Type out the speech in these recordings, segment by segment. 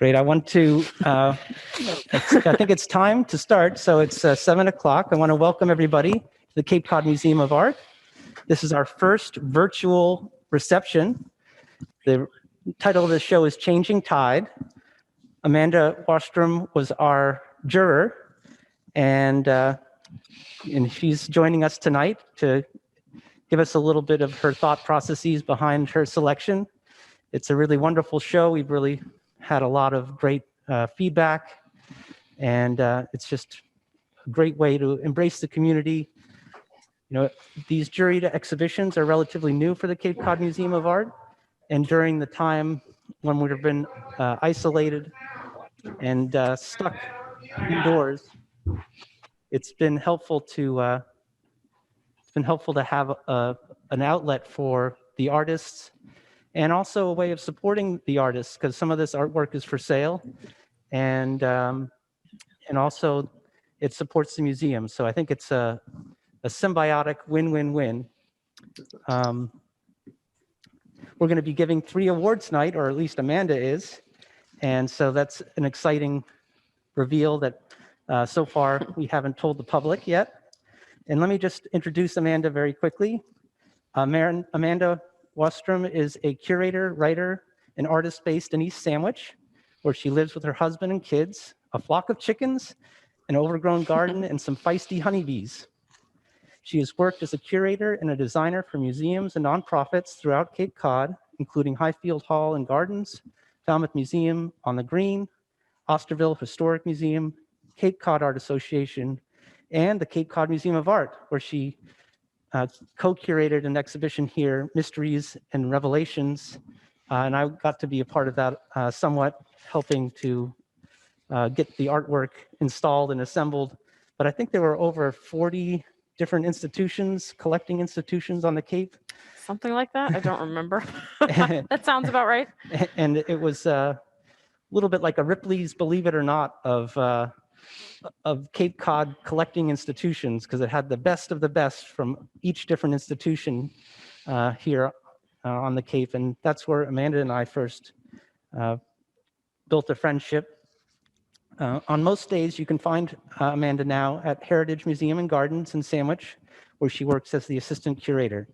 Great. I want to, I think it's time to start. So it's 7 o'clock. I want to welcome everybody to the Cape Cod Museum of Art. This is our first virtual reception. The title of the show is Changing Tide. Amanda Wastrom was our juror, and she's joining us tonight to give us a little bit of her thought processes behind her selection. It's a really wonderful show. We've really had a lot of great feedback, and it's just a great way to embrace the community. You know, these juried exhibitions are relatively new for the Cape Cod Museum of Art, and during the time when we've been isolated and stuck indoors, it's been helpful to have an outlet for the artists, and also a way of supporting the artists, because some of this artwork is for sale, and also it supports the museum. So I think it's a symbiotic win-win-win. We're going to be giving 3 awards tonight, or at least Amanda is, and so that's an exciting reveal that so far we haven't told the public yet. And let me just introduce Amanda very quickly. Amanda Wastrom is a curator, writer, and artist based in East Sandwich, where she lives with her husband and kids, a flock of chickens, an overgrown garden, and some feisty honeybees. She has worked as a curator and a designer for museums and nonprofits throughout Cape Cod, including Highfield Hall and Gardens, Falmouth Museum on the Green, Osterville Historic Museum, Cape Cod Art Association, and the Cape Cod Museum of Art, where she co-curated an exhibition here, Mysteries and Revelations, and I got to be a part of that, somewhat helping to get the artwork installed and assembled. But I think there were over 40 different institutions, collecting institutions on the Cape. Something like that? I don't remember. That sounds about right. And it was a little bit like a Ripley's Believe It or Not of Cape Cod collecting institutions, because it had the best of the best from each different institution here on the Cape. And that's where Amanda and I first built a friendship. On most days, you can find Amanda now at Heritage Museum and Gardens in Sandwich, where she works as the assistant curator.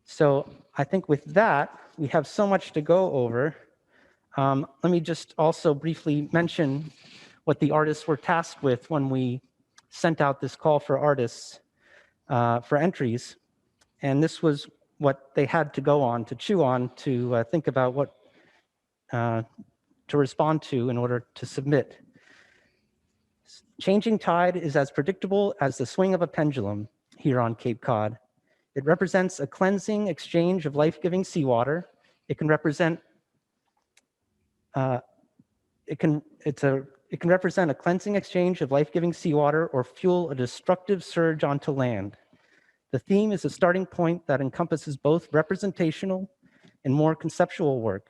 So I think with that, we have so much to go over. Let me just also briefly mention what the artists were tasked with when we sent out this call for artists for entries. And this was what they had to go on, to chew on, to think about what to respond to in order to submit. Changing Tide is as predictable as the swing of a pendulum here on Cape Cod. It represents a cleansing exchange of life-giving seawater. It can represent it can represent a cleansing exchange of life-giving seawater or fuel a destructive surge onto land. The theme is a starting point that encompasses both representational and more conceptual work.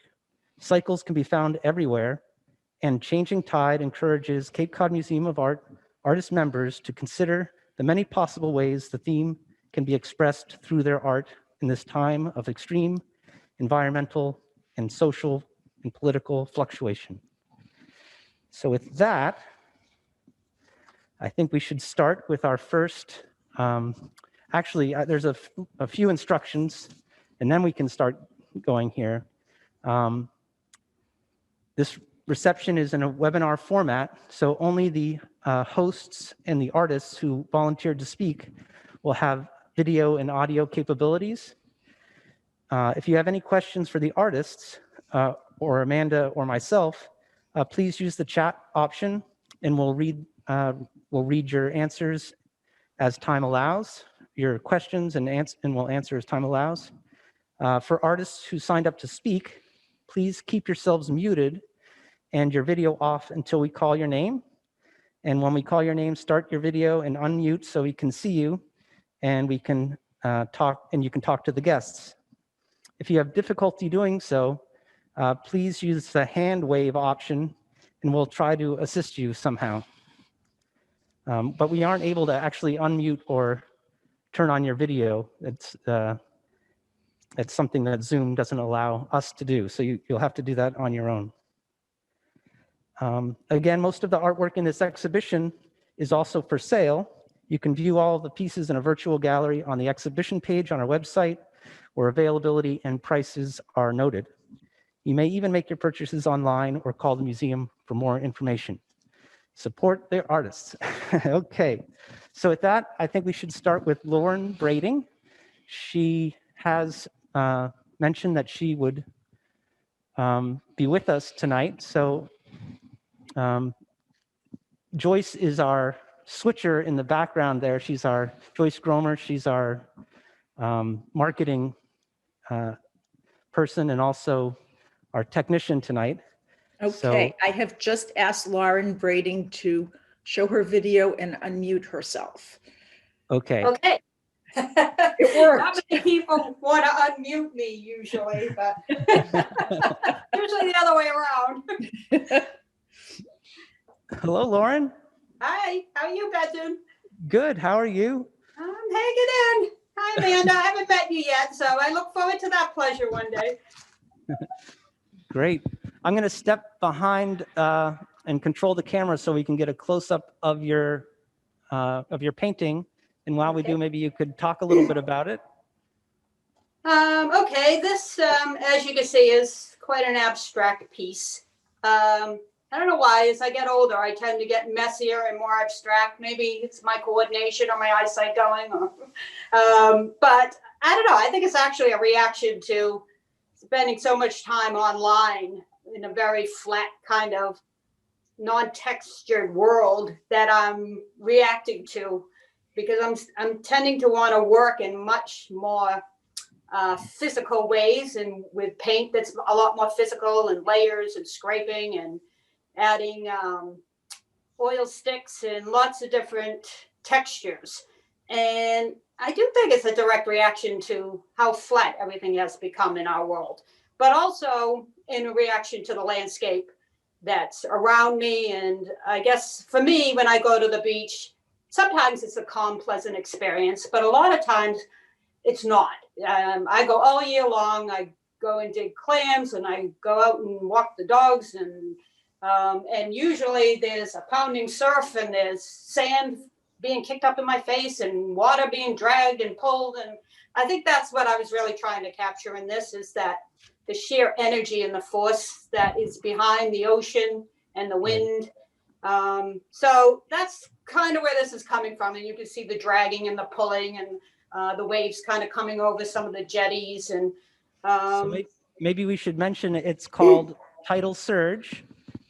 Cycles can be found everywhere, and Changing Tide encourages Cape Cod Museum of Art artist members to consider the many possible ways the theme can be expressed through their art in this time of extreme environmental and social and political fluctuation. So with that, I think we should start with our first, there's a few instructions, and then we can start going here. This reception is in a webinar format, so only the hosts and the artists who volunteered to speak will have video and audio capabilities. If you have any questions for the artists, or Amanda or myself, please use the chat option, and we'll read your answers as time allows, your questions, and we'll answer as time allows. For artists who signed up to speak, please keep yourselves muted and your video off until we call your name. And when we call your name, start your video and unmute so we can see you, and we can talk, and you can talk to the guests. If you have difficulty doing so, please use the hand wave option, and we'll try to assist you somehow. But we aren't able to actually unmute or turn on your video. It's something that Zoom doesn't allow us to do, so you'll have to do that on your own. Again, most of the artwork in this exhibition is also for sale. You can view all the pieces in a virtual gallery on the exhibition page on our website, where availability and prices are noted. You may even make your purchases online or call the museum for more information. Support their artists. Okay, so with that, I think we should start with Lauren Brading. She has mentioned that she would be with us tonight. So Joyce is our switcher in the background there. She's our Joyce Gromer. She's our marketing person and also our technician tonight. Okay, I have just asked Lauren Brading to show her video and unmute herself. Okay. Okay. It worked. Not many people want to unmute me usually, but usually the other way around. Hello, Lauren. Hi, how are you, Benton? Good. How are you? I'm hanging in. Hi, Amanda. I haven't met you yet, so I look forward to that pleasure one day. Great. I'm going to step behind and control the camera so we can get a close-up of your painting. And while we do, maybe you could talk a little bit about it. Okay, this, as you can see, is quite an abstract piece. I don't know why, as I get older, I tend to get messier and more abstract. Maybe it's my coordination or my eyesight going, or, but I don't know. I think it's actually a reaction to spending so much time online in a very flat kind of non-textured world that I'm reacting to, because I'm tending to want to work in much more physical ways, and with paint that's a lot more physical, and layers and scraping and adding oil sticks and lots of different textures. And I do think it's a direct reaction to how flat everything has become in our world, but also in a reaction to the landscape that's around me. And I guess for me, when I go to the beach, sometimes it's a calm, pleasant experience, but a lot of times it's not. I go all year long. I go and dig clams, and I go out and walk the dogs, and usually there's a pounding surf, and there's sand being kicked up in my face, and water being dragged and pulled. And I think that's what I was really trying to capture in this, is that the sheer energy and the force that is behind the ocean and the wind. So that's kind of where this is coming from. And you can see the dragging and the pulling, and the waves kind of coming over some of the jetties. And So maybe we should mention it's called Tidal Surge,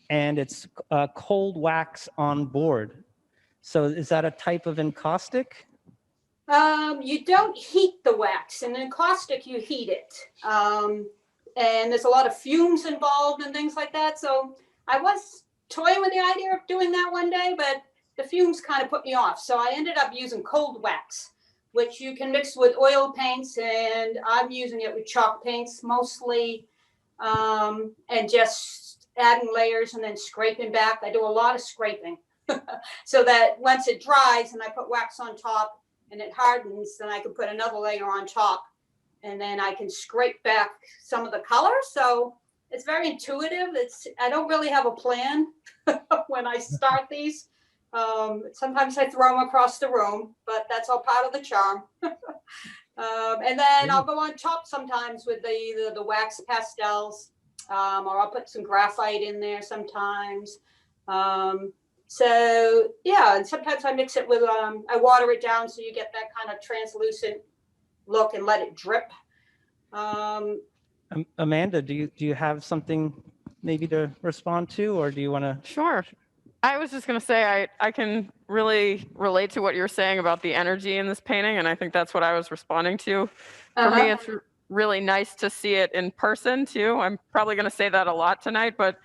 and it's cold wax on board. So is that a type of encaustic? you don't heat the wax. In encaustic, you heat it. And there's a lot of fumes involved and things like that. So I was toying with the idea of doing that one day, but the fumes kind of put me off. So I ended up using cold wax, which you can mix with oil paints, and I'm using it with chalk paints mostly, and just adding layers and then scraping back. I do a lot of scraping so that once it dries and I put wax on top and it hardens, then I can put another layer on top, and then I can scrape back some of the color. So it's very intuitive. I don't really have a plan when I start these. Sometimes I throw them across the room, but that's all part of the charm. And then I'll go on top sometimes with the wax pastels, or I'll put some graphite in there sometimes. So yeah, and sometimes I mix it with, I water it down so you get that kind of translucent look and let it drip. Amanda, do you have something maybe to respond to, or do you want to? Sure. I was just going to say, I can really relate to what you're saying about the energy in this painting, and I think that's what I was responding to. For me, it's really nice to see it in person, too. I'm probably going to say that a lot tonight, but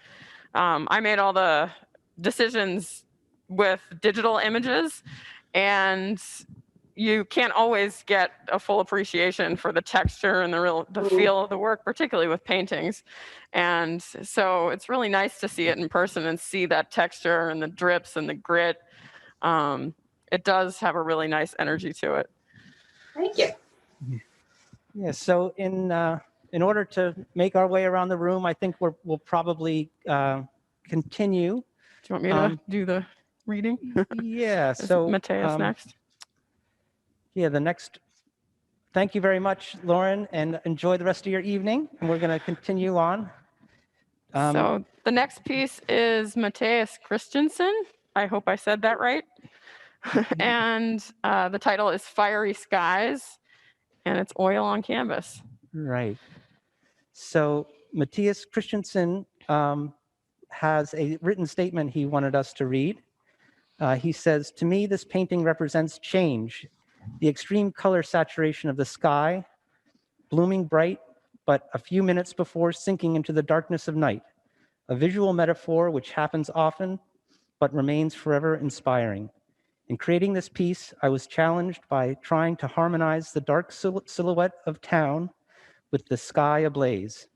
I made all the decisions with digital images, and you can't always get a full appreciation for the texture and the feel of the work, particularly with paintings. And so it's really nice to see it in person and see that texture and the drips and the grit. It does have a really nice energy to it. Thank you. Yeah. So in order to make our way around the room, I think we'll probably continue. Do you want me to do the reading? Yeah, Is so Mateus next? yeah, the next. Thank you very much, Lauren, and enjoy the rest of your evening. And we're going to continue on. So the next piece is Mateus Christensen. I hope I said that right. And the title is Fiery Skies, and it's oil on canvas. Right. So Matthias Christensen has a written statement he wanted us to read. He says, "To me, this painting represents change, the extreme color saturation of the sky, blooming bright, but a few minutes before sinking into the darkness of night, a visual metaphor which happens often, but remains forever inspiring. In creating this piece, I was challenged by trying to harmonize the dark silhouette of town with the sky ablaze.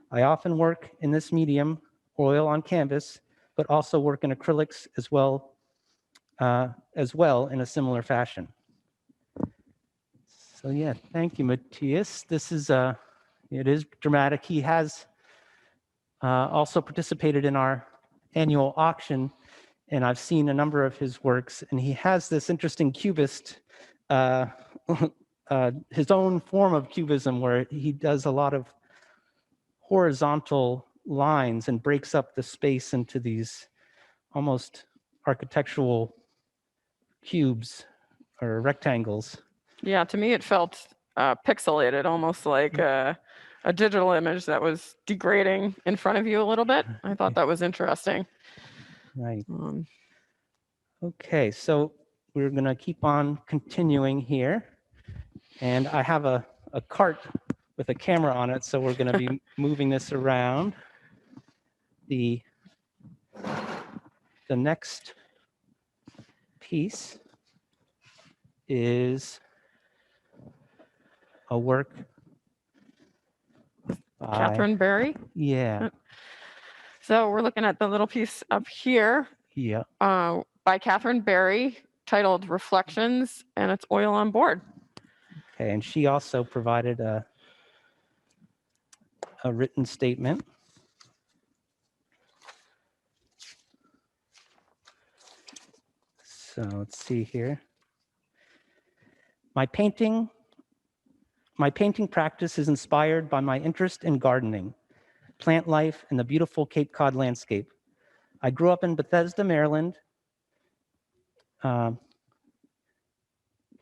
I often work in this medium, oil on canvas, but also work in acrylics as well in a similar fashion." So yeah, thank you, Matthias. This is it is dramatic. He has also participated in our annual auction, and I've seen a number of his works, and he has this interesting cubist, his own form of cubism, where he does a lot of horizontal lines and breaks up the space into these almost architectural cubes or rectangles. Yeah, to me it felt pixelated, almost like a digital image that was degrading in front of you a little bit. I thought that was interesting. Right. Okay, so we're going to keep on continuing here. And I have a cart with a camera on it, so we're going to be moving this around. The next piece is a work by Catherine Berry. Yeah, So we're looking at the little piece up here yeah. by Catherine Berry titled Reflections, and it's oil on board. Okay, and she also provided a written statement. So let's see here. My painting practice is inspired by my interest in gardening, plant life, and the beautiful Cape Cod landscape. I grew up in Bethesda, Maryland.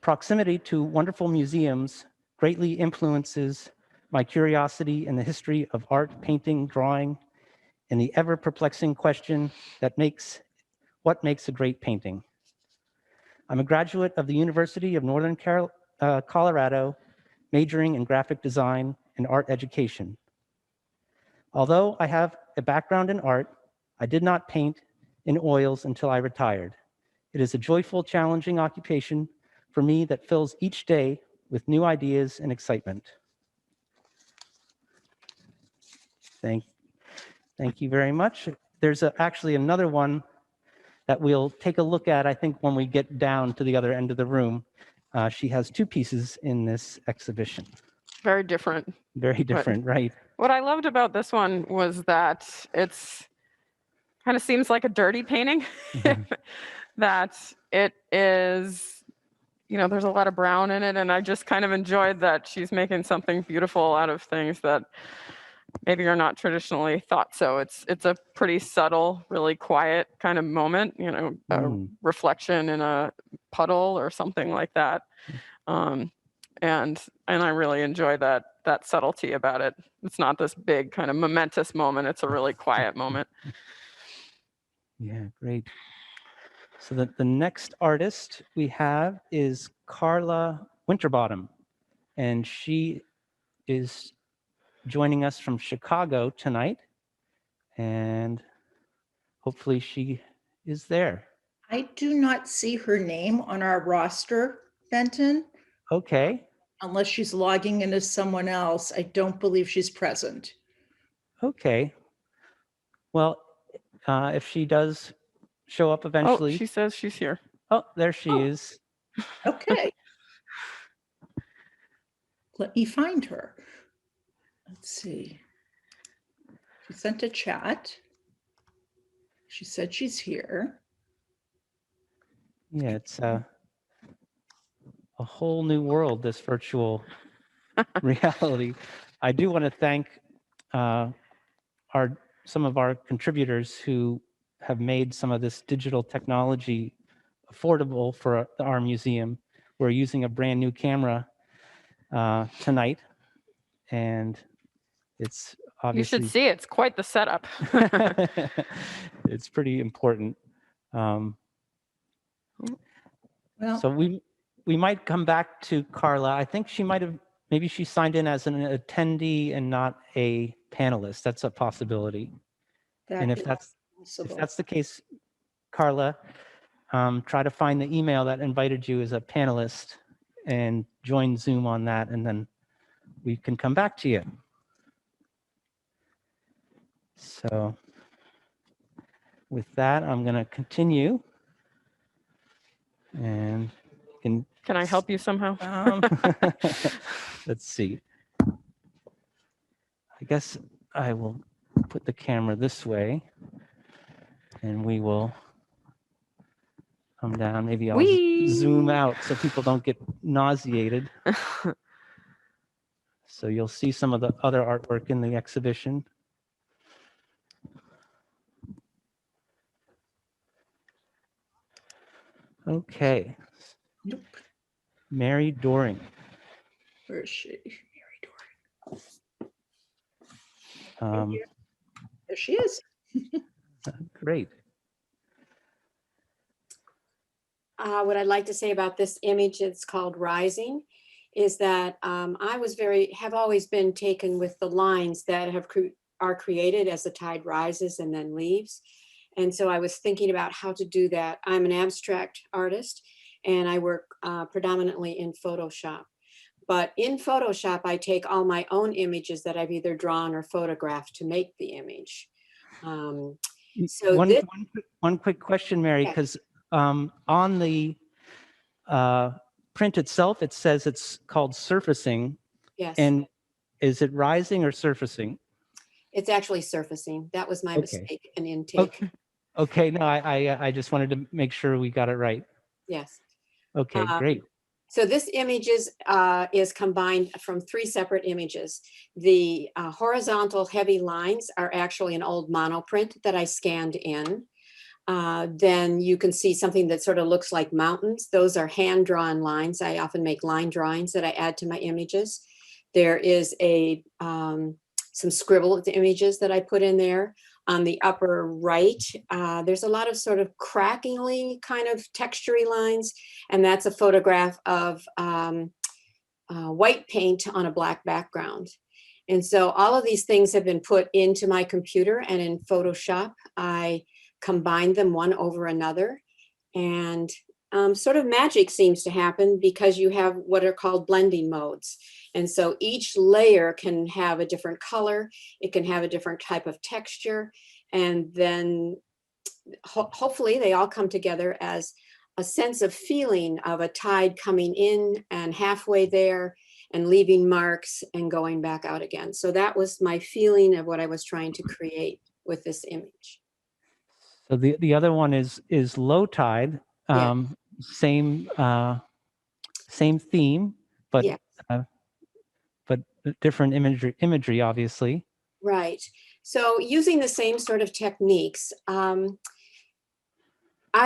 Proximity to wonderful museums greatly influences my curiosity in the history of art, painting, drawing, and the ever-perplexing question that what makes a great painting. I'm a graduate of the University of Northern Colorado, majoring in graphic design and art education. Although I have a background in art, I did not paint in oils until I retired. It is a joyful, challenging occupation for me that fills each day with new ideas and excitement. Thank you very much. There's actually another one that we'll take a look at, I think, when we get down to the other end of the room. She has two pieces in this exhibition. Very different. Very different, right? What I loved about this one was that it's kind of seems like a dirty painting. That it is, there's a lot of brown in it, and I just kind of enjoyed that she's making something beautiful out of things that maybe are not traditionally thought so. It's a pretty subtle, really quiet kind of moment, a reflection in a puddle or something like that. And I really enjoy that subtlety about it. It's not this big kind of momentous moment. It's a really quiet moment. Yeah, great. So the next artist we have is Carla Winterbottom, and she is joining us from Chicago tonight, and hopefully she is there. I do not see her name on our roster, Benton. Okay. Unless she's logging in as someone else, I don't believe she's present. Okay. Well, if she does show up eventually. Oh, she says she's here. Oh, there she is. Okay. Let me find her. Let's see. She sent a chat. She said she's here. Yeah, it's a whole new world, this virtual reality. I do want to thank uh, some of our contributors who have made some of this digital technology affordable for our museum. We're using a brand new camera tonight, and it's You should obviously see it's quite the setup. it's pretty important. Um, Well, so we might come back to Carla. I think she might have, maybe she signed in as an attendee and not a panelist. That's a possibility. And that if is if possible. that's the case, Carla, try to find the email that invited you as a panelist and join Zoom on that, and then we can come back to you. So with that, I'm going to continue. And you can Can I help you somehow? let's see. I guess I will put the camera this way, and we will come down. Maybe I'll Whee! zoom out so people don't get nauseated. So you'll see some of the other artwork in the exhibition. Okay. Nope. Mary Doring. Where is she? Mary Doran. Um, There she is. great. What I'd like to say about this image, it's called Rising, is that have always been taken with the lines that are created as the tide rises and then leaves. And so I was thinking about how to do that. I'm an abstract artist and I work predominantly in Photoshop. But in Photoshop, I take all my own images that I've either drawn or photographed to make the image. So One quick question, Mary, Yeah. because on the print itself, it says it's called surfacing. Yes, And is it rising or surfacing? it's actually surfacing. That was my Okay. mistake and intake. Okay, no, I just wanted to make sure we got it right. Yes. Okay, great. So this image is combined from 3 separate images. The horizontal heavy lines are actually an old monoprint that I scanned in. Then you can see something that sort of looks like mountains. Those are hand-drawn lines. I often make line drawings that I add to my images. There is some scribbled images that I put in there. On the upper right, there's a lot of sort of crackingly kind of textury lines, and that's a photograph of white paint on a black background. And so all of these things have been put into my computer, and in Photoshop, I combined them one over another. And sort of magic seems to happen because you have what are called blending modes. And so each layer can have a different color, it can have a different type of texture, and then hopefully they all come together as a sense of feeling of a tide coming in and halfway there and leaving marks and going back out again. So that was my feeling of what I was trying to create with this image. So the other one is low tide. Yeah. Same same theme, but Yeah. but different imagery, obviously. Right. So using the same sort of techniques, I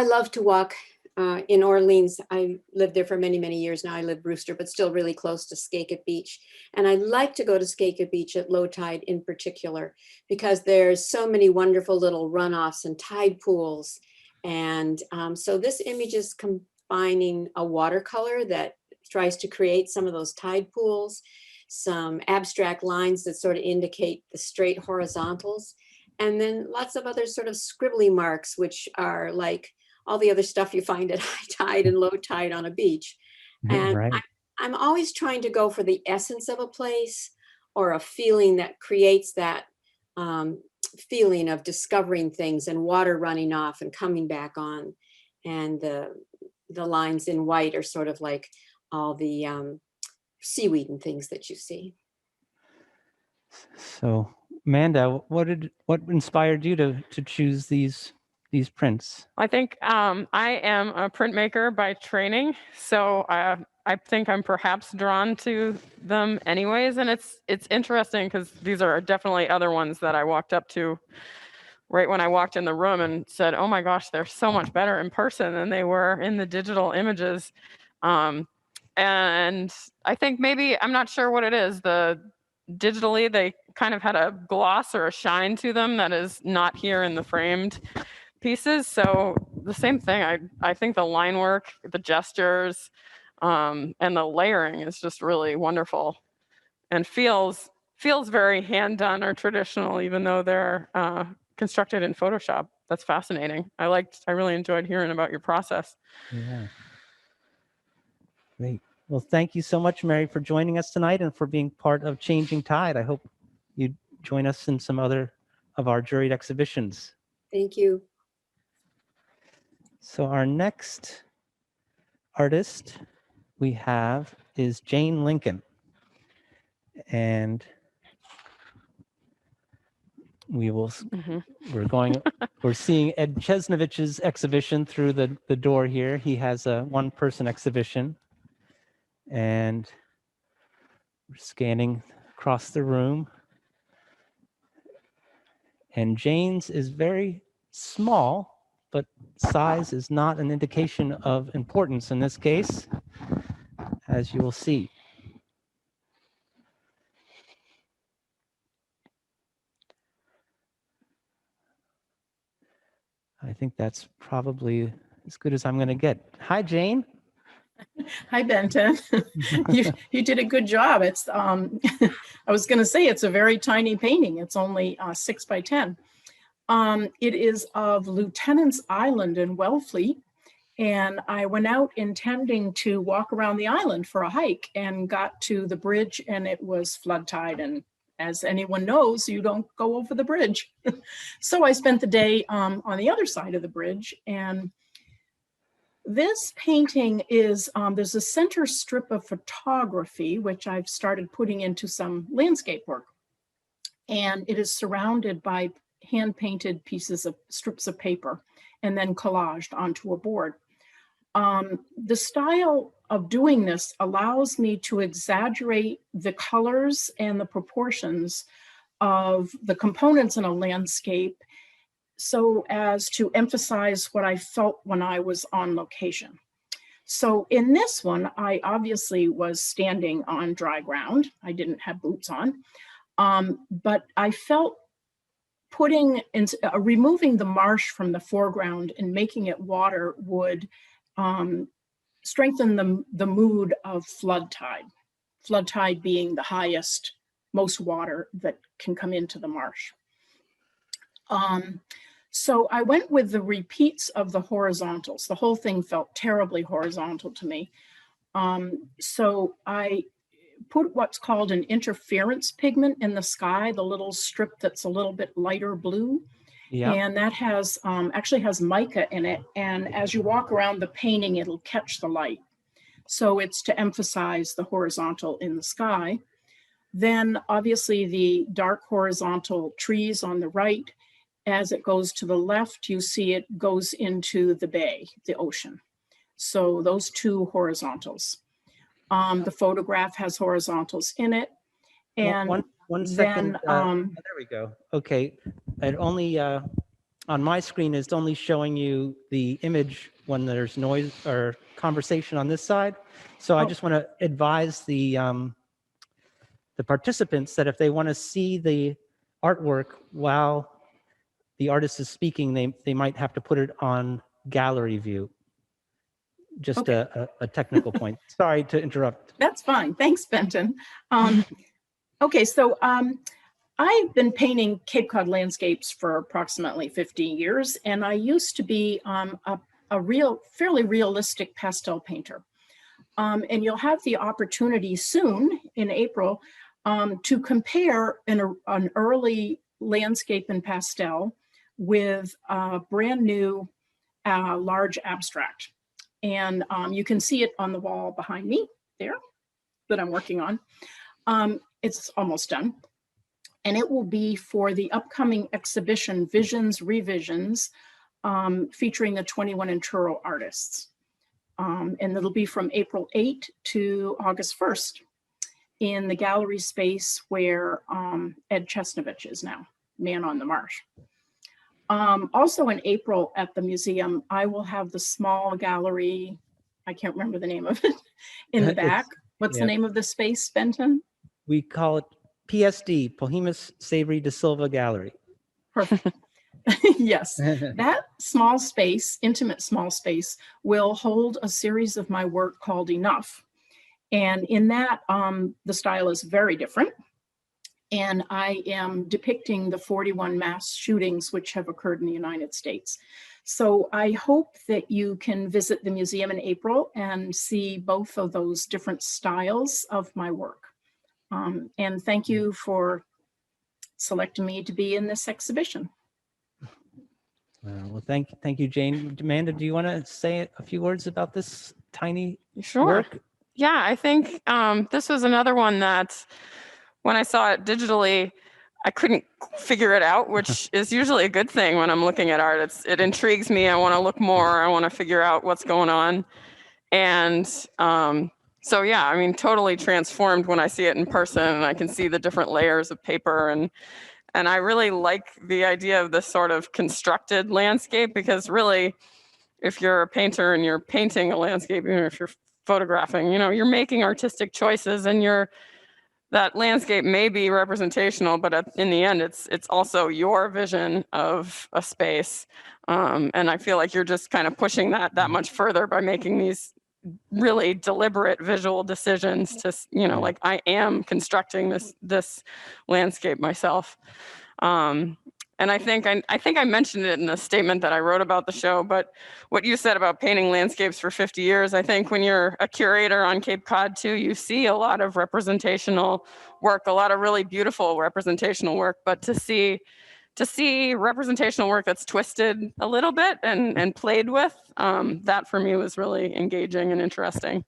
love to walk in Orleans. I lived there for many, many years now. I live Brewster, but still really close to Skakit Beach. And I like to go to Skakit Beach at low tide in particular, because there's so many wonderful little runoffs and tide pools. And so this image is combining a watercolor that tries to create some of those tide pools, some abstract lines that sort of indicate the straight horizontals, and then lots of other sort of scribbly marks, which are like all the other stuff you find at high tide and low tide on a beach. And Right. I'm always trying to go for the essence of a place or a feeling that creates that feeling of discovering things and water running off and coming back on. And the lines in white are sort of like all the seaweed and things that you see. So Amanda, what inspired you to choose these these prints? I think I am a printmaker by training, so I think I'm perhaps drawn to them anyways. And it's interesting because these are definitely other ones that I walked up to right when I walked in the room and said, "Oh my gosh, they're so much better in person than they were in the digital images." And I think maybe, I'm not sure what it is. Digitally, they kind of had a gloss or a shine to them that is not here in the framed pieces. So the same thing. I think the line work, the gestures, and the layering is just really wonderful, and feels very hand done or traditional, even though they're constructed in Photoshop. That's fascinating. I really enjoyed hearing about your process. Yeah. Great. Well, thank you so much, Mary, for joining us tonight and for being part of Changing Tide. I hope you join us in some other of our juried exhibitions. Thank you. So our next artist we have is Jane Lincoln. And we're seeing Ed Chesnovich's exhibition through the door here. He has a one-person exhibition. And we're scanning across the room. And Jane's is very small, but size is not an indication of importance in this case, as you will see. I think that's probably as good as I'm going to get. Hi, Jane. Hi, Benton. You did a good job. It's I was going to say it's a very tiny painting. It's only 6 by 10. It is of Lieutenant's Island in Wellfleet, and I went out intending to walk around the island for a hike and got to the bridge, and it was flood tide. And as anyone knows, you don't go over the bridge. So I spent the day on the other side of the bridge, and this painting is, there's a center strip of photography, which I've started putting into some landscape work. And it is surrounded by hand-painted strips of paper and then collaged onto a board. The style of doing this allows me to exaggerate the colors and the proportions of the components in a landscape so as to emphasize what I felt when I was on location. So in this one, I obviously was standing on dry ground. I didn't have boots on, but I felt removing the marsh from the foreground and making it water would strengthen the mood of flood tide. Flood tide being the highest, most water that can come into the marsh. So I went with the repeats of the horizontals. The whole thing felt terribly horizontal to me. So I put what's called an interference pigment in the sky, the little strip that's a little bit lighter blue. Yeah. And that has actually has mica in it. And as you walk around the painting, it'll catch the light. So it's to emphasize the horizontal in the sky. Then obviously the dark horizontal trees on the right. As it goes to the left, you see it goes into the bay, the ocean. So those two horizontals. The photograph has horizontals in it. And one second. There we go. Okay. It only, on my screen, is only showing you the image when there's noise or conversation on this side. So I just want to advise the participants that if they want to see the artwork while the artist is speaking, they might have to put it on gallery view. Just okay. a technical point. Sorry to interrupt. That's fine. Thanks, Benton. Okay, so I've been painting Cape Cod landscapes for approximately 15 years, and I used to be a fairly realistic pastel painter. And you'll have the opportunity soon in April to compare an early landscape in pastel with a brand new large abstract. And you can see it on the wall behind me there that I'm working on. It's almost done. And it will be for the upcoming exhibition, Visions, Revisions, featuring the 21 Inturo artists. And it'll be from April 8 to August 1st in the gallery space where Ed Chesnovich is now, Man on the Marsh. Also in April at the museum, I will have the small gallery, I can't remember the name of it, in the back. What's the name of the space, Benton? We call it PSD, Pohemus Savory de Silva Gallery. Perfect. Yes, that small space, intimate small space, will hold a series of my work called Enough. And in that, the style is very different. And I am depicting the 41 mass shootings which have occurred in the United States. So I hope that you can visit the museum in April and see both of those different styles of my work. And thank you for selecting me to be in this exhibition. Well, thank you, Jane. Amanda, do you want to say a few words about this tiny Sure. work? Yeah, I think this was another one that when I saw it digitally, I couldn't figure it out, which is usually a good thing when I'm looking at art. It intrigues me. I want to look more. I want to figure out what's going on. And so, yeah, I mean, totally transformed when I see it in person and I can see the different layers of paper. And I really like the idea of this sort of constructed landscape because really, if you're a painter and you're painting a landscape, even if you're photographing, you're making artistic choices and that landscape may be representational, but in the end, it's also your vision of a space. And I feel like you're just kind of pushing that much further by making these really deliberate visual decisions to, like I am constructing this landscape myself. And I think I mentioned it in the statement that I wrote about the show, but what you said about painting landscapes for 50 years, I think when you're a curator on Cape Cod too, you see a lot of representational work, a lot of really beautiful representational work, but to see representational work that's twisted a little bit and played with, that for me was really engaging and interesting.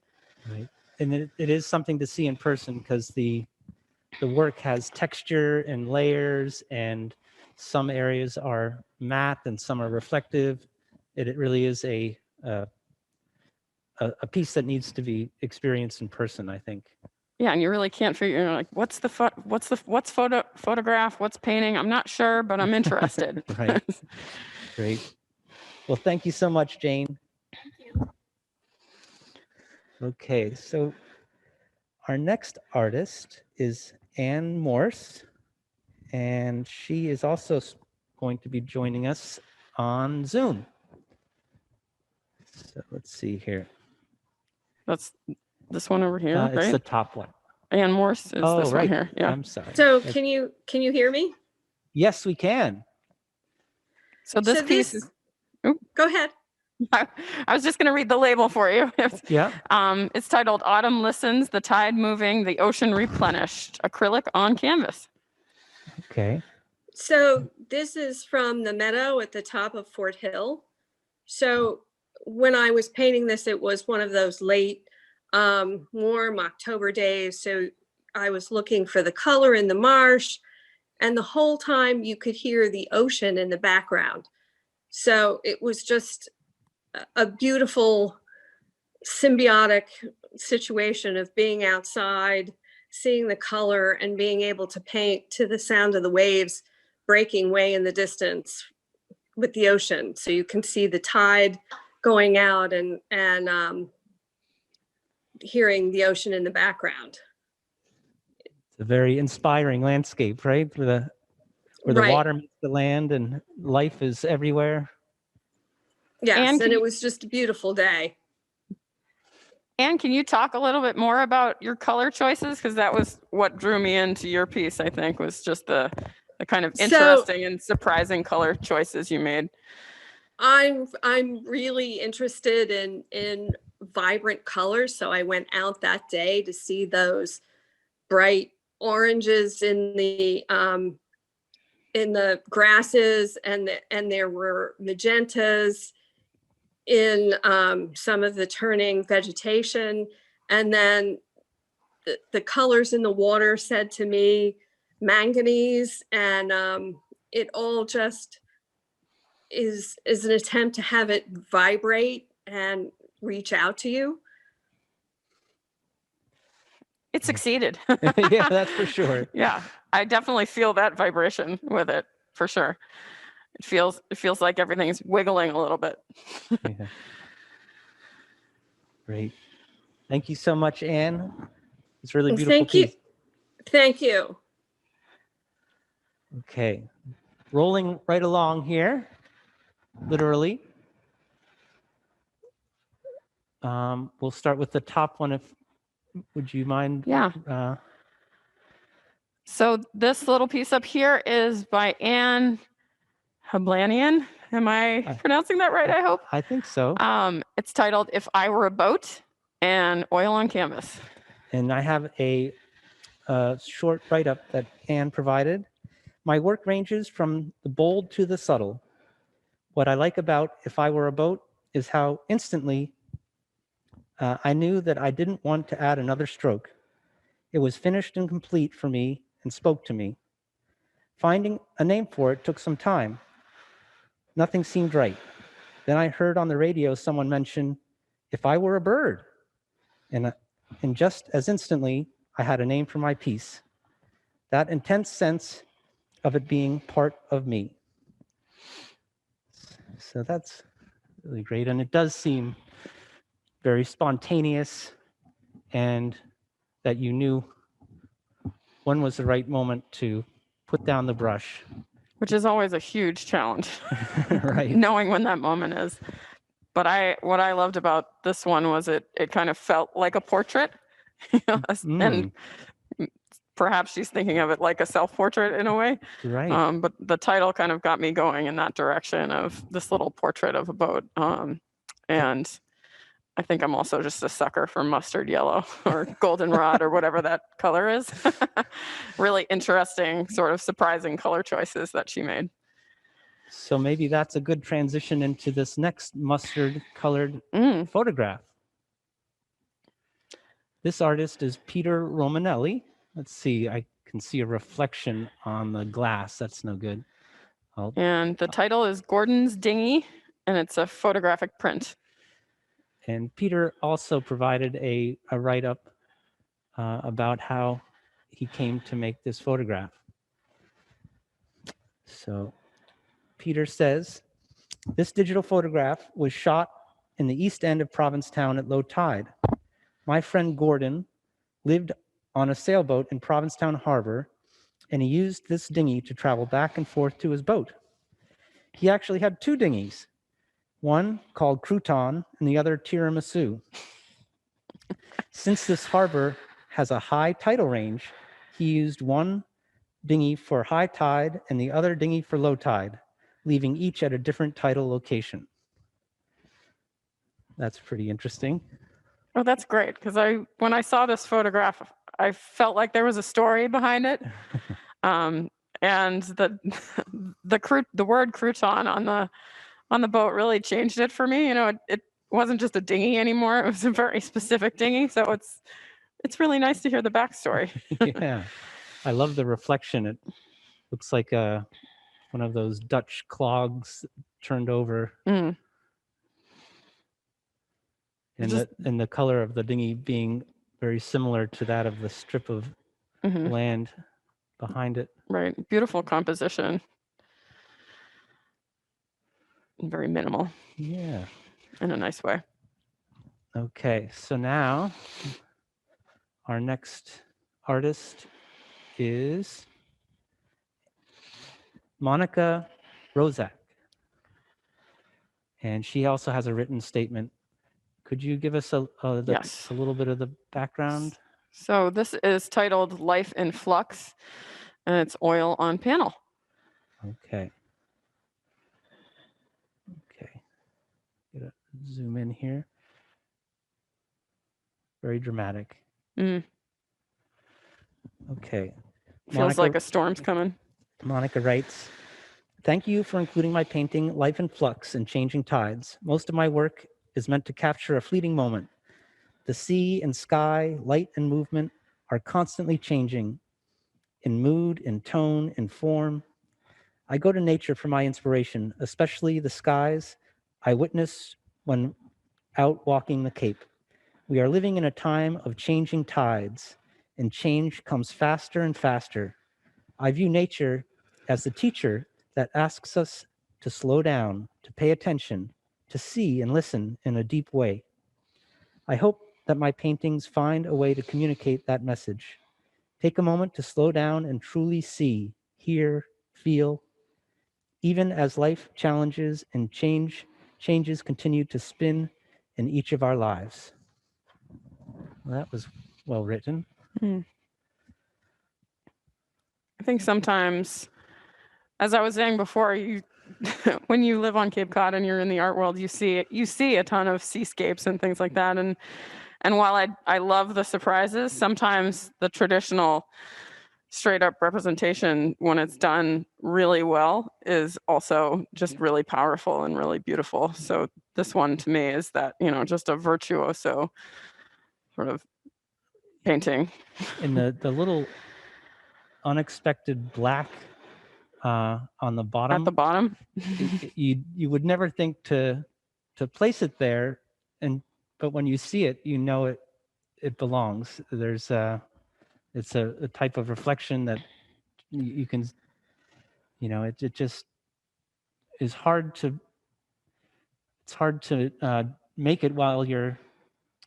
Right. And it is something to see in person because the work has texture and layers, and some areas are matte and some are reflective. It really is a piece that needs to be experienced in person, I think. Yeah, and you really can't figure like what's photograph, what's painting. I'm not sure, but I'm interested. Right. Great. Well, thank you so much, Jane. Thank you. Okay, so our next artist is Ann Morse, and she is also going to be joining us on Zoom. So let's see here. That's this one over here, It's the right? top one. Ann Morse is Oh, this right. one here. Yeah. I'm sorry. So can you hear me? Yes, we can. So this piece is. Oop. Go ahead. I was just going to read the label for you. Yeah. It's titled "Autumn Listens: The Tide Moving, the Ocean Replenished." Acrylic on canvas. Okay. So this is from the meadow at the top of Fort Hill. So when I was painting this, it was one of those late, warm October days. So I was looking for the color in the marsh, and the whole time you could hear the ocean in the background. So it was just a beautiful symbiotic situation of being outside, seeing the color and being able to paint to the sound of the waves breaking way in the distance with the ocean. So you can see the tide going out and hearing the ocean in the background. It's a very inspiring landscape, right? Where the Right. water meets the land and life is everywhere. Yes, and it was just a beautiful day. Anne, can you talk a little bit more about your color choices? Because that was what drew me into your piece, I think, was just the kind of interesting and surprising color choices you made. I'm really interested in vibrant colors, so I went out that day to see those bright oranges in the grasses, and there were magentas in some of the turning vegetation, and then the colors in the water said to me manganese, and it all just is an attempt to have it vibrate and reach out to you. It succeeded. Yeah, that's for sure. Yeah, I definitely feel that vibration with it for sure. It feels like everything's wiggling a little bit. Yeah. Great. Thank you so much, Anne. It's a really beautiful Thank you. piece. Thank you. Okay. Rolling right along here, literally. We'll start with the top one. Would you mind? Yeah. So this little piece up here is by Anne Hablanian. Am I pronouncing that right? I hope. I think so. It's titled "If I Were a Boat" and oil on canvas. And I have a short write-up that Anne provided. My work ranges from the bold to the subtle. What I like about If I Were a Boat is how instantly I knew that I didn't want to add another stroke. It was finished and complete for me and spoke to me. Finding a name for it took some time. Nothing seemed right. Then I heard on the radio someone mention, "If I were a bird." And just as instantly, I had a name for my piece. That intense sense of it being part of me. So that's really great. And it does seem very spontaneous, and that you knew when was the right moment to put down the brush. Which is always a huge challenge, Right. knowing when that moment is. But what I loved about this one was it kind of felt like a portrait, and perhaps she's thinking of it like a self-portrait in a way. Right. But the title kind of got me going in that direction of this little portrait of a boat. And I think I'm also just a sucker for mustard yellow or goldenrod or whatever that color is. Really interesting, sort of surprising color choices that she made. So maybe that's a good transition into this next mustard colored photograph. This artist is Peter Romanelli. Let's see, I can see a reflection on the glass. That's no good. And the title is Gordon's Dinghy, and it's a photographic print. And Peter also provided a write-up about how he came to make this photograph. So Peter says, this digital photograph was shot in the east end of Provincetown at low tide. My friend Gordon lived on a sailboat in Provincetown Harbor, and he used this dinghy to travel back and forth to his boat. He actually had two dinghies, one called Crouton and the other Tiramisu. Since this harbor has a high tidal range, he used one dinghy for high tide and the other dinghy for low tide, leaving each at a different tidal location. That's pretty interesting. Oh, that's great, because when I saw this photograph, I felt like there was a story behind it. And the word crouton on the boat really changed it for me. It wasn't just a dinghy anymore. It was a very specific dinghy. So it's really nice to hear the backstory. Yeah, I love the reflection. It looks like one of those Dutch clogs turned over. And the color of the dinghy being very similar to that of the strip of land behind it. Right. Beautiful composition. Very minimal. Yeah. In a nice way. Okay, so now our next artist is Monica Rozak. And she also has a written statement. Could you give us a little bit of the background? So this is titled Life in Flux, and it's oil on panel. Okay. Zoom in here. Very dramatic. Okay. Feels like a storm's coming. Monica writes, thank you for including my painting, Life in Flux and Changing Tides. Most of my work is meant to capture a fleeting moment. The sea and sky, light and movement are constantly changing in mood, in tone, in form. I go to nature for my inspiration, especially the skies I witness when out walking the Cape. We are living in a time of changing tides, and change comes faster and faster. I view nature as the teacher that asks us to slow down, to pay attention, to see and listen in a deep way. I hope that my paintings find a way to communicate that message. Take a moment to slow down and truly see, hear, feel, even as life challenges and changes continue to spin in each of our lives. Well, that was well written. I think sometimes, as I was saying before, you when you live on Cape Cod and you're in the art world, you see a ton of seascapes and things like that. And while I love the surprises, sometimes the traditional straight up representation, when it's done really well, is also just really powerful and really beautiful. So this one to me is that, just a virtuoso sort of painting. And the little unexpected black on the bottom, At the bottom. you would never think to place it there, but when you see it, you know it belongs. It's a type of reflection that you can, it just is hard to, it's hard to make it while you're,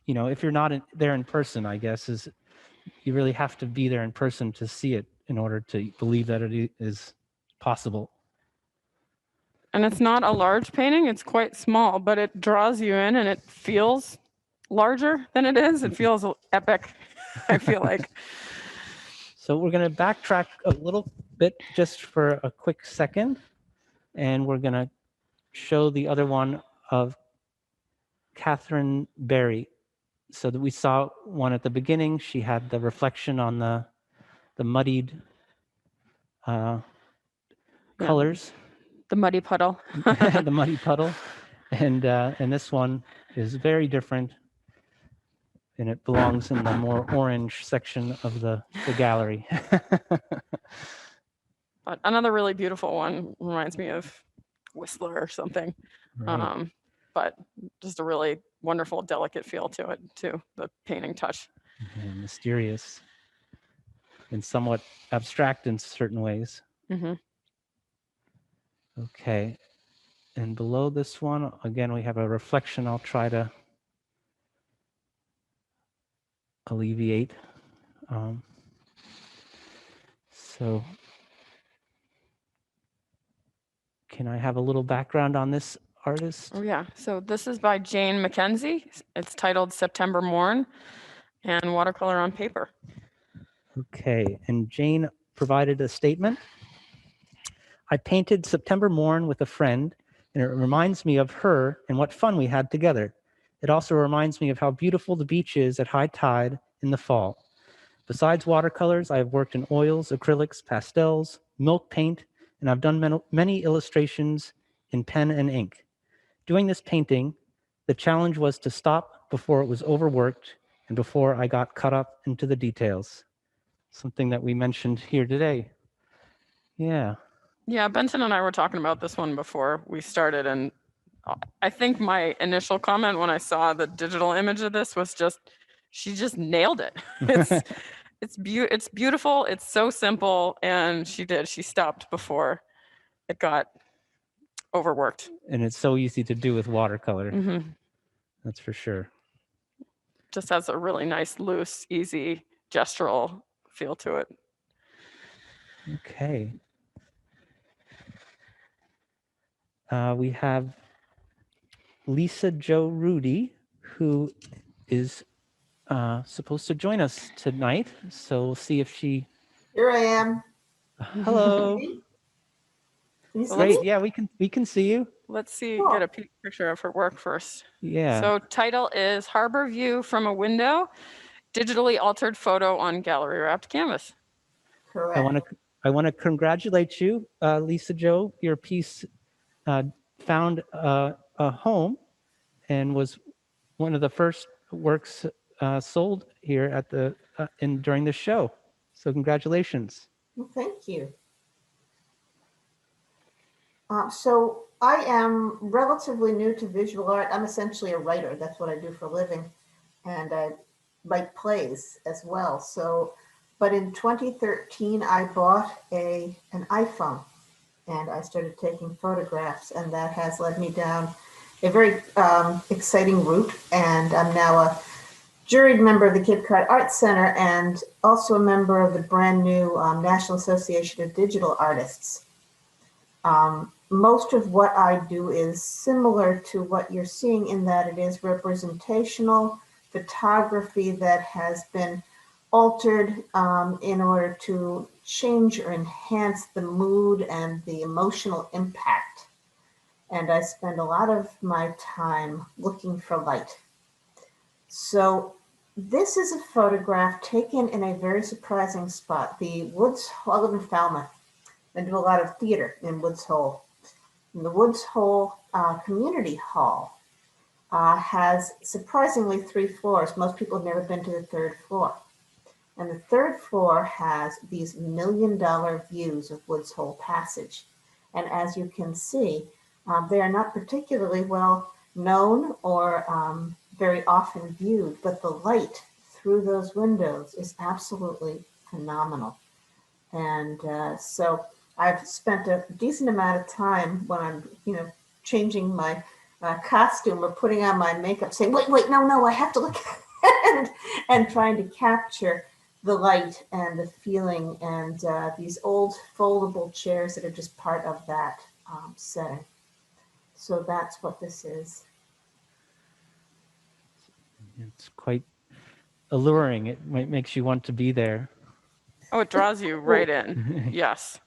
if you're not there in person, I guess, is you really have to be there in person to see it in order to believe that it is possible. And it's not a large painting, it's quite small, but it draws you in and it feels larger than it is. It feels epic, I feel like. So we're going to backtrack a little bit just for a quick second, and we're going to show the other one of Catherine Berry. So that we saw one at the beginning. She had the reflection on the muddied colors. The muddy puddle. The muddy puddle. And this one is very different, and it belongs in the more orange section of the gallery. But another really beautiful one reminds me of Whistler or something. Right. But just a really wonderful, delicate feel to it, too, the painting touch. And mysterious and somewhat abstract in certain ways. Mm-hmm. Okay. And below this one, again, we have a reflection I'll try to alleviate. So can I have a little background on this artist? Oh, yeah. So this is by Jane Mackenzie. It's titled September Morn and watercolor on paper. Okay. And Jane provided a statement. I painted September Morn with a friend, and it reminds me of her and what fun we had together. It also reminds me of how beautiful the beach is at high tide in the fall. Besides watercolors, I have worked in oils, acrylics, pastels, milk paint, and I've done many illustrations in pen and ink. Doing this painting, the challenge was to stop before it was overworked and before I got caught up into the details. Something that we mentioned here today. Yeah. Yeah, Benson and I were talking about this one before we started, and I think my initial comment when I saw the digital image of this was just, she just nailed it. It's beautiful. It's so simple, and she stopped before it got overworked. And it's so easy to do with watercolor. Mm-hmm. That's for sure. Just has a really nice, loose, easy, gestural feel to it. Okay. We have Lisa Jo Rudy, who is supposed to join us tonight. So we'll see if she. Here I am. Hello. Can you see Great. me? Yeah, we can see you. Let's see, Cool. get a picture of her work first. Yeah. So title is Harbor View from a Window, digitally altered photo on gallery wrapped canvas. Correct. I want to congratulate you, Lisa Jo. Your piece found a home and was one of the first works sold here at the during the show. So congratulations. Well, thank you. So I am relatively new to visual art. I'm essentially a writer. That's what I do for a living. And I write plays as well. So, but in 2013, I bought an iPhone and I started taking photographs, and that has led me down a very exciting route. And I'm now a juried member of the Cape Cod Arts Center and also a member of the brand new National Association of Digital Artists. Most of what I do is similar to what you're seeing in that it is representational photography that has been altered in order to change or enhance the mood and the emotional impact. And I spend a lot of my time looking for light. So this is a photograph taken in a very surprising spot. The Woods, I live in Falmouth and do a lot of theater in Woods Hole. And the Woods Hole Community Hall has surprisingly 3 floors. Most people have never been to the 3rd floor. And the 3rd floor has these $1 million views of Woods Hole Passage. And as you can see, they are not particularly well known or very often viewed, but the light through those windows is absolutely phenomenal. And so I've spent a decent amount of time when I'm, changing my costume or putting on my makeup, saying, wait, no, I have to look and trying to capture the light and the feeling and these old foldable chairs that are just part of that setting. So that's what this is. It's quite alluring. It makes you want to be there. Oh, it draws you right in. Yes.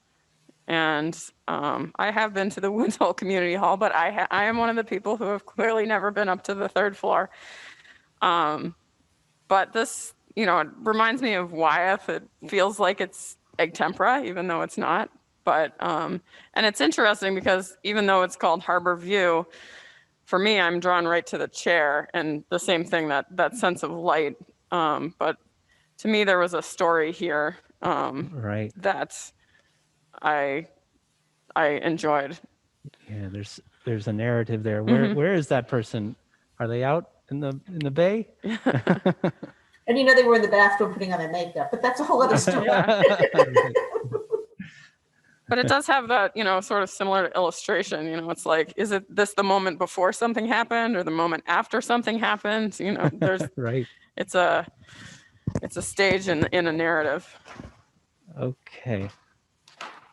And I have been to the Woods Hole Community Hall, but I am one of the people who have clearly never been up to the 3rd floor. But this, it reminds me of Wyeth. It feels like it's egg tempera, even though it's not. But and it's interesting because even though it's called Harbor View, for me, I'm drawn right to the chair and the same thing, that sense of light. But to me, there was a story here Right. that I enjoyed. Yeah, there's a narrative there. Where is that person? Are they out in the bay? And they were in the bathroom putting on their makeup, but that's a whole other story. Yeah. But it does have that, sort of similar to illustration. It's like, is it this the moment before something happened or the moment after something happened? There's Right. It's a stage in a narrative. Okay.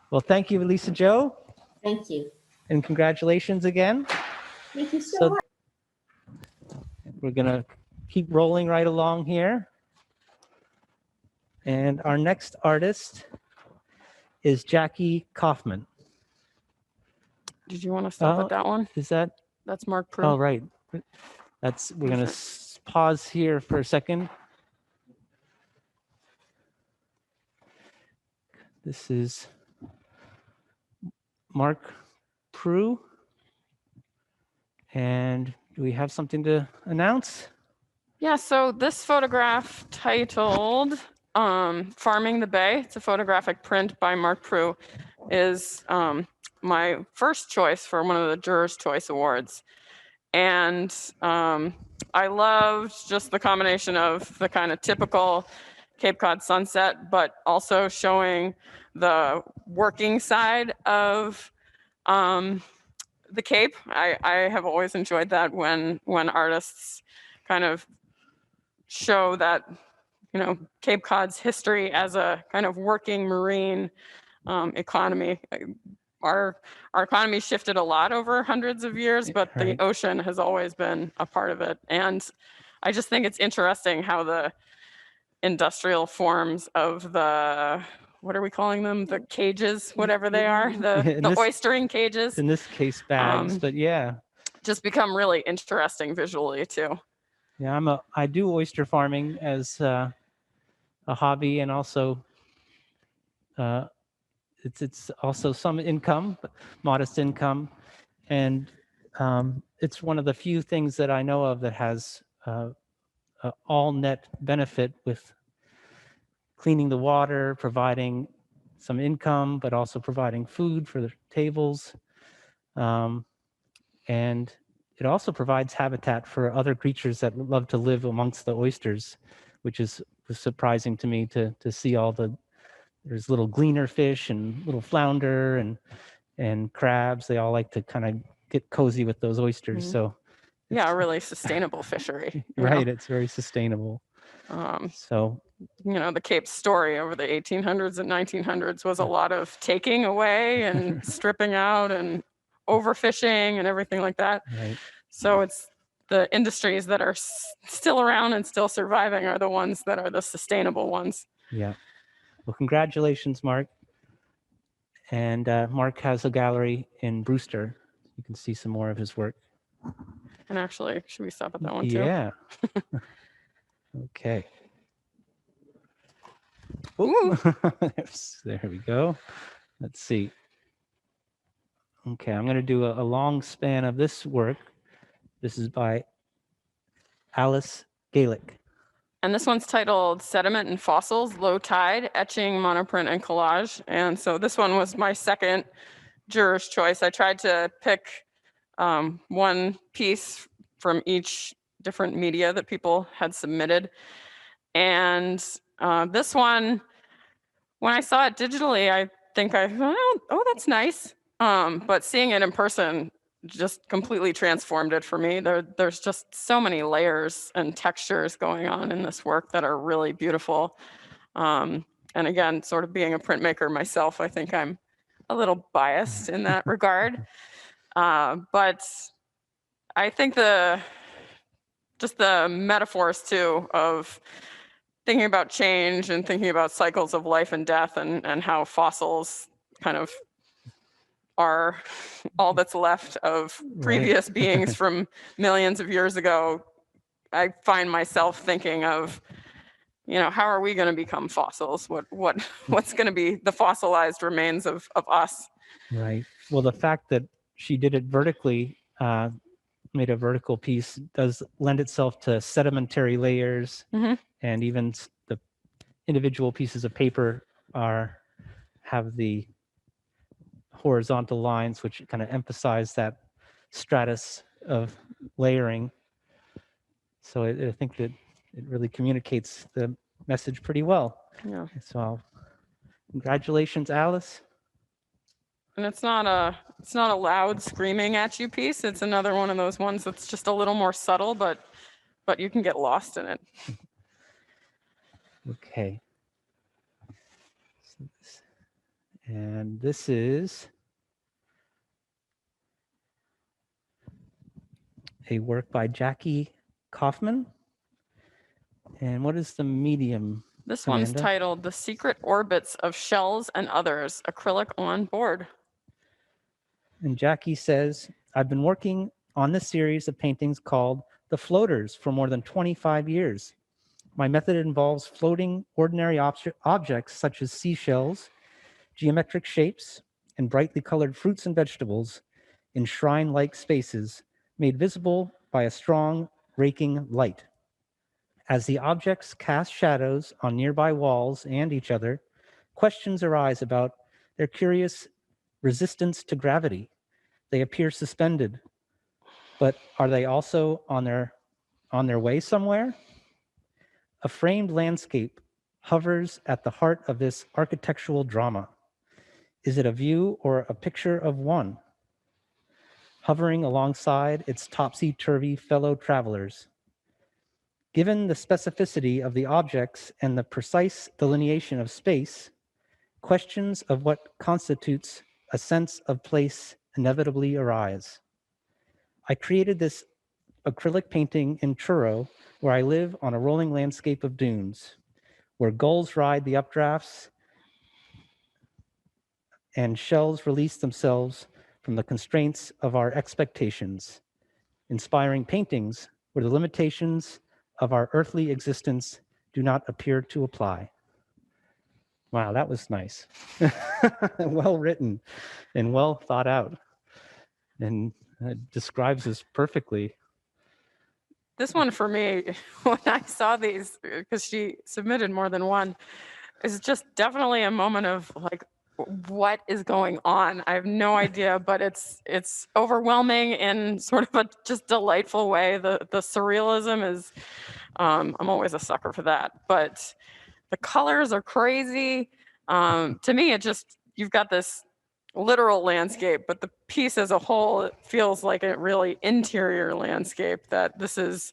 Well, thank you, Lisa Jo, Thank you. and congratulations again. Thank you so So much. we're gonna keep rolling right along here. And our next artist is Jackie Kaufman. Did you want to stop at that one? Is that? That's Mark Prue. Oh, right. We're gonna pause here for a second. This is Mark Prue. And do we have something to announce? Yeah, so this photograph titled Farming the Bay, it's a photographic print by Mark Prue, is my first choice for one of the Jurors' Choice Awards. And I loved just the combination of the kind of typical Cape Cod sunset, but also showing the working side of the Cape. I have always enjoyed that when artists kind of show that, Cape Cod's history as a kind of working marine economy. Our economy shifted a lot over hundreds of years, but Right. the ocean has always been a part of it. And I just think it's interesting how the industrial forms of the, what are we calling them? The cages, whatever they are, the oystering cages. In this case, bags, but yeah. Just become really interesting visually too. Yeah, I do oyster farming as a hobby, and also it's also some income, modest income, and it's one of the few things that I know of that has all net benefit with cleaning the water, providing some income, but also providing food for the tables. And it also provides habitat for other creatures that love to live amongst the oysters, which was surprising to me to see there's little gleaner fish and little flounder and crabs. They all like to kind of get cozy with those oysters. Mhm. So Yeah, a really sustainable fishery. right, it's very sustainable. So The Cape story over the 1800s and 1900s was a lot of taking away and stripping out and overfishing and everything like that. right. So it's the industries that are still around and still surviving are the ones that are the sustainable ones. Yeah. Well, congratulations, Mark. And Mark has a gallery in Brewster. You can see some more of his work. And actually, should we stop at that one too? Yeah. Okay. Ooh. There we go. Let's see. Okay, I'm going to do a long span of this work. This is by Alice Gaelic. And this one's titled Sediment and Fossils, Low Tide, Etching, Monoprint, and Collage. And so this one was my second juror's choice. I tried to pick one piece from each different media that people had submitted. And this one, when I saw it digitally, I think I thought, oh, that's nice. But seeing it in person just completely transformed it for me. There's just so many layers and textures going on in this work that are really beautiful. And again, sort of being a printmaker myself, I think I'm a little biased in that regard. But I think the metaphors too of thinking about change and thinking about cycles of life and death and how fossils kind of are all that's left of previous beings from millions of years ago. I find myself thinking of, how are we going to become fossils? What's going to be the fossilized remains of us? Right. Well, the fact that she did it vertically, made a vertical piece, does lend itself to sedimentary layers, and even the individual pieces of paper have the horizontal lines, which kind of emphasize that stratus of layering. So I think that it really communicates the message pretty well. Yeah. So congratulations, Alice. And it's not a loud screaming at you piece. It's another one of those ones that's just a little more subtle, but you can get lost in it. Okay. And this is a work by Jackie Kaufman. And what is the medium? This one's Amanda? titled The Secret Orbits of Shells and Others, Acrylic on Board. And Jackie says, I've been working on this series of paintings called The Floaters for more than 25 years. My method involves floating ordinary objects such as seashells, geometric shapes, and brightly colored fruits and vegetables in shrine-like spaces made visible by a strong, raking light. As the objects cast shadows on nearby walls and each other, questions arise about their curious resistance to gravity. They appear suspended, but are they also on their way somewhere? A framed landscape hovers at the heart of this architectural drama. Is it a view or a picture of one? Hovering alongside its topsy-turvy fellow travelers. Given the specificity of the objects and the precise delineation of space, questions of what constitutes a sense of place inevitably arise. I created this acrylic painting in Truro, where I live on a rolling landscape of dunes, where gulls ride the updrafts and shells release themselves from the constraints of our expectations, inspiring paintings where the limitations of our earthly existence do not appear to apply. Wow, that was nice. Well written and well thought out, and describes this perfectly. This one for me, when I saw these, because she submitted more than one, is just definitely a moment of like, what is going on? I have no idea, but it's overwhelming in sort of a just delightful way. The surrealism is, I'm always a sucker for that. But the colors are crazy. To me, it just, you've got this literal landscape, but the piece as a whole, it feels like a really interior landscape, that this is,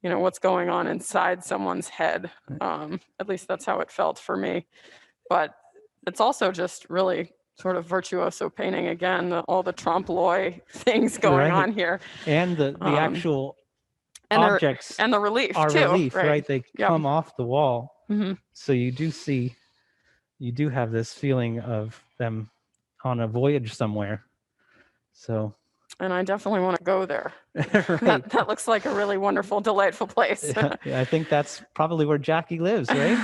what's going on inside someone's head. At least that's how it felt for me. But it's also just really sort of virtuoso painting again, all the trompe l'oeil things going Right. on here. And the actual And objects and the relief are too, relief, right? right? They Yep. come off the wall. hmm So you do have this feeling of them on a voyage somewhere. So And I definitely want to go there. right. That looks like a really wonderful, delightful place. Yeah, I think that's probably where Jackie lives, right?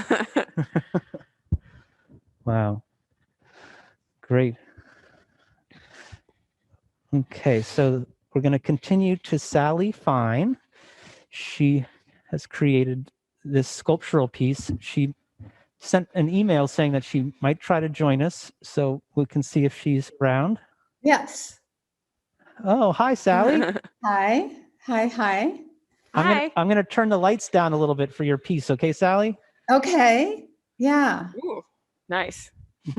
Wow. Great. Okay, so we're going to continue to Sally Fine. She has created this sculptural piece. She sent an email saying that she might try to join us, so we can see if she's around. Yes. Oh, hi, Sally. Hi. Hi. Hi. I'm gonna turn the lights down a little bit for your piece, okay, Sally? Okay. Yeah. Ooh, nice.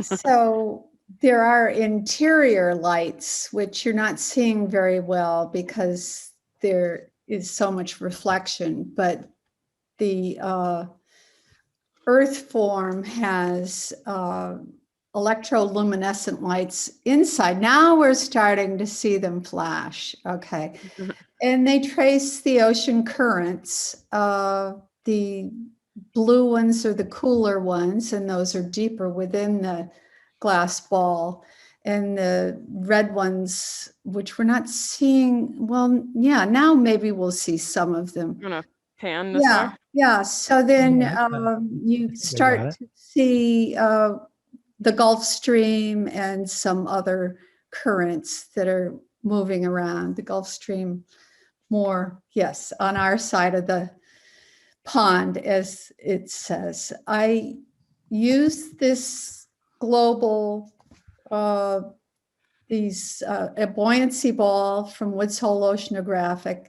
So there are interior lights, which you're not seeing very well because there is so much reflection, but the earth form has electroluminescent lights inside. Now we're starting to see them flash. Okay. And they trace the ocean currents. The blue ones are the cooler ones, and those are deeper within the glass ball. And the red ones, which we're not seeing, well, yeah, now maybe we'll see some of them. I'm gonna pan this way. Yeah. So then Yeah, you got start it. to see the Gulf Stream and some other currents that are moving around. The Gulf Stream more, yes, on our side of the pond, as it says. I use this global, a buoyancy ball from Woods Hole Oceanographic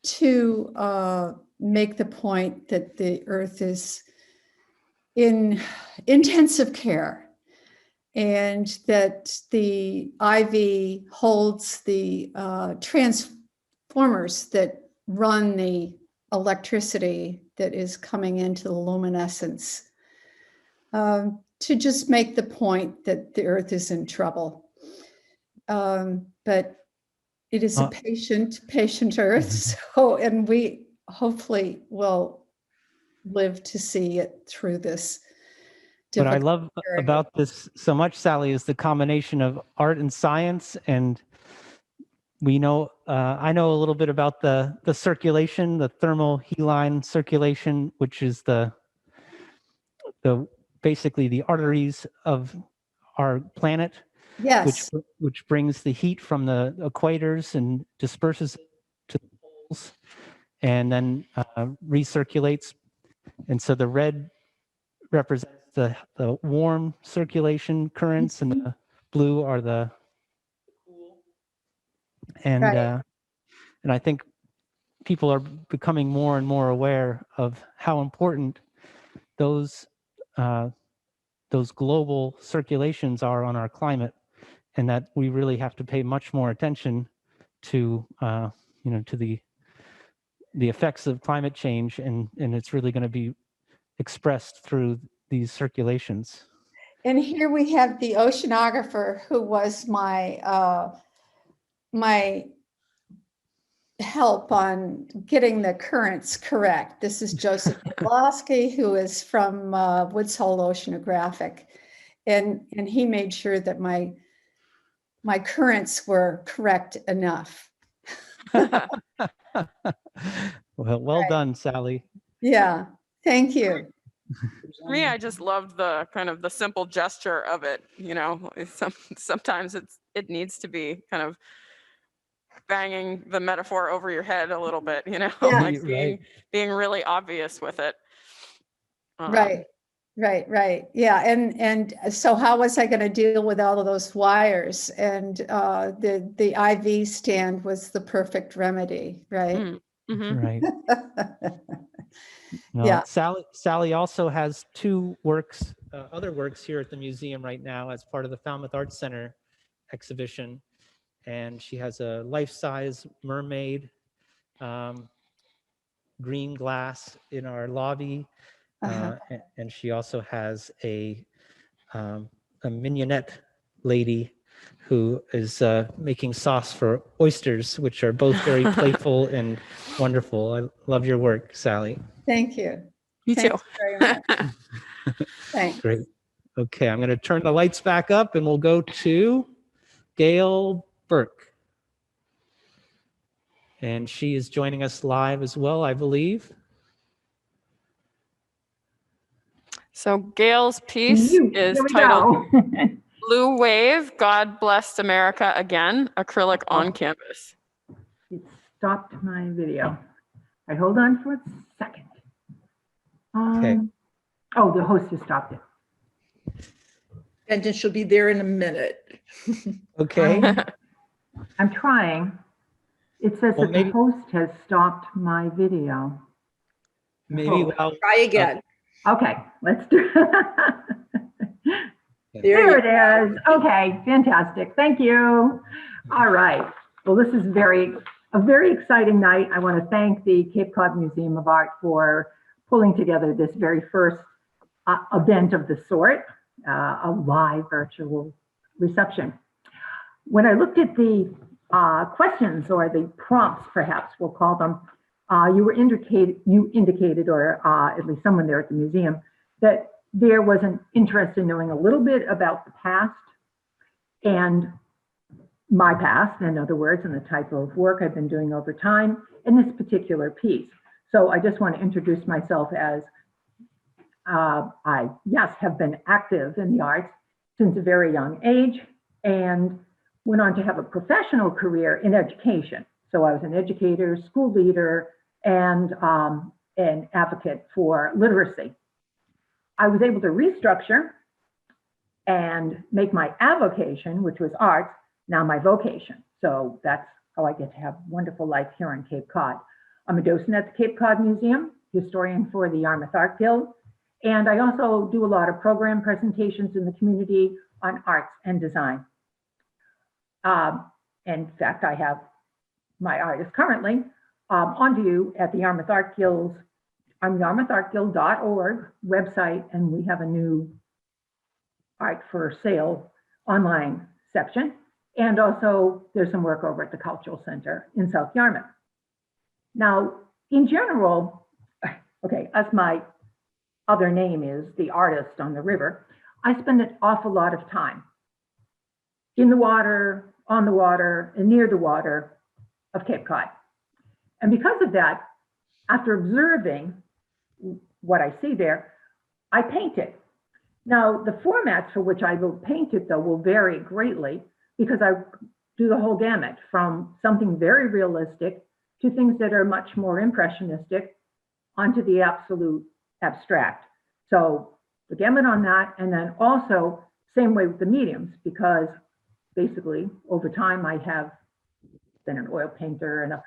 to make the point that the Earth is in intensive care, and that the IV holds the transformers that run the electricity that is coming into the luminescence, to just make the point that the Earth is in trouble. But it is a patient Earth, so, and we hopefully will live to see it through this. What I love about this so much, Sally, is the combination of art and science. And we know, I know a little bit about the circulation, the thermohaline circulation, which is the basically the arteries of our planet. Yes. Which brings the heat from the equators and disperses it to the poles, and then recirculates. And so the red represents the warm circulation currents, and the blue are the cool. And Right. and I think people are becoming more and more aware of how important those global circulations are on our climate, and that we really have to pay much more attention to to the effects of climate change, and it's really going to be expressed through these circulations. And here we have the oceanographer who was my my help on getting the currents correct. This is Joseph Pawlowski, who is from Woods Hole Oceanographic, and he made sure that my currents were correct enough. Well done, Sally. Yeah, thank you. For me, I just loved the kind of the simple gesture of it. Sometimes it needs to be kind of banging the metaphor over your head a little bit, Yeah. like Right. being really obvious with it. Right. Right. Yeah. And so how was I going to deal with all of those wires? And the IV stand was the perfect remedy, right? Mhm. Right. No, Yeah. Sally also has two works, other works here at the museum right now as part of the Falmouth Arts Center exhibition. And she has a life-size mermaid, green glass in our lobby. Uh-huh. And she also has a mignonette lady who is making sauce for oysters, which are both very playful and wonderful. I love your work, Sally. Thank you. Me too. Thanks very much. Thanks. Great. Okay, I'm going to turn the lights back up and we'll go to Gail Burke. And she is joining us live as well, I believe. So Gail's piece Here is we titled go. Blue Wave, God Blessed America Again, acrylic on canvas. It stopped my video. Right, hold on for a second. Okay. Oh, the host has stopped it. And then she'll be there in a minute. Okay. I'm trying. It says Well, that maybe- the host has stopped my video. Maybe Oh, while Try again. okay, let's do. There There you it is. Okay, fantastic. Thank you. All right. Well, this is a very exciting night. I want to thank the Cape Cod Museum of Art for pulling together this very first event of the sort, a live virtual reception. When I looked at the questions, or the prompts, perhaps we'll call them, you indicated, or at least someone there at the museum, that there was an interest in knowing a little bit about the past and my past, in other words, and the type of work I've been doing over time in this particular piece. So I just want to introduce myself as I, yes, have been active in the arts since a very young age and went on to have a professional career in education. So I was an educator, school leader, and an advocate for literacy. I was able to restructure and make my avocation, which was arts, now my vocation. So that's how I get to have a wonderful life here on Cape Cod. I'm a docent at the Cape Cod Museum, historian for the Yarmouth Art Guild, and I also do a lot of program presentations in the community on arts and design. In fact, I have my art is currently on view at the Yarmouth Art Guild's on yarmouthartguild.org website, and we have a new art for sale online section. And also there's some work over at the Cultural Center in South Yarmouth. Now, in general, okay, as my other name is the artist on the river, I spend an awful lot of time in the water, on the water, and near the water of Cape Cod. And because of that, after observing what I see there, I paint it. Now, the formats for which I will paint it, though, will vary greatly because I do the whole gamut from something very realistic to things that are much more impressionistic onto the absolute abstract. So the gamut on that, and then also same way with the mediums, because basically over time I have been an oil painter and a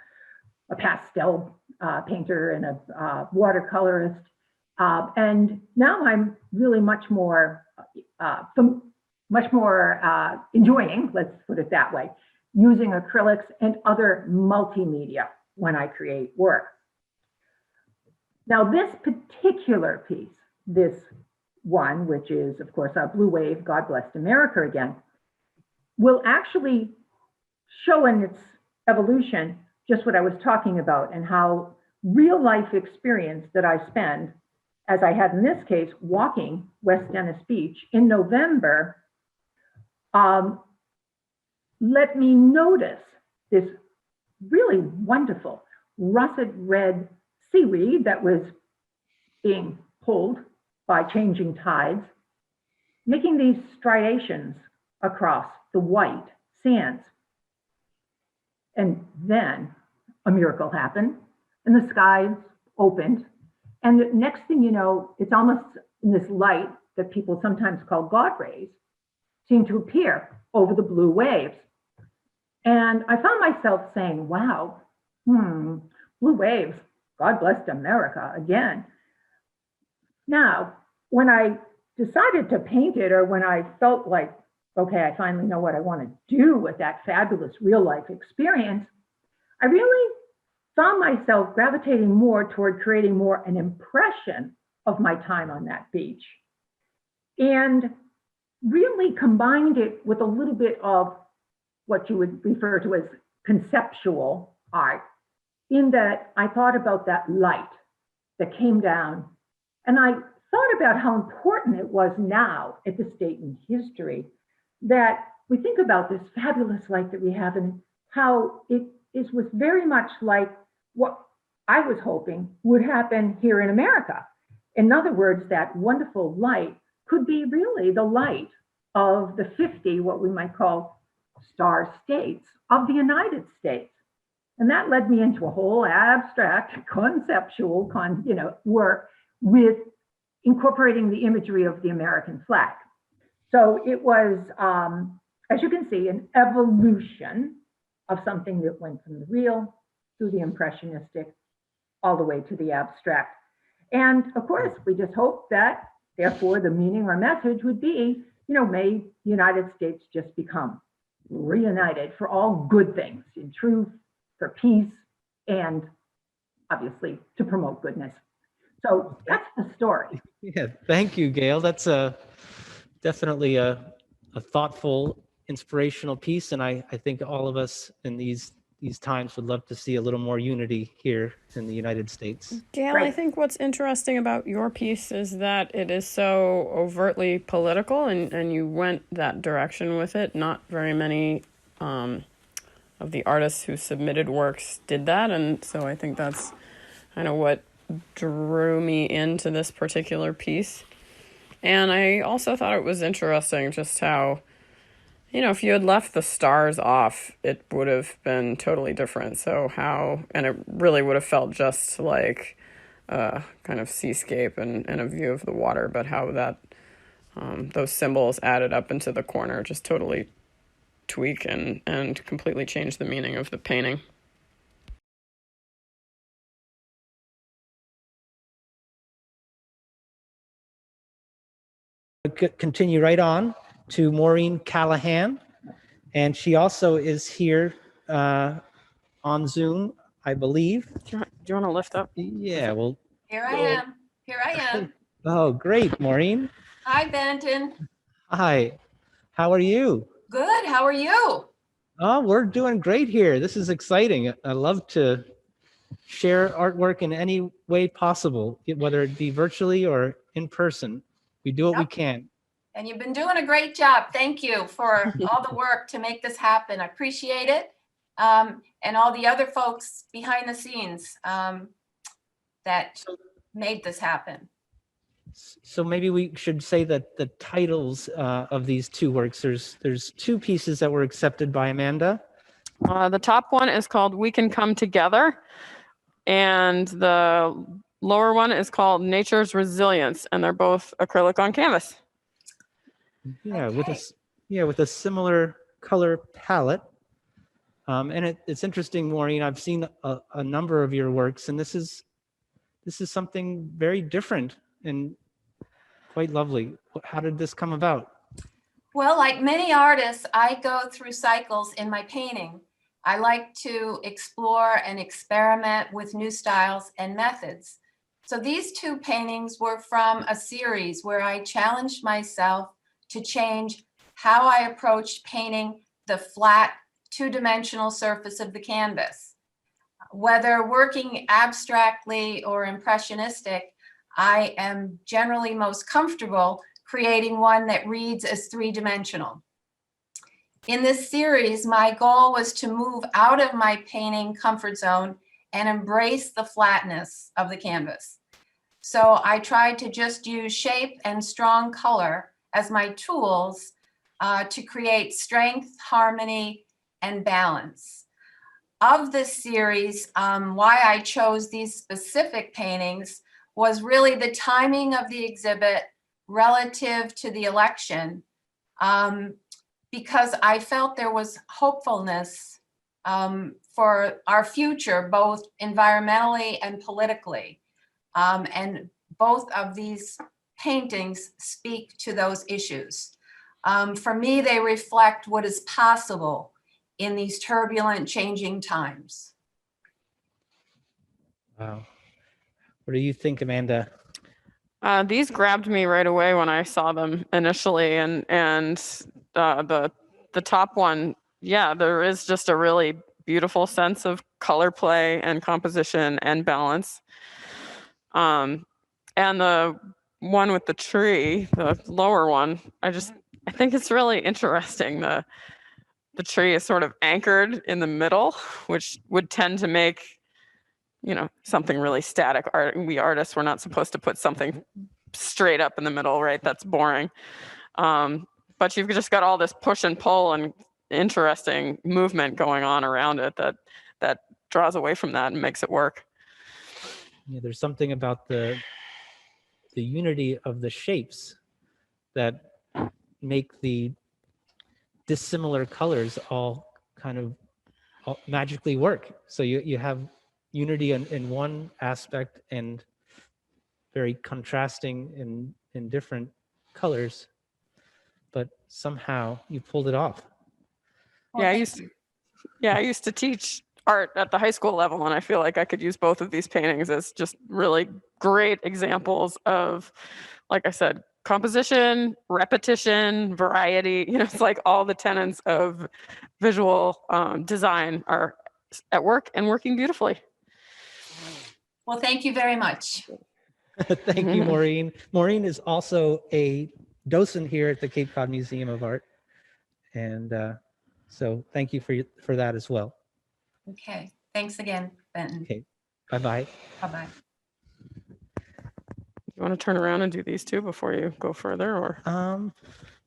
pastel painter and a watercolorist. And now I'm really much more enjoying, let's put it that way, using acrylics and other multimedia when I create work. Now, this particular piece, this one, which is, of course, our Blue Wave, God Blessed America Again, will actually show in its evolution just what I was talking about and how real life experience that I spend, as I had in this case, walking West Dennis Beach in November, let me notice this really wonderful russet red seaweed that was being pulled by changing tides, making these striations across the white sands. And then a miracle happened and the skies opened. And the next thing you know, it's almost in this light that people sometimes call God rays, seemed to appear over the blue waves. And I found myself saying, wow, blue waves, God bless America again. Now, when I decided to paint it, or when I felt like, okay, I finally know what I want to do with that fabulous real life experience, I really found myself gravitating more toward creating more an impression of my time on that beach, and really combined it with a little bit of what you would refer to as conceptual art, in that I thought about that light that came down, and I thought about how important it was now at this state in history that we think about this fabulous light that we have, and how it was very much like what I was hoping would happen here in America. In other words, that wonderful light could be really the light of the 50, what we might call star states of the United States. And that led me into a whole abstract conceptual work with incorporating the imagery of the American flag. So it was, as you can see, an evolution of something that went from the real to the impressionistic, all the way to the abstract. And of course, we just hope that, therefore, the meaning or message would be, may the United States just become reunited for all good things, in truth, for peace, and obviously to promote goodness. So that's the story. Yeah, thank you, Gail. That's definitely a thoughtful, inspirational piece, and I think all of us in these times would love to see a little more unity here in the United States. Gail, I think what's interesting about your piece is that it is so overtly political, and you went that direction with it. Not very many of the artists who submitted works did that, and so I think that's kind of what drew me into this particular piece. And I also thought it was interesting just how, if you had left the stars off, it would have been totally different. So and it really would have felt just like a kind of seascape and a view of the water, but how that those symbols added up into the corner just totally tweak and completely change the meaning of the painting. Continue right on to Maureen Callahan, and she also is here on Zoom, I believe. Do you want to lift up? Yeah, well. Here I am. Here I am. Oh, great, Maureen. Hi, Benton. Hi, how are you? Good. How are you? Oh, we're doing great here. This is exciting. I love to share artwork in any way possible, whether it be virtually or in person. We do what we can. And you've been doing a great job. Thank you for all the work to make this happen. I appreciate it. And all the other folks behind the scenes that made this happen. So maybe we should say that the titles of these two works, there's two pieces that were accepted by Amanda. The top one is called We Can Come Together, and the lower one is called Nature's Resilience, and they're both acrylic on canvas. Yeah, Okay. with a similar color palette. And it's interesting, Maureen, I've seen a number of your works, and this is something very different and quite lovely. How did this come about? Well, like many artists, I go through cycles in my painting. I like to explore and experiment with new styles and methods. So these two paintings were from a series where I challenged myself to change how I approached painting the flat, two-dimensional surface of the canvas. Whether working abstractly or impressionistic, I am generally most comfortable creating one that reads as three-dimensional. In this series, my goal was to move out of my painting comfort zone and embrace the flatness of the canvas. So I tried to just use shape and strong color as my tools to create strength, harmony, and balance. Of this series, why I chose these specific paintings was really the timing of the exhibit relative to the election, because I felt there was hopefulness for our future, both environmentally and politically. And both of these paintings speak to those issues. For me, they reflect what is possible in these turbulent, changing times. Wow. What do you think, Amanda? These grabbed me right away when I saw them initially, and the top one, yeah, there is just a really beautiful sense of color play and composition and balance. And the one with the tree, the lower one, I think it's really interesting. The tree is sort of anchored in the middle, which would tend to make, something really static. We artists, we're not supposed to put something straight up in the middle, right? That's boring. But you've just got all this push and pull and interesting movement going on around it that draws away from that and makes it work. Yeah, there's something about the unity of the shapes that make the dissimilar colors all kind of magically work. So you have unity in one aspect and very contrasting in different colors, but somehow you pulled it off. Well, I used to teach art at the high school level, and I feel like I could use both of these paintings as just really great examples of, like I said, composition, repetition, variety. It's like all the tenets of visual design are at work and working beautifully. Well, thank you very much. Thank you, Maureen. Maureen is also a docent here at the Cape Cod Museum of Art. And so thank you for that as well. Okay, thanks again, Benton. Okay, bye-bye. Bye-bye. You want to turn around and do these two before you go further, or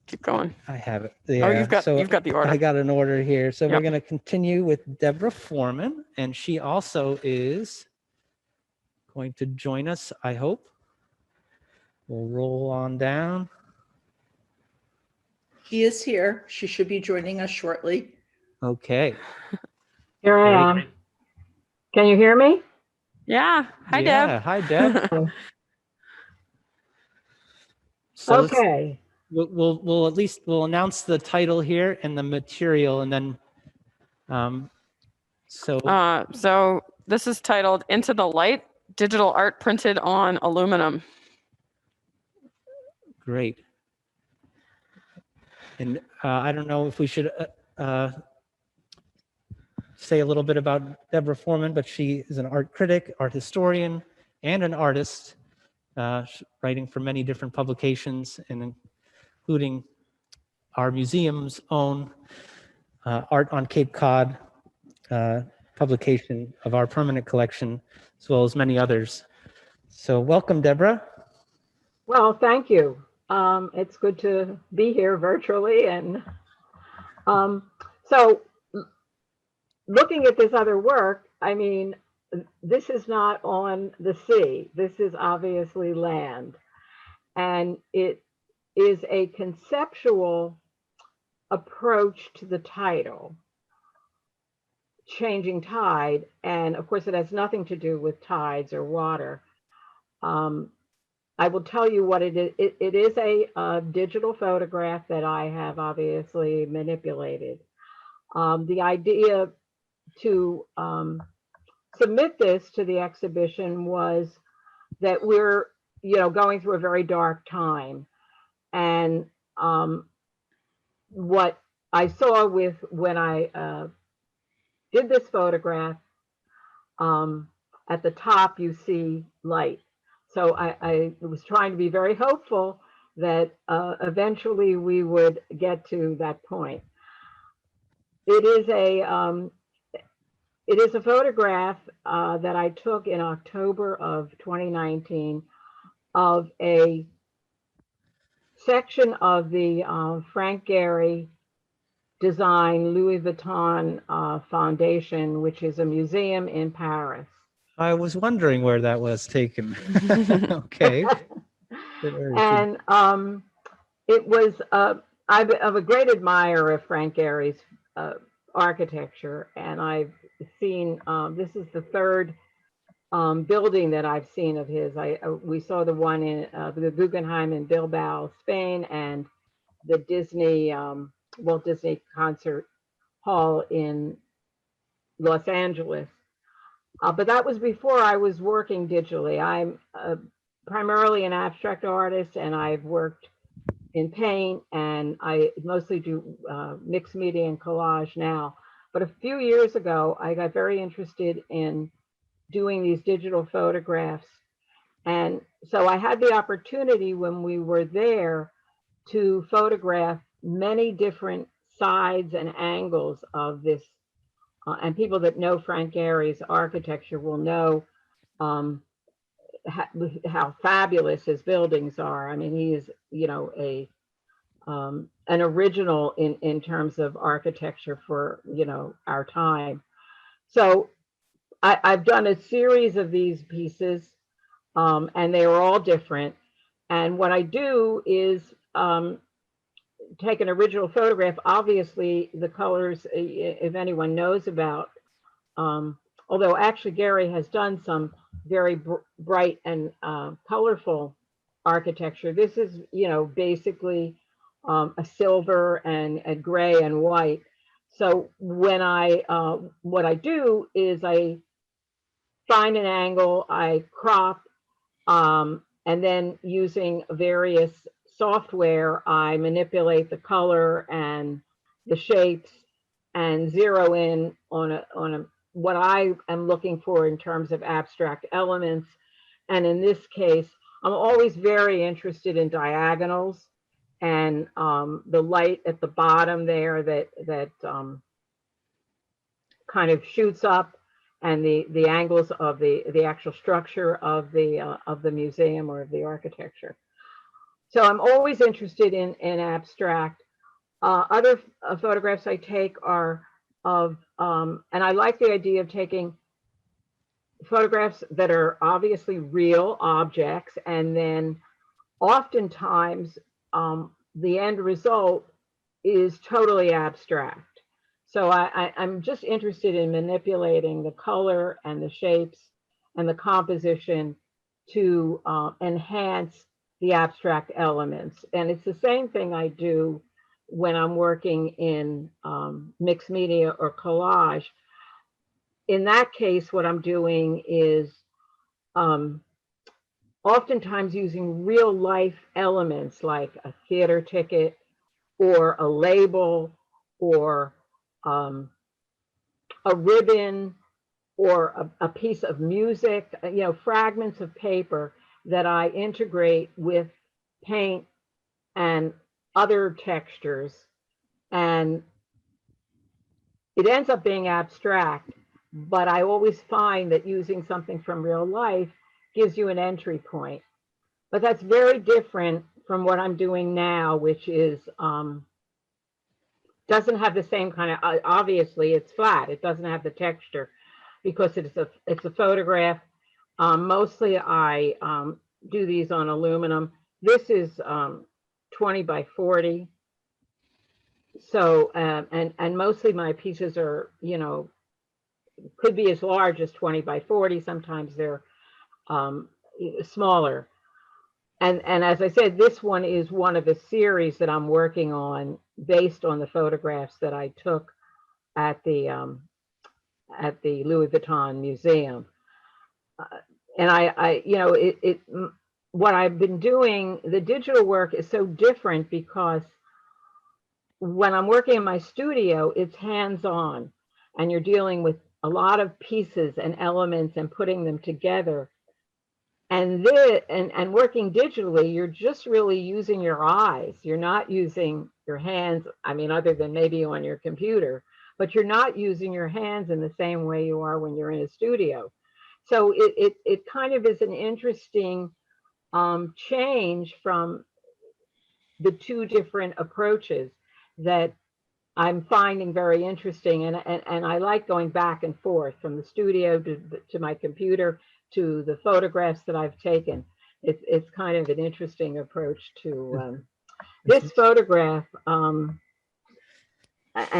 keep going? I have it. Oh, Yeah, you've got the order. I got an order here. So Yep. we're going to continue with Deborah Foreman, and she also is going to join us, I hope. We'll roll on down. She is here. She should be joining us shortly. Okay. Here I am. Can you hear me? Yeah. Hi, Yeah, Deb. hi, Deb. So Okay. we'll at least announce the title here and the material, and then So this is titled "Into the Light: Digital Art Printed on Aluminum." Great. And I don't know if we should say a little bit about Deborah Foreman, but she is an art critic, art historian, and an artist, writing for many different publications, and including our museum's own Art on Cape Cod publication of our permanent collection, as well as many others. So welcome, Deborah. Well, thank you. It's good to be here virtually. And so looking at this other work, I mean, this is not on the sea. This is obviously land. And it is a conceptual approach to the title, Changing Tide. And of course, it has nothing to do with tides or water. I will tell you what it is. It is a digital photograph that I have obviously manipulated. The idea to submit this to the exhibition was that we're, going through a very dark time. And what I saw when I did this photograph, at the top you see light. So I was trying to be very hopeful that eventually we would get to that point. It is a photograph that I took in October of 2019 of a section of the Frank Gehry design Louis Vuitton Foundation, which is a museum in Paris. I was wondering where that was taken. Okay. And it was, I'm a great admirer of Frank Gehry's architecture, and I've seen, this is the third building that I've seen of his. We saw the one in the Guggenheim in Bilbao, Spain, and the Disney, Walt Disney Concert Hall in Los Angeles. But that was before I was working digitally. I'm primarily an abstract artist, and I've worked in paint, and I mostly do mixed media and collage now. But a few years ago, I got very interested in doing these digital photographs. And so I had the opportunity when we were there to photograph many different sides and angles of this. And people that know Frank Gehry's architecture will know how fabulous his buildings are. I mean, he is, you know, an original in terms of architecture for, you know, our time. So I've done a series of these pieces, and they are all different. And what I do is take an original photograph. Obviously, the colors, if anyone knows about, although actually Gehry has done some very bright and colorful architecture. This is, you know, basically a silver and a gray and white. So when what I do is I find an angle, I crop, and then using various software, I manipulate the color and the shapes and zero in on what I am looking for in terms of abstract elements. And in this case, I'm always very interested in diagonals and the light at the bottom there that kind of shoots up, and the angles of the actual structure of the museum or of the architecture. So I'm always interested in abstract. Other photographs I take are of, and I like the idea of taking photographs that are obviously real objects, and then oftentimes the end result is totally abstract. So I'm just interested in manipulating the color and the shapes and the composition to enhance the abstract elements. And it's the same thing I do when I'm working in mixed media or collage. In that case, what I'm doing is oftentimes using real life elements like a theater ticket or a label or a ribbon or a piece of music, you know, fragments of paper that I integrate with paint and other textures. And it ends up being abstract, but I always find that using something from real life gives you an entry point. But that's very different from what I'm doing now, which is doesn't have the same kind of, obviously it's flat, it doesn't have the texture because it's a photograph. Mostly I do these on aluminum. This is 20 by 40. So, and mostly my pieces are, you know, could be as large as 20 by 40. Sometimes they're smaller. And as I said, this one is one of a series that I'm working on based on the photographs that I took at the Louis Vuitton Museum. And I you know, what I've been doing, the digital work is so different because when I'm working in my studio, it's hands-on, and you're dealing with a lot of pieces and elements and putting them together. And working digitally, you're just really using your eyes. You're not using your hands. I mean, other than maybe on your computer, but you're not using your hands in the same way you are when you're in a studio. So it kind of is an interesting change from the two different approaches that I'm finding very interesting. And I like going back and forth from the studio to my computer to the photographs that I've taken. it's kind of an interesting approach to this photograph. And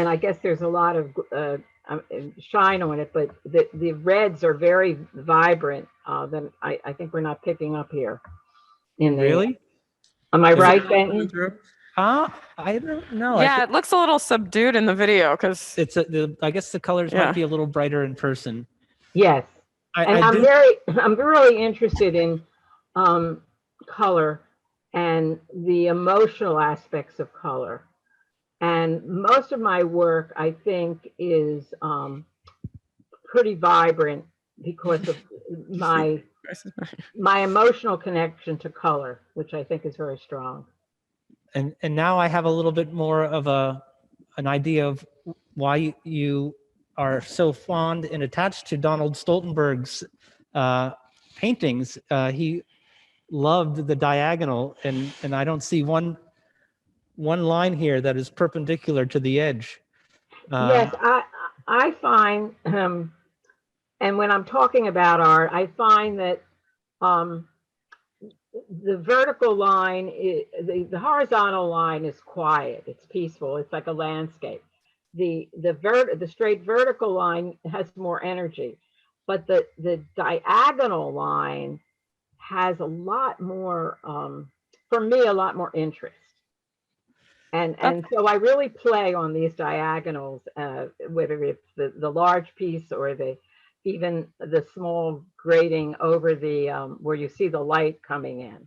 I guess there's a lot of shine on it, but the reds are very vibrant. Then I think we're not picking up here. Really? Am I Is it right, really coming Benton? through? I don't know. Yeah, it looks a little subdued in the video because It's I guess the colors Yeah. might be a little brighter in person. Yes. And I do. I'm really interested in color and the emotional aspects of color. And most of my work, I think, is pretty vibrant because of my emotional connection to color, which I think is very strong. And now I have a little bit more of an idea of why you are so fond and attached to Donald Stoltenberg's paintings. He loved the diagonal, and I don't see one line here that is perpendicular to the edge. Yes, I find, and when I'm talking about art, I find that the vertical line, the horizontal line is quiet. It's peaceful. It's like a landscape. The straight vertical line has more energy, but the diagonal line has a lot more, for me, a lot more interest. And so I really play on these diagonals, whether it's the large piece or even the small grating over the where you see the light coming in,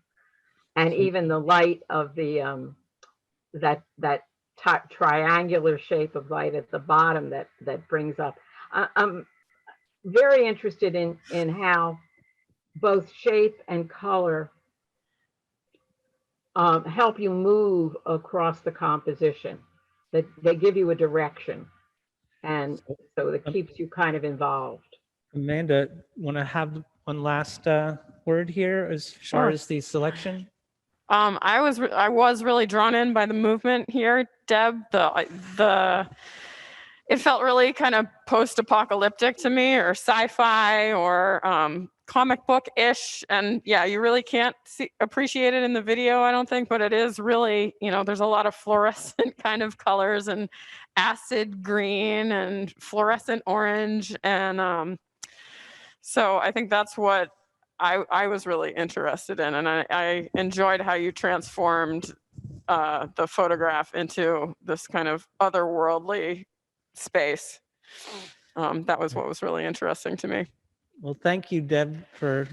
and even the light of the that triangular shape of light at the bottom that brings up. I'm very interested in how both shape and color help you move across the composition. That they give you a direction, and so it keeps you kind of involved. Amanda, want to have one last word here as far as the selection? I was really drawn in by the movement here, Deb. It felt really kind of post-apocalyptic to me, or sci-fi, or comic book-ish. And yeah, you really can't appreciate it in the video, I don't think, but it is really, there's a lot of fluorescent kind of colors and acid green and fluorescent orange. And so I think that's what I was really interested in. And I enjoyed how you transformed the photograph into this kind of otherworldly space. That was what was really interesting to me. Well, thank you, Deb, for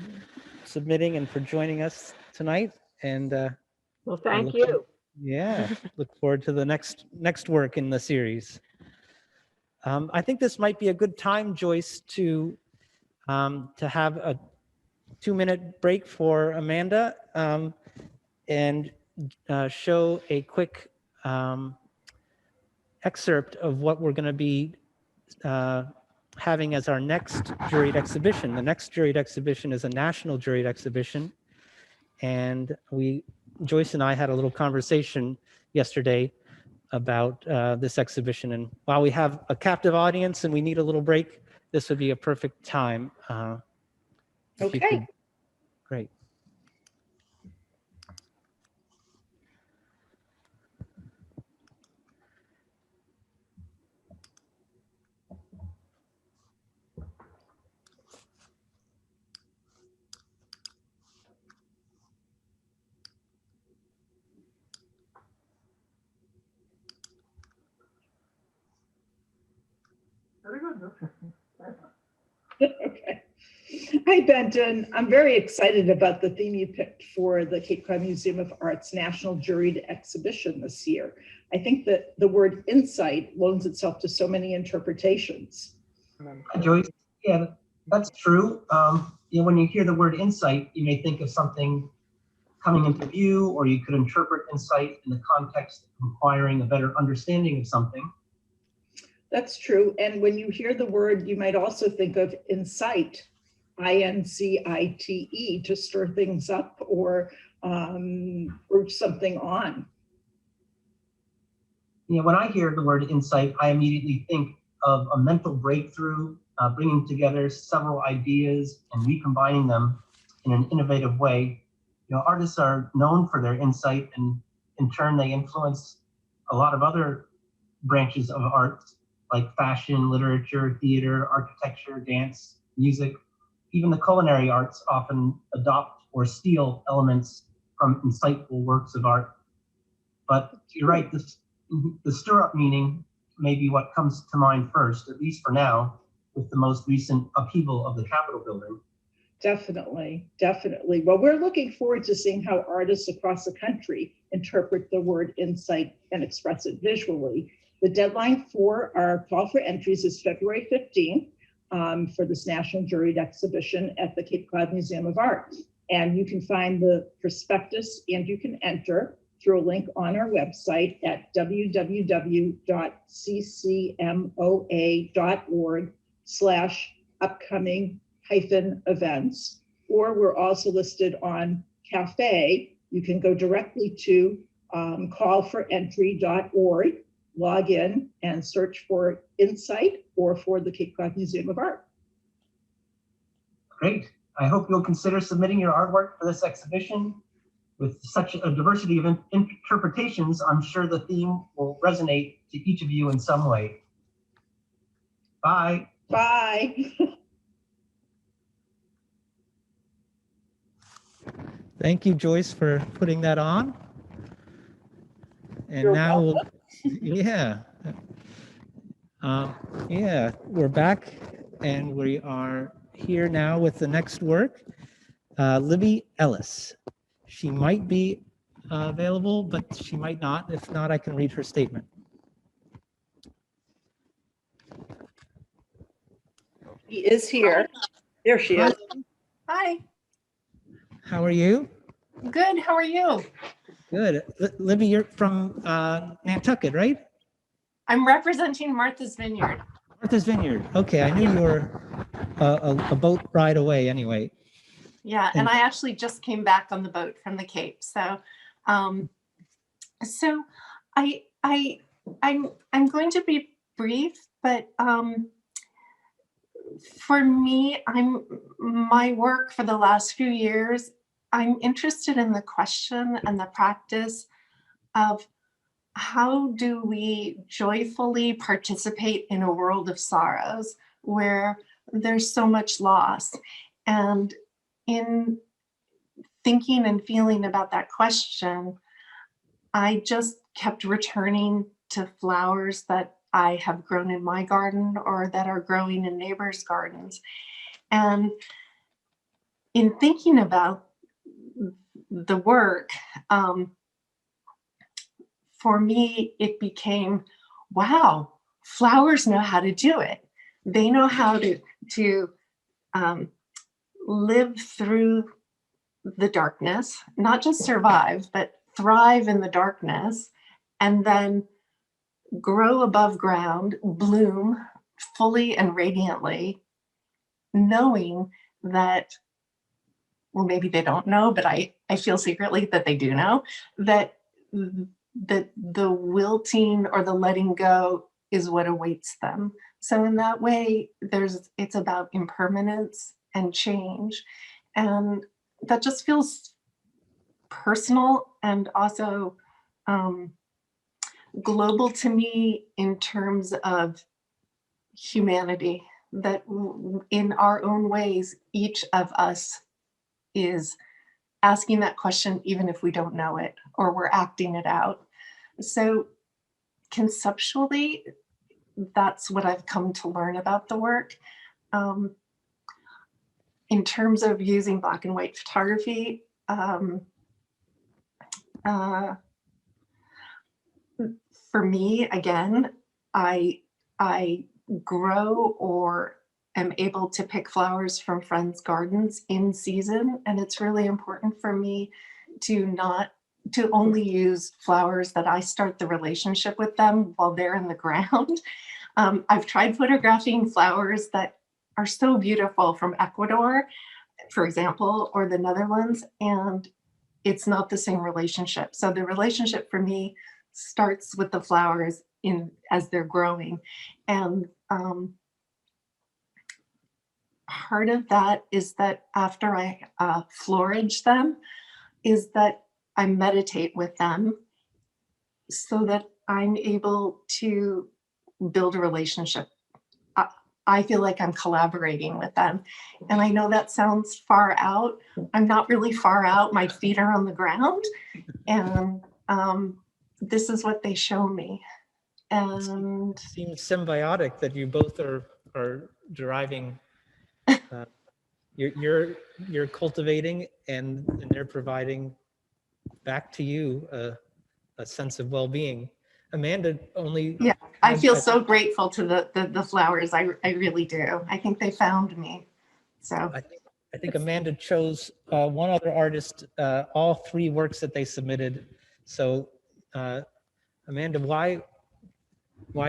submitting and for joining us tonight. And well, thank you. Yeah, look forward to the next work in the series. I think this might be a good time, Joyce, to have a 2-minute break for Amanda and show a quick excerpt of what we're going to be having as our next juried exhibition. The next juried exhibition is a national juried exhibition. And Joyce and I had a little conversation yesterday about this exhibition. And while we have a captive audience and we need a little break, this would be a perfect time. Okay. Great. Very good. Okay. Hi, Benton. I'm very excited about the theme you picked for the Cape Cod Museum of Art's National Juried Exhibition this year. I think that the word insight loans itself to so many interpretations. Joyce, yeah, that's true. When you hear the word insight, you may think of something coming into view, or you could interpret insight in the context of acquiring a better understanding of something. That's true. And when you hear the word, you might also think of incite, I-N-C-I-T-E, to stir things up or urge something on. When I hear the word insight, I immediately think of a mental breakthrough, bringing together several ideas and recombining them in an innovative way Artists are known for their insight, and in turn, they influence a lot of other branches of art, like fashion, literature, theater, architecture, dance, music. Even the culinary arts often adopt or steal elements from insightful works of art. But you're right, the stir-up meaning may be what comes to mind first, at least for now, with the most recent upheaval of the Capitol building. Definitely, definitely. Well, we're looking forward to seeing how artists across the country interpret the word insight and express it visually. The deadline for our call for entries is February 15th for this National Juried Exhibition at the Cape Cod Museum of Art. And you can find the prospectus and you can enter through a link on our website at www.ccmoa.org/upcoming-events, or we're also listed on Cafe. You can go directly to callforentry.org, log in and search for Insight or for the Cape Cod Museum of Art. Great. I hope you'll consider submitting your artwork for this exhibition. With such a diversity of interpretations, I'm sure the theme will resonate to each of you in some way. Bye. Bye. Thank you, Joyce, for putting that on. And You're now we'll, yeah. Yeah, we're back and we are here now with the next work. Libby Ellis. She might be available, but she might not. If not, I can read her statement. She is here. There she is. Hi, How are you? good. How are you? Good. Libby, you're from Nantucket, right? I'm representing Martha's Vineyard. Martha's Vineyard. Okay, I knew you were a boat ride away anyway. Yeah, and I actually just came back on the boat from the Cape. So, I'm going to be brief, but for me, my work for the last few years, I'm interested in the question and the practice of how do we joyfully participate in a world of sorrows where there's so much loss. And in thinking and feeling about that question, I just kept returning to flowers that I have grown in my garden or that are growing in neighbors' gardens. And in thinking about the work, for me, it became, wow, flowers know how to do it. They know how to live through the darkness, not just survive, but thrive in the darkness, and then grow above ground, bloom fully and radiantly, knowing that, well, maybe they don't know, but I feel secretly that they do know, that the wilting or the letting go is what awaits them. So in that way, it's about impermanence and change. And that just feels personal and also global to me in terms of humanity, that in our own ways, each of us is asking that question, even if we don't know it or we're acting it out. So conceptually, that's what I've come to learn about the work. In terms of using black and white photography, for me, again, I grow or am able to pick flowers from friends' gardens in season, and it's really important for me to only use flowers that I start the relationship with them while they're in the ground. I've tried photographing flowers that are so beautiful from Ecuador, for example, or the Netherlands, and it's not the same relationship. So the relationship for me starts with the flowers as they're growing. And part of that is that after I forage them, is that I meditate with them so that I'm able to build a relationship. I feel like I'm collaborating with them. And I know that sounds far out. I'm not really far out. My feet are on the ground. And this is what they show me. And It seems symbiotic that you both are deriving. You're cultivating, and they're providing back to you a sense of well-being. Amanda only. yeah, I feel so grateful to the flowers. I really do. I think they found me. So I think Amanda chose one other artist, all three works that they submitted. So Amanda, why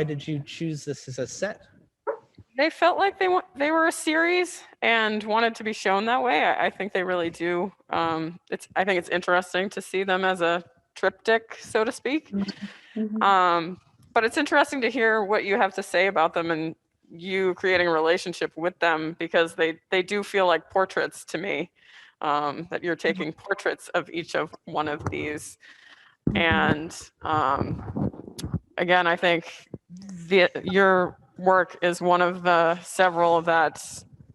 did you choose this as a set? They felt like they were a series and wanted to be shown that way. I think they really do. I think it's interesting to see them as a triptych, so to speak. But it's interesting to hear what you have to say about them and you creating a relationship with them, because they do feel like portraits to me, that you're taking portraits of each of one of these. And again, I think your work is one of the several that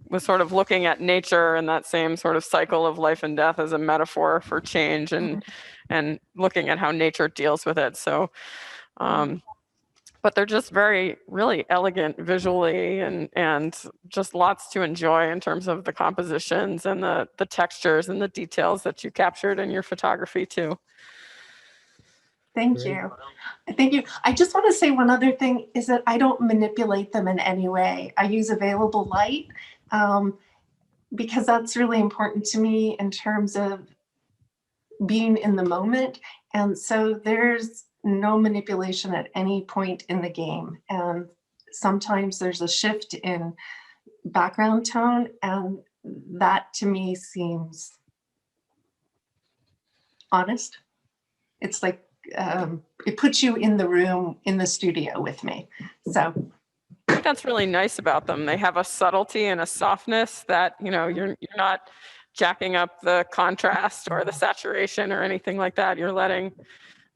was sort of looking at nature and that same sort of cycle of life and death as a metaphor for change, and looking at how nature deals with it. So, but they're just really elegant visually, and just lots to enjoy in terms of the compositions and the textures and the details that you captured in your photography too. thank you. Thank you. I just want to say one other thing is that I don't manipulate them in any way. I use available light because that's really important to me in terms of being in the moment. And so there's no manipulation at any point in the game. And sometimes there's a shift in background tone, and that to me seems honest. It's like it puts you in the room, in the studio with me. So I think that's really nice about them. They have a subtlety and a softness that, you're not jacking up the contrast or the saturation or anything like that. You're letting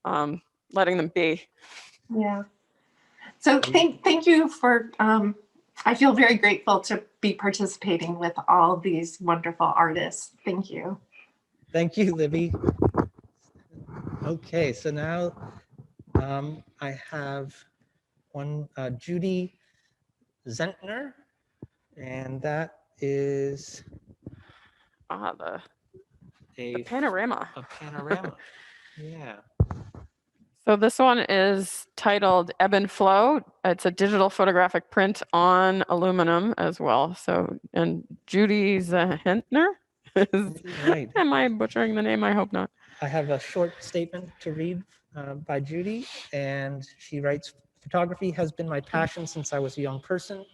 them be. yeah. So thank you for, I feel very grateful to be participating with all these wonderful artists. Thank you. Thank you, Libby. Okay, so now I have one, Judy Zentner, and that is The a panorama. A panorama. Yeah. So this one is titled Ebb and Flow. It's a digital photographic print on aluminum as well. So, and Judy Zentner. Right. Am I butchering the name? I hope not. I have a short statement to read by Judy, and she writes, "Photography has been my passion since I was a young person.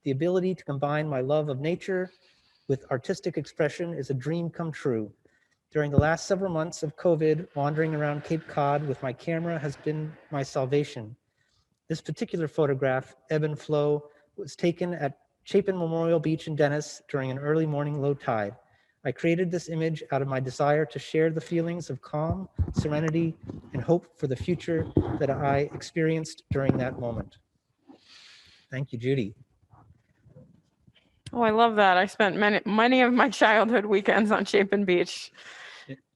The ability to combine my love of nature with artistic expression is a dream come true. During the last several months of COVID, wandering around Cape Cod with my camera has been my salvation. This particular photograph, Ebb and Flow, was taken at Chapin Memorial Beach in Dennis during an early morning low tide. I created this image out of my desire to share the feelings of calm, serenity, and hope for the future that I experienced during that moment." Thank you, Judy. Oh, I love that. I spent many of my childhood weekends on Chapin Beach.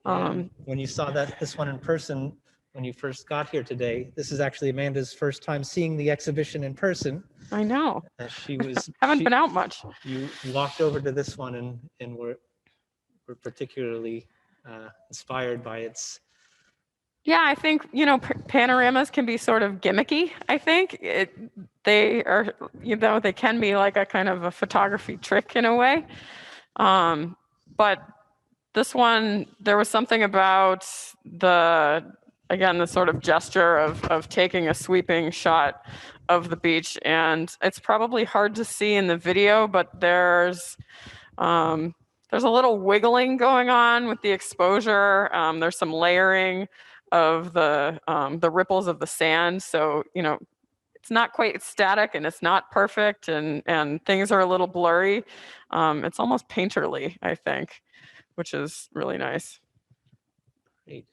And when you saw this one in person, when you first got here today, this is actually Amanda's first time seeing the exhibition in person. I know. She was haven't been out much. You walked over to this one and were particularly inspired by its. Yeah, I think, panoramas can be sort of gimmicky. I think they are, they can be like a kind of a photography trick in a way. But this one, there was something about the sort of gesture of taking a sweeping shot of the beach. And it's probably hard to see in the video, but there's a little wiggling going on with the exposure. There's some layering of the ripples of the sand. So, it's not quite static and it's not perfect, and things are a little blurry. It's almost painterly, I think, which is really nice. Great.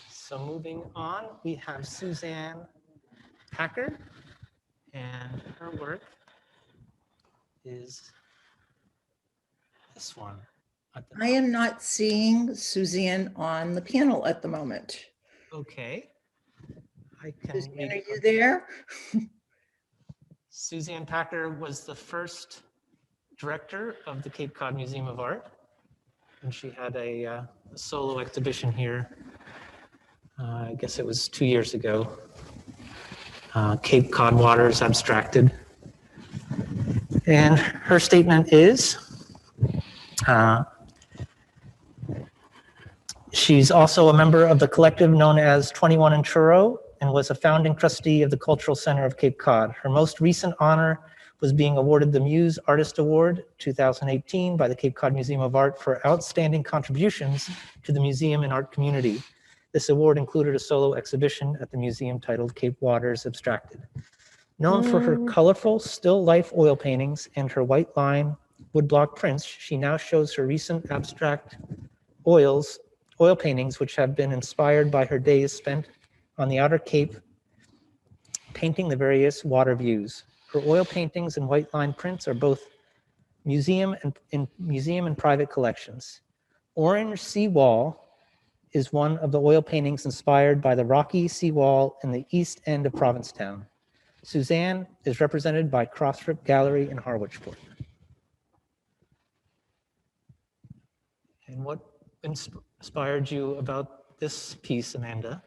So moving on, we have Suzanne Packer, and her work is this one. At the I am not seeing Suzanne on the panel at the moment. Okay. I can Suzanne, read are it you from- there? Suzanne Packer was the first director of the Cape Cod Museum of Art, and she had a solo exhibition here. I guess it was 2 years ago. Cape Cod Waters Abstracted. And her statement is, she's also a member of the collective known as 21 and Churro and was a founding trustee of the Cultural Center of Cape Cod. Her most recent honor was being awarded the Muse Artist Award 2018 by the Cape Cod Museum of Art for outstanding contributions to the museum and art community. This award included a solo exhibition at the museum titled Cape Waters Abstracted. Known for her colorful still life oil paintings and her white line woodblock prints, she now shows her recent abstract oil paintings, which have been inspired by her days spent on the Outer Cape painting the various water views. Her oil paintings and white line prints are both museum and private collections. Orange Sea Wall is one of the oil paintings inspired by the rocky seawall in the east end of Provincetown. Suzanne is represented by Crossrip Gallery in Harwichport. And what inspired you about this piece, Amanda?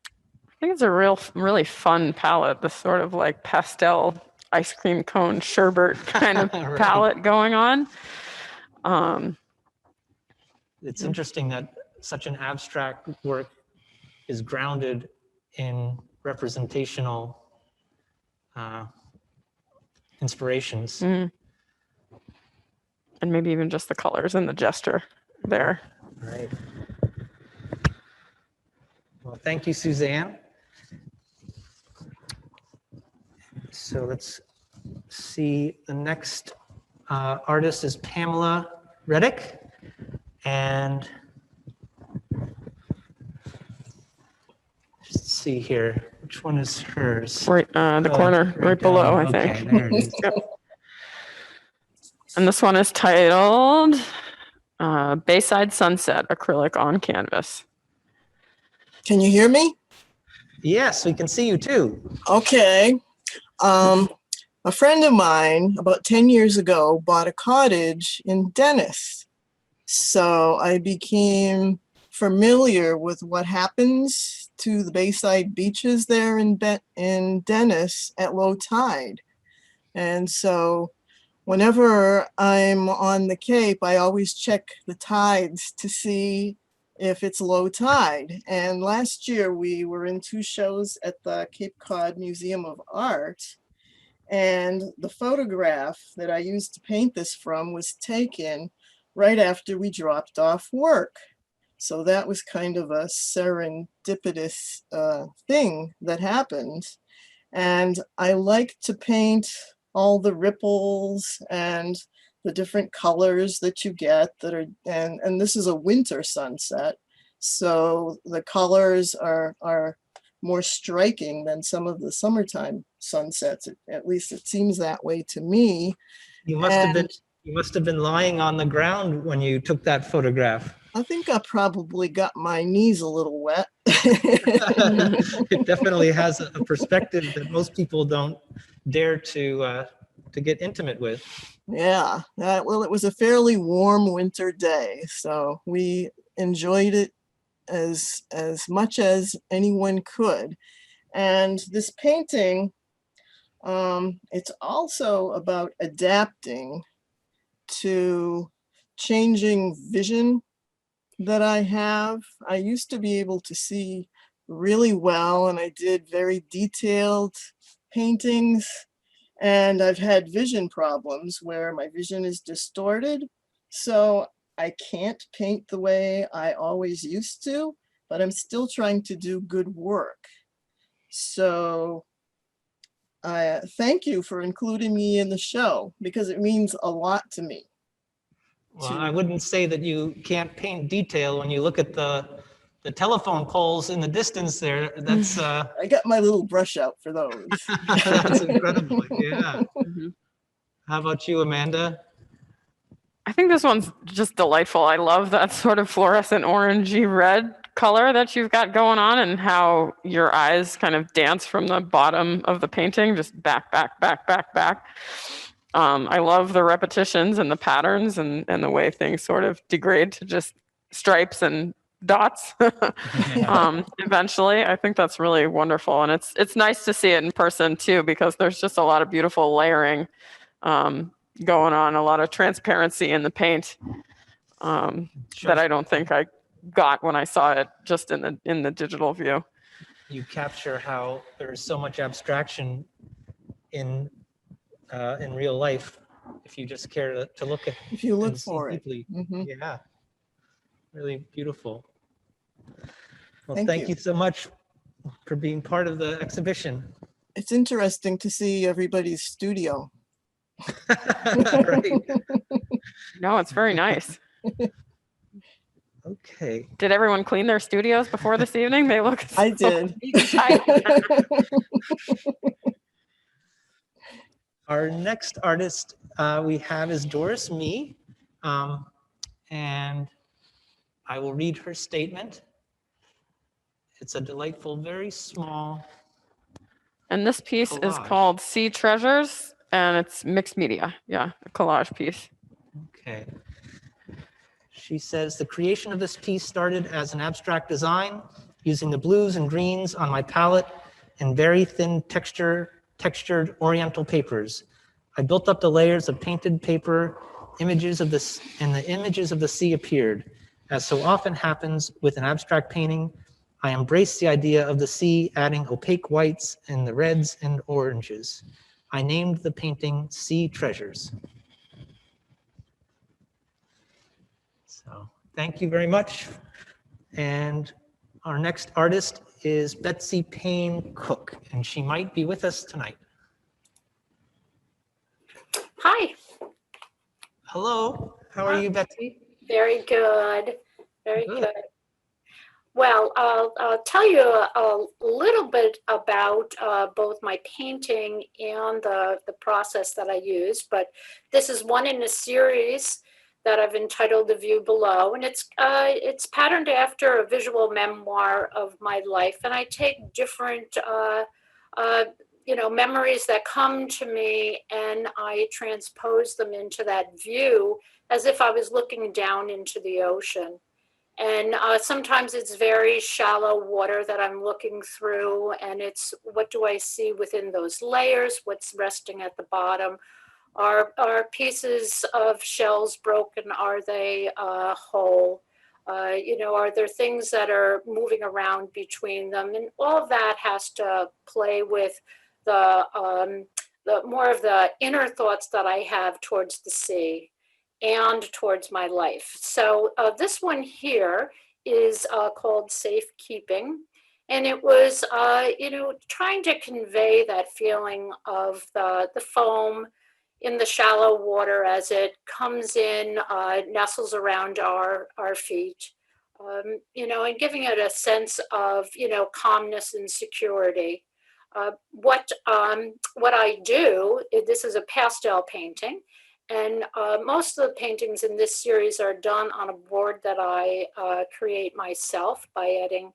I think it's a really fun palette, this sort of like pastel ice cream cone sherbet kind of Right. palette going on. It's interesting that such an abstract work is grounded in representational inspirations. And maybe even just the colors and the gesture there. Right. Well, thank you, Suzanne. So let's see, the next artist is Pamela Reddick. And let's see here, which one is hers? Right, the corner right down below, there. I Okay, think. there it is. Yep. And this one is titled Bayside Sunset, acrylic on canvas. Can you hear me? Yes, we can see you too. Okay. A friend of mine about 10 years ago bought a cottage in Dennis. So I became familiar with what happens to the Bayside beaches there in Dennis at low tide. And so whenever I'm on the Cape, I always check the tides to see if it's low tide. And last year we were in 2 shows at the Cape Cod Museum of Art. And the photograph that I used to paint this from was taken right after we dropped off work. So that was kind of a serendipitous thing that happened. And I like to paint all the ripples and the different colors that you get that are, and this is a winter sunset. So the colors are more striking than some of the summertime sunsets. At least it seems that way to me. You must have been lying on the ground when you took that photograph. I think I probably got my knees a little wet. It definitely has a perspective that most people don't dare to get intimate with. Yeah, well, it was a fairly warm winter day, so we enjoyed it as much as anyone could. And this painting, it's also about adapting to changing vision that I have. I used to be able to see really well, and I did very detailed paintings, and I've had vision problems where my vision is distorted. So I can't paint the way I always used to, but I'm still trying to do good work. So I thank you for including me in the show because it means a lot to me. Well, I wouldn't say that you can't paint detail when you look at the the telephone poles in the distance there. That's I got my little brush out for those. that's incredible. Yeah. Mhm. How about you, Amanda? I think this one's just delightful. I love that sort of fluorescent orangey red color that you've got going on, and how your eyes kind of dance from the bottom of the painting, just back, back, back, back, back. I love the repetitions and the patterns and the way things sort of degrade to just stripes and dots. Eventually, I think that's really wonderful, and it's nice to see it in person too, because there's just a lot of beautiful layering going on, a lot of transparency in the paint that I don't think I got when I saw it just in the digital view. You capture how there's so much abstraction in real life if you just care to look at If you look and see for it. deeply. Mhm. Yeah, really beautiful. Well, Thank thank you. you so much for being part of the exhibition. It's interesting to see everybody's studio. Right. No, it's very nice. Okay. Did everyone clean their studios before this evening? They look I so did. tidy. Our next artist we have is Doris Mee, and I will read her statement. It's a delightful, very small. And this piece is Collage. called Sea Treasures, and it's mixed media. Yeah, a collage piece. Okay. She says, the creation of this piece started as an abstract design using the blues and greens on my palette and very thin textured oriental papers. I built up the layers of painted paper, images of this, and the images of the sea appeared. As so often happens with an abstract painting, I embraced the idea of the sea adding opaque whites and the reds and oranges. I named the painting Sea Treasures. So thank you very much. And our next artist is Betsy Payne Cook, and she might be with us tonight. Hi. Hello, how are you, Betsy? Very good. Very good. Well, I'll tell you a little bit about both my painting and the process that I use, but this is one in a series that I've entitled The View Below, and it's patterned after a visual memoir of my life, and I take different memories that come to me and I transpose them into that view as if I was looking down into the ocean. And sometimes it's very shallow water that I'm looking through, and it's what do I see within those layers, what's resting at the bottom. Are pieces of shells broken? Are they whole? Are there things that are moving around between them? And all of that has to play with the more of the inner thoughts that I have towards the sea and towards my life. So this one here is called Safekeeping. And it was, trying to convey that feeling of the foam in the shallow water as it comes in, nestles around our feet, and giving it a sense of, calmness and security. What I do, this is a pastel painting, and most of the paintings in this series are done on a board that I create myself by adding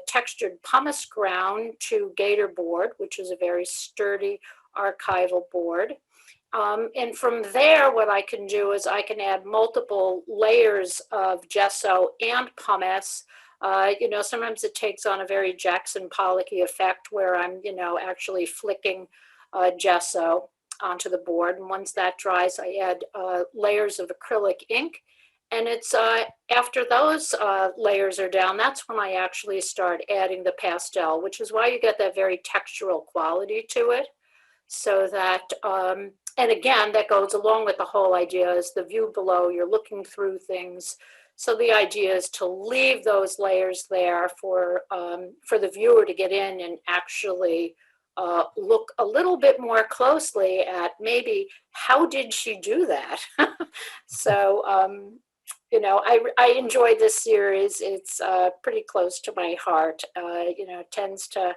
textured pumice ground to gator board, which is a very sturdy archival board. And from there, what I can do is I can add multiple layers of gesso and pumice. Sometimes it takes on a very Jackson Pollocky effect where I'm, actually flicking gesso onto the board. And once that dries, I add layers of acrylic ink. And it's after those layers are down, that's when I actually start adding the pastel, which is why you get that very textural quality to it. So that, and again, that goes along with the whole idea is the view below, you're looking through things. So the idea is to leave those layers there for the viewer to get in and actually look a little bit more closely at maybe how did she do that? So you know, I enjoy this series. It's pretty close to my heart. You know, tends to,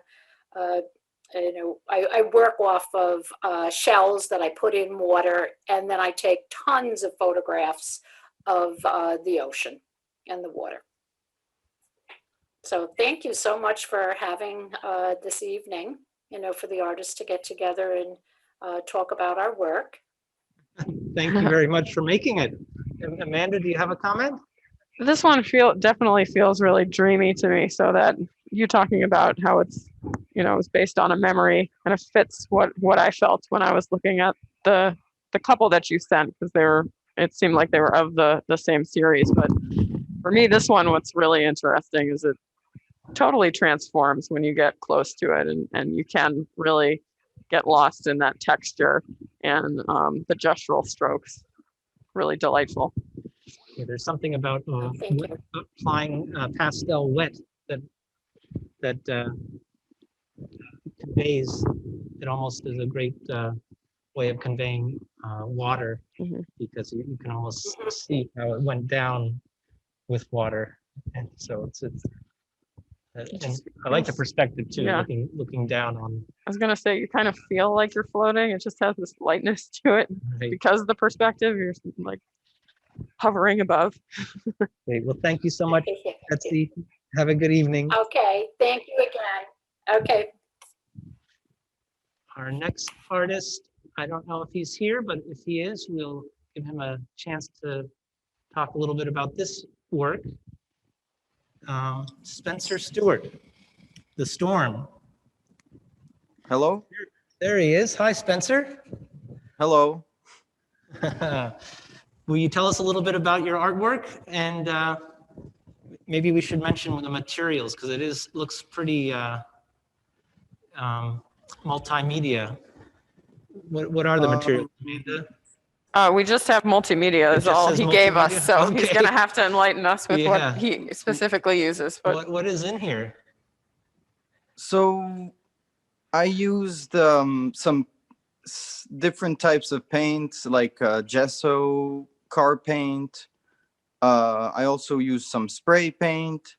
you know, I work off of shells that I put in water, and then I take tons of photographs of the ocean and the water. So thank you so much for having this evening, you know, for the artists to get together and talk about our work. Thank you very much for making it. Amanda, do you have a comment? This one definitely feels really dreamy to me. So that you talking about how it's, you know, it's based on a memory, and it fits what I felt when I was looking at the couple that you sent, because it seemed like they were of the same series. But for me, this one, what's really interesting is it totally transforms when you get close to it, and you can really get lost in that texture and the gestural strokes. Really delightful. Yeah, there's something about Thank you. applying pastel wet that conveys. It almost is a great way of conveying water, because you can almost see how it went down with water, and so it's and I like the perspective too, Yeah. looking down on. I was gonna say, you kind of feel like you're floating. It just has this lightness to it Right. because of the perspective. You're like hovering above. Great. Well, thank you so much, Betsy. Have a good evening. Okay, thank you again. Okay. Our next artist, I don't know if he's here, but if he is, we'll give him a chance to talk a little bit about this work. Spencer Stewart, The Storm. Hello? There he is. Hi, Spencer. Hello. Will you tell us a little bit about your artwork? And maybe we should mention the materials, because it looks pretty multimedia. What are the materials, Amanda? We just have multimedia is just all says he gave us, multimedia? so he's Okay. gonna have to enlighten us with Yeah. what he specifically uses. But What is in here? So I used some different types of paints, like gesso, car paint. I also used some spray paint,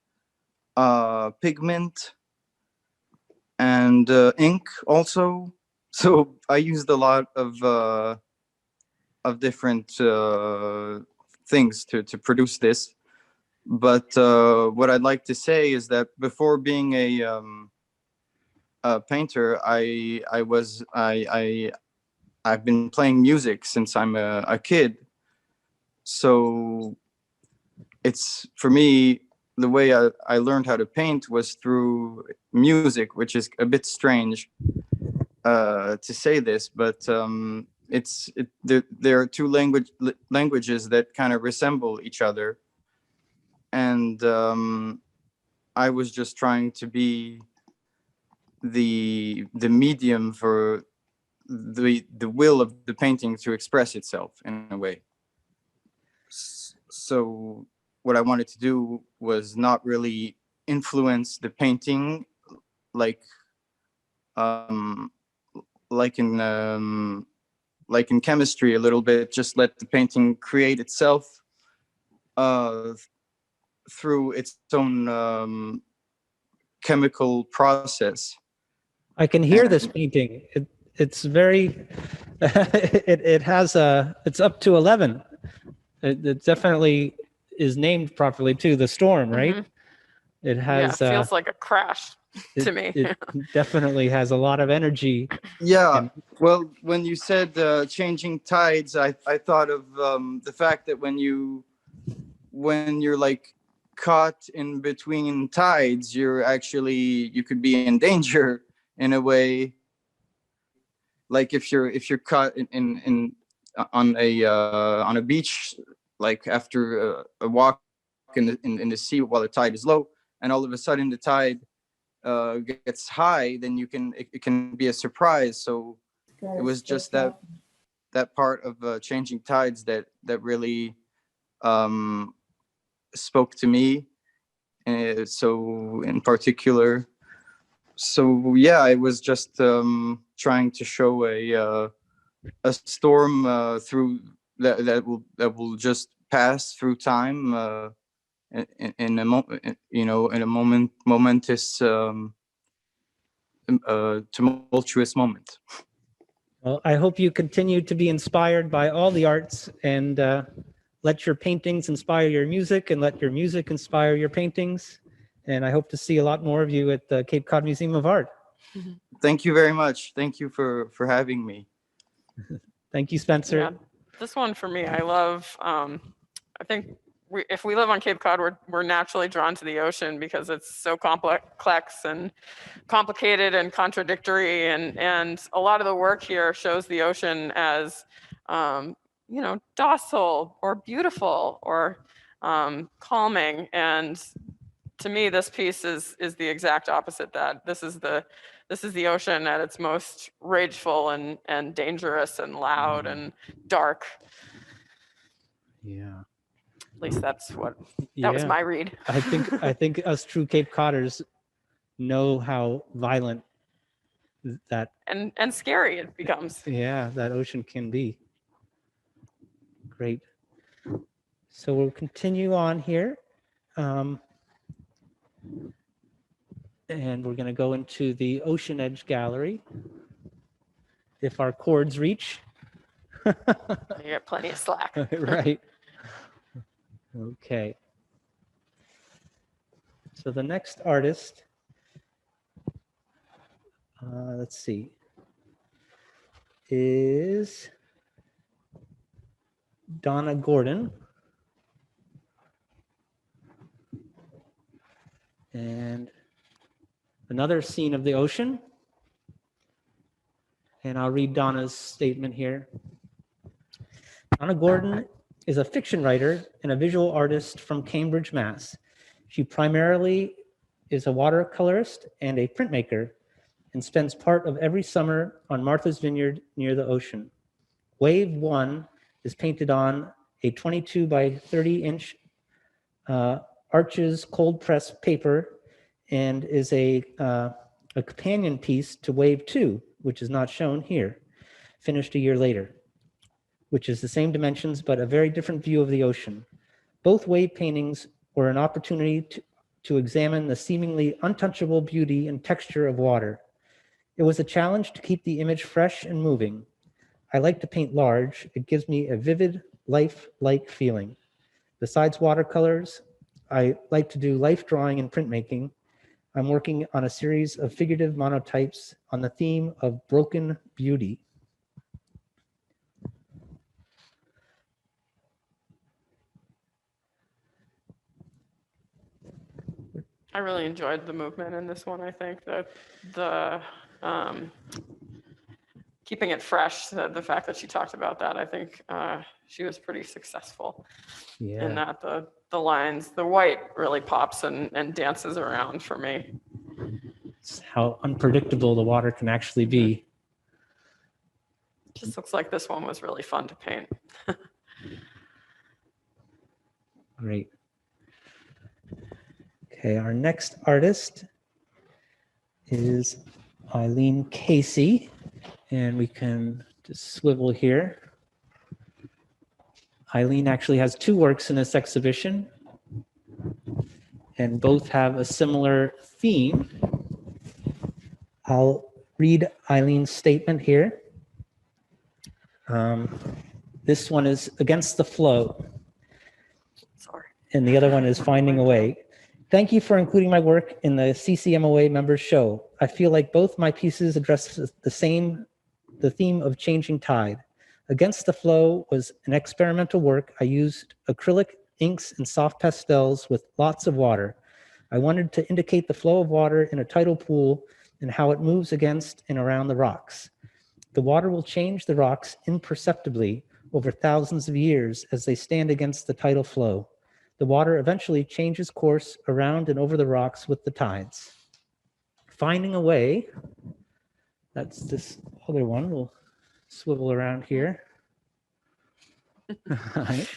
pigment, and ink also. So I used a lot of different things to produce this. But what I'd like to say is that before being a painter, I've been playing music since I'm a kid. So it's, for me, the way I learned how to paint was through music, which is a bit strange to say this, but there are two languages that kind of resemble each other, and I was just trying to be the medium for the will of the painting to express itself in a way. So what I wanted to do was not really influence the painting like in chemistry a little bit, just let the painting create itself through its own chemical process. I can hear this painting. It's very, it's up to 11. It definitely is named properly too, The Storm, right? It has, yeah, feels like a crash to me. It definitely has a lot of energy. Yeah, well, when you said changing tides, I thought of the fact that when you're like caught in between tides, you could be in danger in a way. Like if you're caught on a beach, like after a walk in the sea while the tide is low, and all of a sudden the tide gets high, then it can be a surprise. So it was just that part of changing tides that really spoke to me. So in particular, so yeah, I was just trying to show a storm through that will just pass through time in a momentous, tumultuous moment. Well, I hope you continue to be inspired by all the arts and let your paintings inspire your music and let your music inspire your paintings. And I hope to see a lot more of you at the Cape Cod Museum of Art. Thank you very much. Thank you for having me. Thank you, Spencer. Yeah, this one for me, I love. I think if we live on Cape Cod, we're naturally drawn to the ocean because it's so complex and complicated and contradictory, and a lot of the work here shows the ocean as, docile or beautiful or calming. And to me, this piece is the exact opposite. That this is the ocean at its most rageful and dangerous and loud and dark. Yeah. At least that was my read. I think us true Cape Codders know how violent that and scary it becomes. that ocean can be. Great. So we'll continue on here. And we're going to go into the Ocean Edge Gallery. If our cords reach. You get plenty of slack. Right. Okay. So the next artist, let's see, is Donna Gordon. And another scene of the ocean. And I'll read Donna's statement here. Donna Gordon is a fiction writer and a visual artist from Cambridge, Mass. She primarily is a watercolorist and a printmaker and spends part of every summer on Martha's Vineyard near the ocean. Wave 1 is painted on a 22 by 30 inch Arches cold press paper and is a companion piece to Wave 2, which is not shown here, finished a year later, which is the same dimensions but a very different view of the ocean. Both wave paintings were an opportunity to examine the seemingly untouchable beauty and texture of water. It was a challenge to keep the image fresh and moving. I like to paint large. It gives me a vivid, life-like feeling. Besides watercolors, I like to do life drawing and printmaking. I'm working on a series of figurative monotypes on the theme of broken beauty. I really enjoyed the movement in this one. I think that the keeping it fresh, the fact that she talked about that, I think she was pretty successful in that. The lines, the white really pops and dances around for me. It's how unpredictable the water can actually be. Just looks like this one was really fun to paint. Great. Okay, our next artist is Eileen Casey, and we can just swivel here. Eileen actually has two works in this exhibition, and both have a similar theme. I'll read Eileen's statement here. This one is Against the Flow, and the other one is Finding a Way. Thank you for including my work in the CCMoA members show. I feel like both my pieces address the theme of changing tide. Against the Flow was an experimental work. I used acrylic inks and soft pastels with lots of water. I wanted to indicate the flow of water in a tidal pool and how it moves against and around the rocks. The water will change the rocks imperceptibly over thousands of years as they stand against the tidal flow. The water eventually changes course around and over the rocks with the tides. Finding a Way, that's this other one. We'll swivel around here. Right.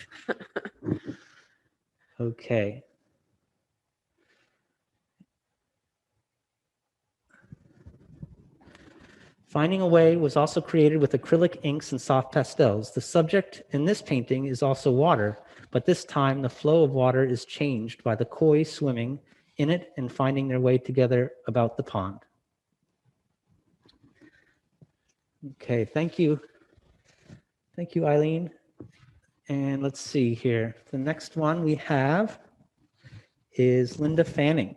Okay. Finding a Way was also created with acrylic inks and soft pastels. The subject in this painting is also water, but this time the flow of water is changed by the koi swimming in it and finding their way together about the pond. Okay, thank you. Thank you, Eileen. And let's see here. The next one we have is Linda Fanning.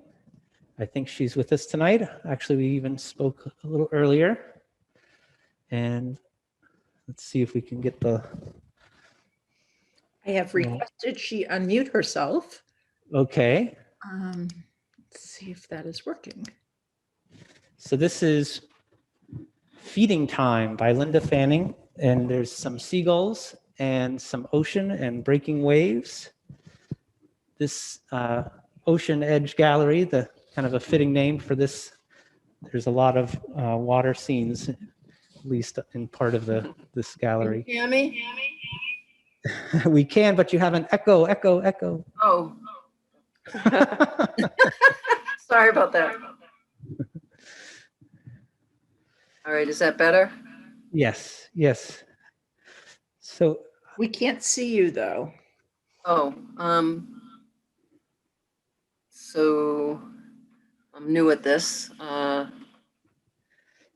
I think she's with us tonight. Actually, we even spoke a little earlier. And let's see if we can get the, I have requested she unmute herself. okay. Let's see if that is working. So this is Feeding Time by Linda Fanning. And there's some seagulls and some ocean and breaking waves. This Ocean Edge Gallery, the kind of a fitting name for this. There's a lot of water scenes, at least in part of this gallery. Can you hear me? We can, but you have an echo, echo, echo. Oh. Sorry about that. All right, is that better? Yes, yes. So we can't see you though. Oh, so I'm new at this.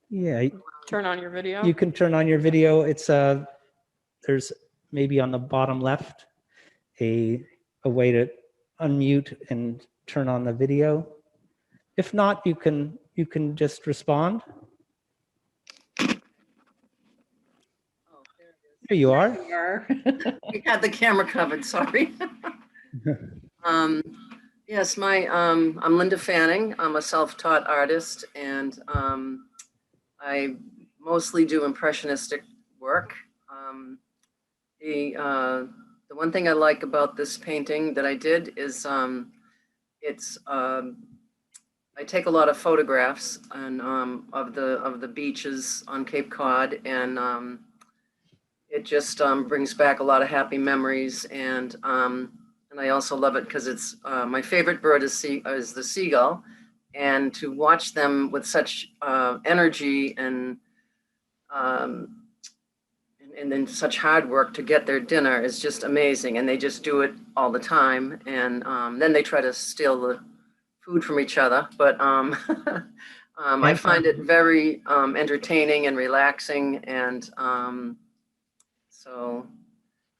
Yeah. Turn on your video. You can turn on your video. It's there's maybe on the bottom left a way to unmute and turn on the video. If not, you can just respond. There you are. We had the camera covered, sorry. Yes, I'm Linda Fanning. I'm a self-taught artist, and I mostly do impressionistic work. The one thing I like about this painting that I did is I take a lot of photographs and of the beaches on Cape Cod, and it just brings back a lot of happy memories, and I also love it because it's my favorite bird is the seagull, and to watch them with such energy and then such hard work to get their dinner is just amazing, and they just do it all the time, and then they try to steal the food from each other, but I find it very entertaining and relaxing, and so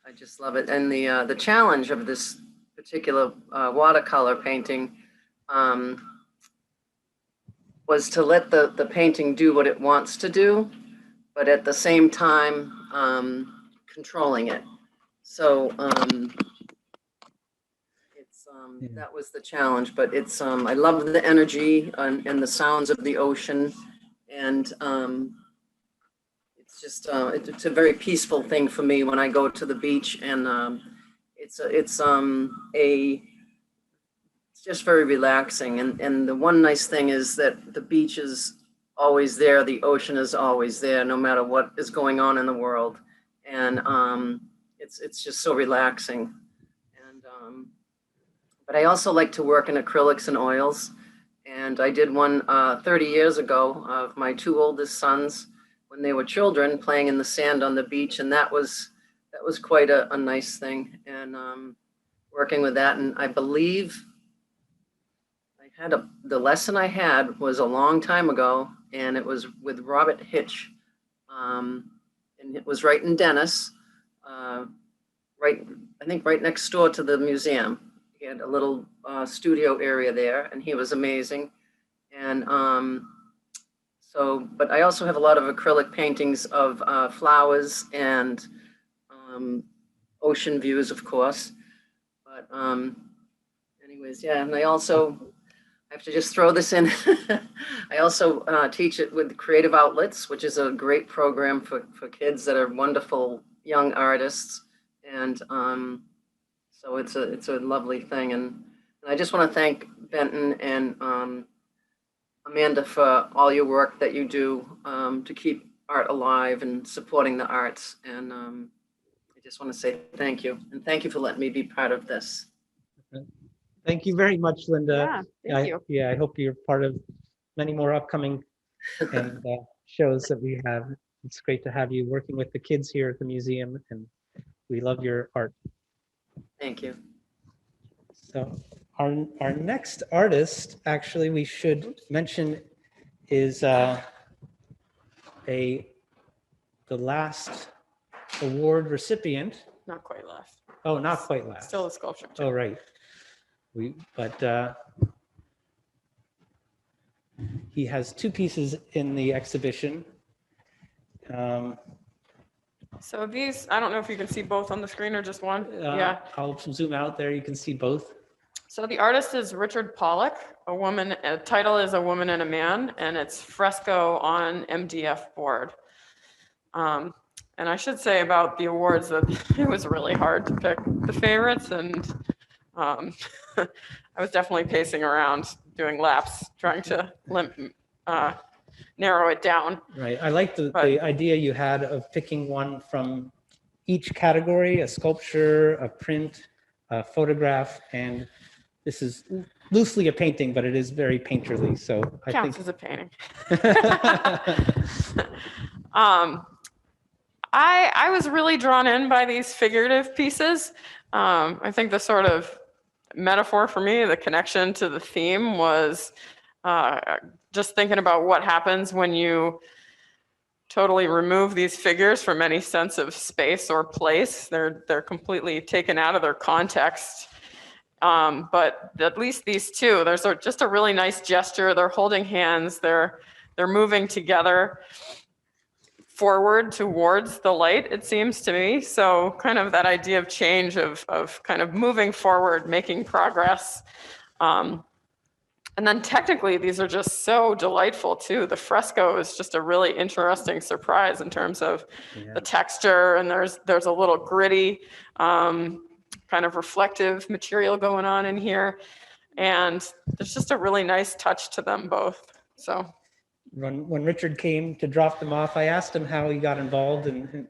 I just love it. And the challenge of this particular watercolor painting was to let the painting do what it wants to do, but at the same time controlling it. So that was the challenge, but it's I love the energy and the sounds of the ocean, and it's just it's a very peaceful thing for me when I go to the beach, and it's just very relaxing. And the one nice thing is that the beach is always there, the ocean is always there, no matter what is going on in the world, and it's just so relaxing. And but I also like to work in acrylics and oils, and I did one 30 years ago of my two oldest sons when they were children playing in the sand on the beach, and that was quite a nice thing, and working with that. And I believe the lesson I had was a long time ago, and it was with Robert Hitch, and it was right in Dennis, I think right next door to the museum. He had a little studio area there, and he was amazing. And but I also have a lot of acrylic paintings of flowers and ocean views, of course. But anyways, yeah, and I have to just throw this in. I also teach it with Creative Outlets, which is a great program for kids that are wonderful young artists. And so it's a lovely thing. And I just want to thank Benton and Amanda for all your work that you do to keep art alive and supporting the arts. And I just want to say thank you. And thank you for letting me be part of this. Thank you very much, Linda. Yeah, thank you. Yeah, I hope you're part of many more upcoming. And shows that we have. It's great to have you working with the kids here at the museum, and we love your art. Thank you. So our next artist, actually, we should mention, is the last award recipient. Not quite last. Oh, not quite last. Still a sculpture. Oh, right. But he has two pieces in the exhibition. So these, I don't know if you can see both on the screen or just one. Yeah. I'll zoom out there. You can see both. So the artist is Richard Pollock. Title is A Woman and a Man, and it's fresco on MDF board. And I should say about the awards that it was really hard to pick the favorites, and I was definitely pacing around doing laps, trying to narrow it down. Right. I like the idea you had of picking one from each category: a sculpture, a print, a photograph, and this is loosely a painting, but it is very painterly. So I Counts think as a painting. I was really drawn in by these figurative pieces. I think the sort of metaphor for me, the connection to the theme, was just thinking about what happens when you totally remove these figures from any sense of space or place. They're completely taken out of their context. But at least these two, there's just a really nice gesture. They're holding hands. They're moving together forward towards the light, it seems to me. So kind of that idea of change, of kind of moving forward, making progress. And then technically, these are just so delightful too. The fresco is just a really interesting surprise in terms of the texture, and there's a little gritty, kind of reflective material going on in here. And there's just a really nice touch to them both. So when Richard came to drop them off, I asked him how he got involved in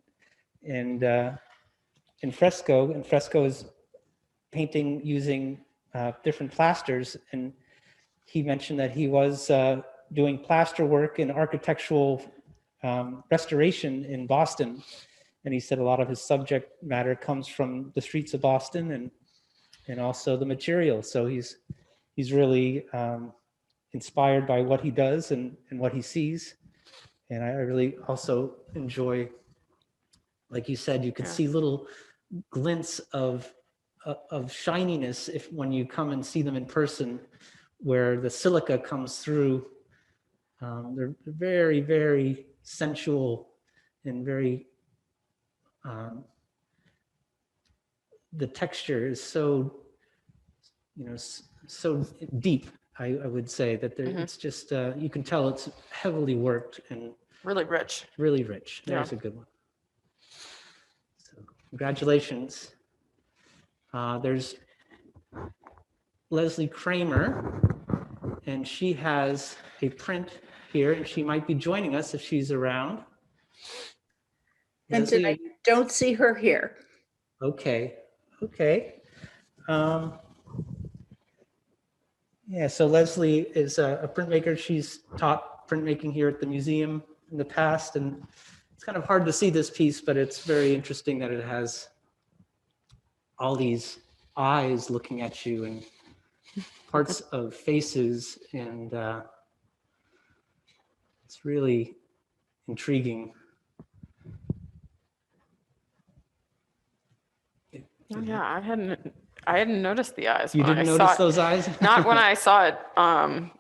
fresco. And fresco is painting using different plasters. And he mentioned that he was doing plaster work in architectural restoration in Boston. And he said a lot of his subject matter comes from the streets of Boston and also the material. So he's really inspired by what he does and what he sees. And I really also enjoy, like you said, you could see little glints of shininess when you come and see them in person, where the silica comes through. They're very, very sensual and very, the texture is so, so deep. I would say that it's just, you can tell it's heavily worked and really rich. Really rich. There's a good one. So congratulations. There's Leslie Kramer, and she has a print here, and she might be joining us if she's around. And I don't see her here. Okay. Yeah, so Leslie is a printmaker. She's taught printmaking here at the museum in the past, and it's kind of hard to see this piece, but it's very interesting that it has all these eyes looking at you and parts of faces, and it's really intriguing. Yeah, I hadn't noticed the eyes. You didn't notice those eyes? Not when I saw it, on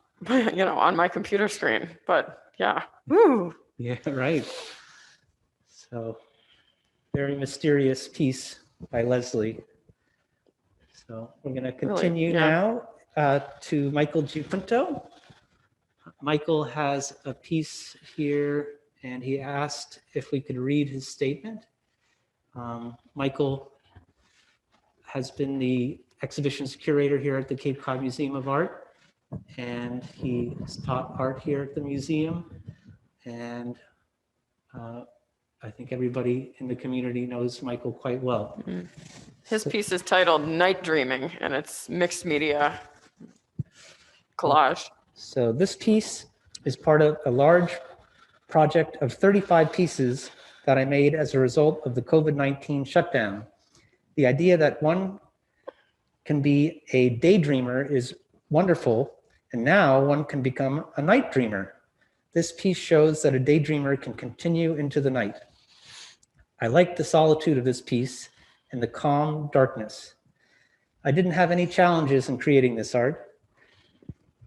my computer screen. But yeah, woo. Yeah, right. So, very mysterious piece by Leslie. So we're going to continue now to Michael Giapunto. Michael has a piece here, and he asked if we could read his statement. Michael has been the exhibitions curator here at the Cape Cod Museum of Art, and he has taught art here at the museum. And I think everybody in the community knows Michael quite well. Mm-hmm. His piece is titled Night Dreaming, and it's mixed media collage. So this piece is part of a large project of 35 pieces that I made as a result of the COVID-19 shutdown. The idea that one can be a daydreamer is wonderful, and now one can become a night dreamer. This piece shows that a daydreamer can continue into the night. I like the solitude of this piece and the calm darkness. I didn't have any challenges in creating this art.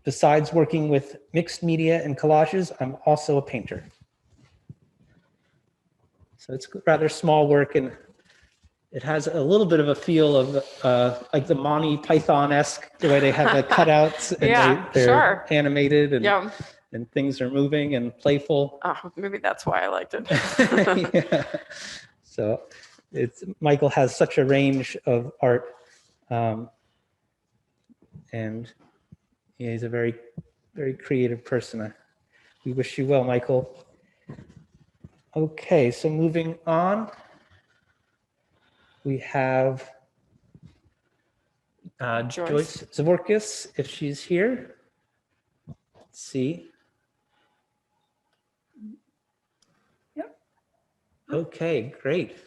Besides working with mixed media and collages, I'm also a painter. So it's rather small work, and it has a little bit of a feel of like the Monty Python-esque, the way they have the cutouts and Yeah, they're sure. animated and, Yeah. and things are moving and playful. Oh, maybe that's why I liked it. Yeah. So Michael has such a range of art, and he's a very, very creative person. We wish you well, Michael. Okay, so moving on, we have Joyce Zavorkis, if she's here. Let's see. Yep. Okay, great.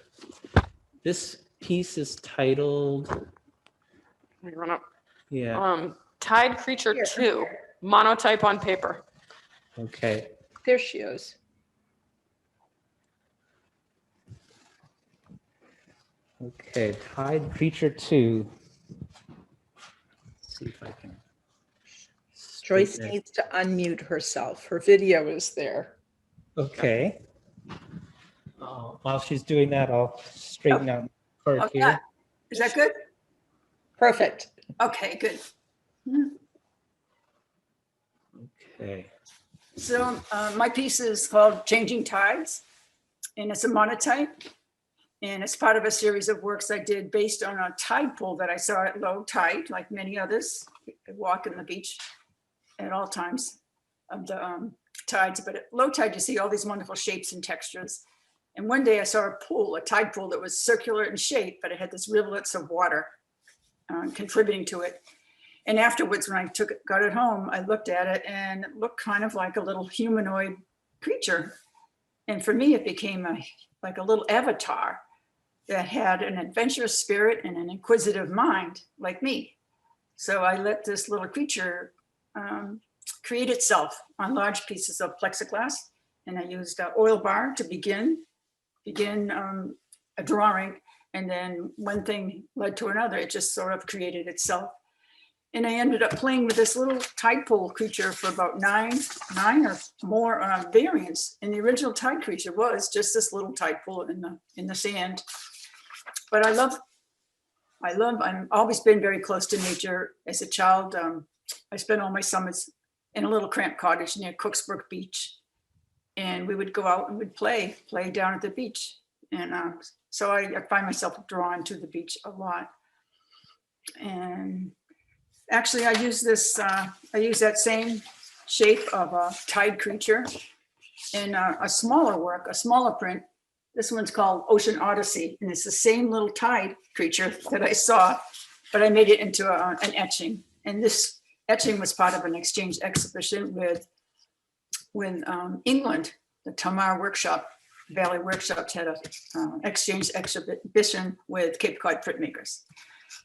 This piece is titled, Let me run up. yeah, Tide Creature 2, monotype on paper. okay. There she is. Okay, Tide Creature 2. Let's see if I can. Joyce straighten it. needs to unmute herself. Her video is there. Okay. While she's doing that, I'll straighten out part Okay. here. Is that good? Perfect. Okay, good. Okay. So my piece is called Changing Tides, and it's a monotype. And it's part of a series of works I did based on a tide pool that I saw at low tide, like many others. I walk on the beach at all times of the tides, but at low tide, you see all these wonderful shapes and textures. And one day I saw a pool, a tide pool that was circular in shape, but it had this rivulets of water contributing to it. And afterwards, when I got it home, I looked at it and it looked kind of like a little humanoid creature. And for me, it became like a little avatar that had an adventurous spirit and an inquisitive mind like me. So I let this little creature create itself on large pieces of plexiglass. And I used oil bar to begin a drawing. And then one thing led to another. It just sort of created itself. And I ended up playing with this little tide pool creature for about nine or more variants. And the original tide creature was just this little tide pool in the sand. But I've always been very close to nature. As a child, I spent all my summers in a little cramped cottage near Cooksbrook Beach. And we would go out and we'd play down at the beach. And so I find myself drawn to the beach a lot. And actually, I use that same shape of a tide creature in a smaller work, a smaller print. This one's called Ocean Odyssey, and it's the same little tide creature that I saw, but I made it into an etching. And this etching was part of an exchange exhibition with England. The Tamar Valley Workshops had an exchange exhibition with Cape Cod printmakers.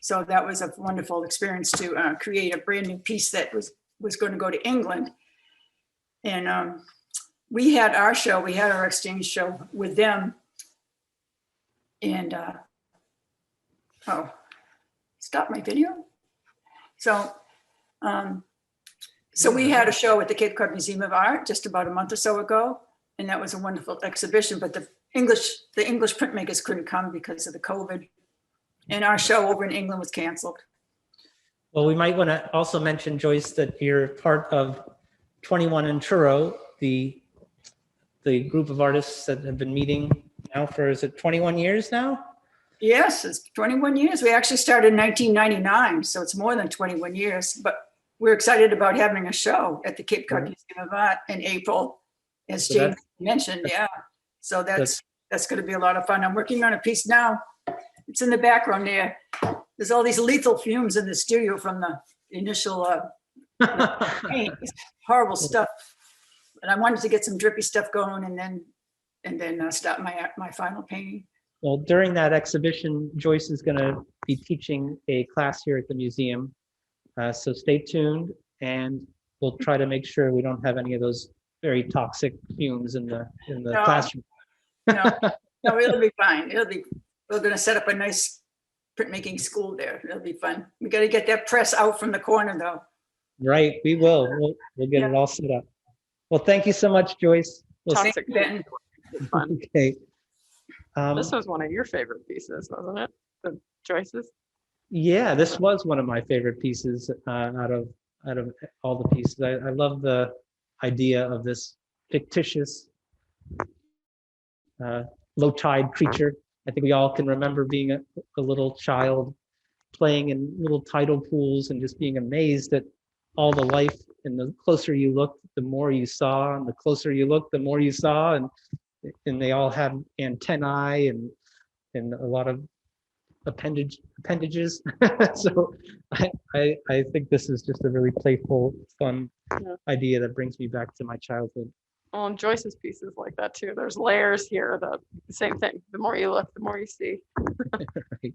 So that was a wonderful experience to create a brand new piece that was going to go to England. And we had our show, we had our exchange show with them. And, stop my video. So we had a show at the Cape Cod Museum of Art just about a month or so ago. And that was a wonderful exhibition, but the English printmakers couldn't come because of the COVID. And our show over in England was canceled. Well, we might want to also mention, Joyce, that you're part of 21 and Churro, the group of artists that have been meeting now for, is it 21 years now? Yes, it's 21 years. We actually started in 1999, so it's more than 21 years. But we're excited about having a show at the Cape Cod Museum of Art in April, as James mentioned. Yeah, so that's going to be a lot of fun. I'm working on a piece now. It's in the background there. There's all these lethal fumes in the studio from the initial paint. Horrible stuff. But I wanted to get some drippy stuff going and then start my final painting. Well, during that exhibition, Joyce is going to be teaching a class here at the museum. So stay tuned, and we'll try to make sure we don't have any of those very toxic fumes in the No. classroom. No, it'll be fine. We're gonna set up a nice printmaking school there. It'll be fun. We gotta get that press out from the corner though. Right, we will. We'll get it all set up. Well, thank you so much, Joyce. We'll see Toxic you then. fun. Okay. This was one of your favorite pieces, wasn't it? The Joyce's? Yeah, this was one of my favorite pieces out of all the pieces. I love the idea of this fictitious low tide creature. I think we all can remember being a little child playing in little tidal pools and just being amazed at all the life. And the closer you looked, the more you saw, and the closer you looked, the more you saw, and they all had antennae and a lot of appendages. So I think this is just a really playful, fun idea that brings me back to my childhood. Well, and Joyce's pieces like that too. There's layers here. The same thing. The more you look, the more you see. Right.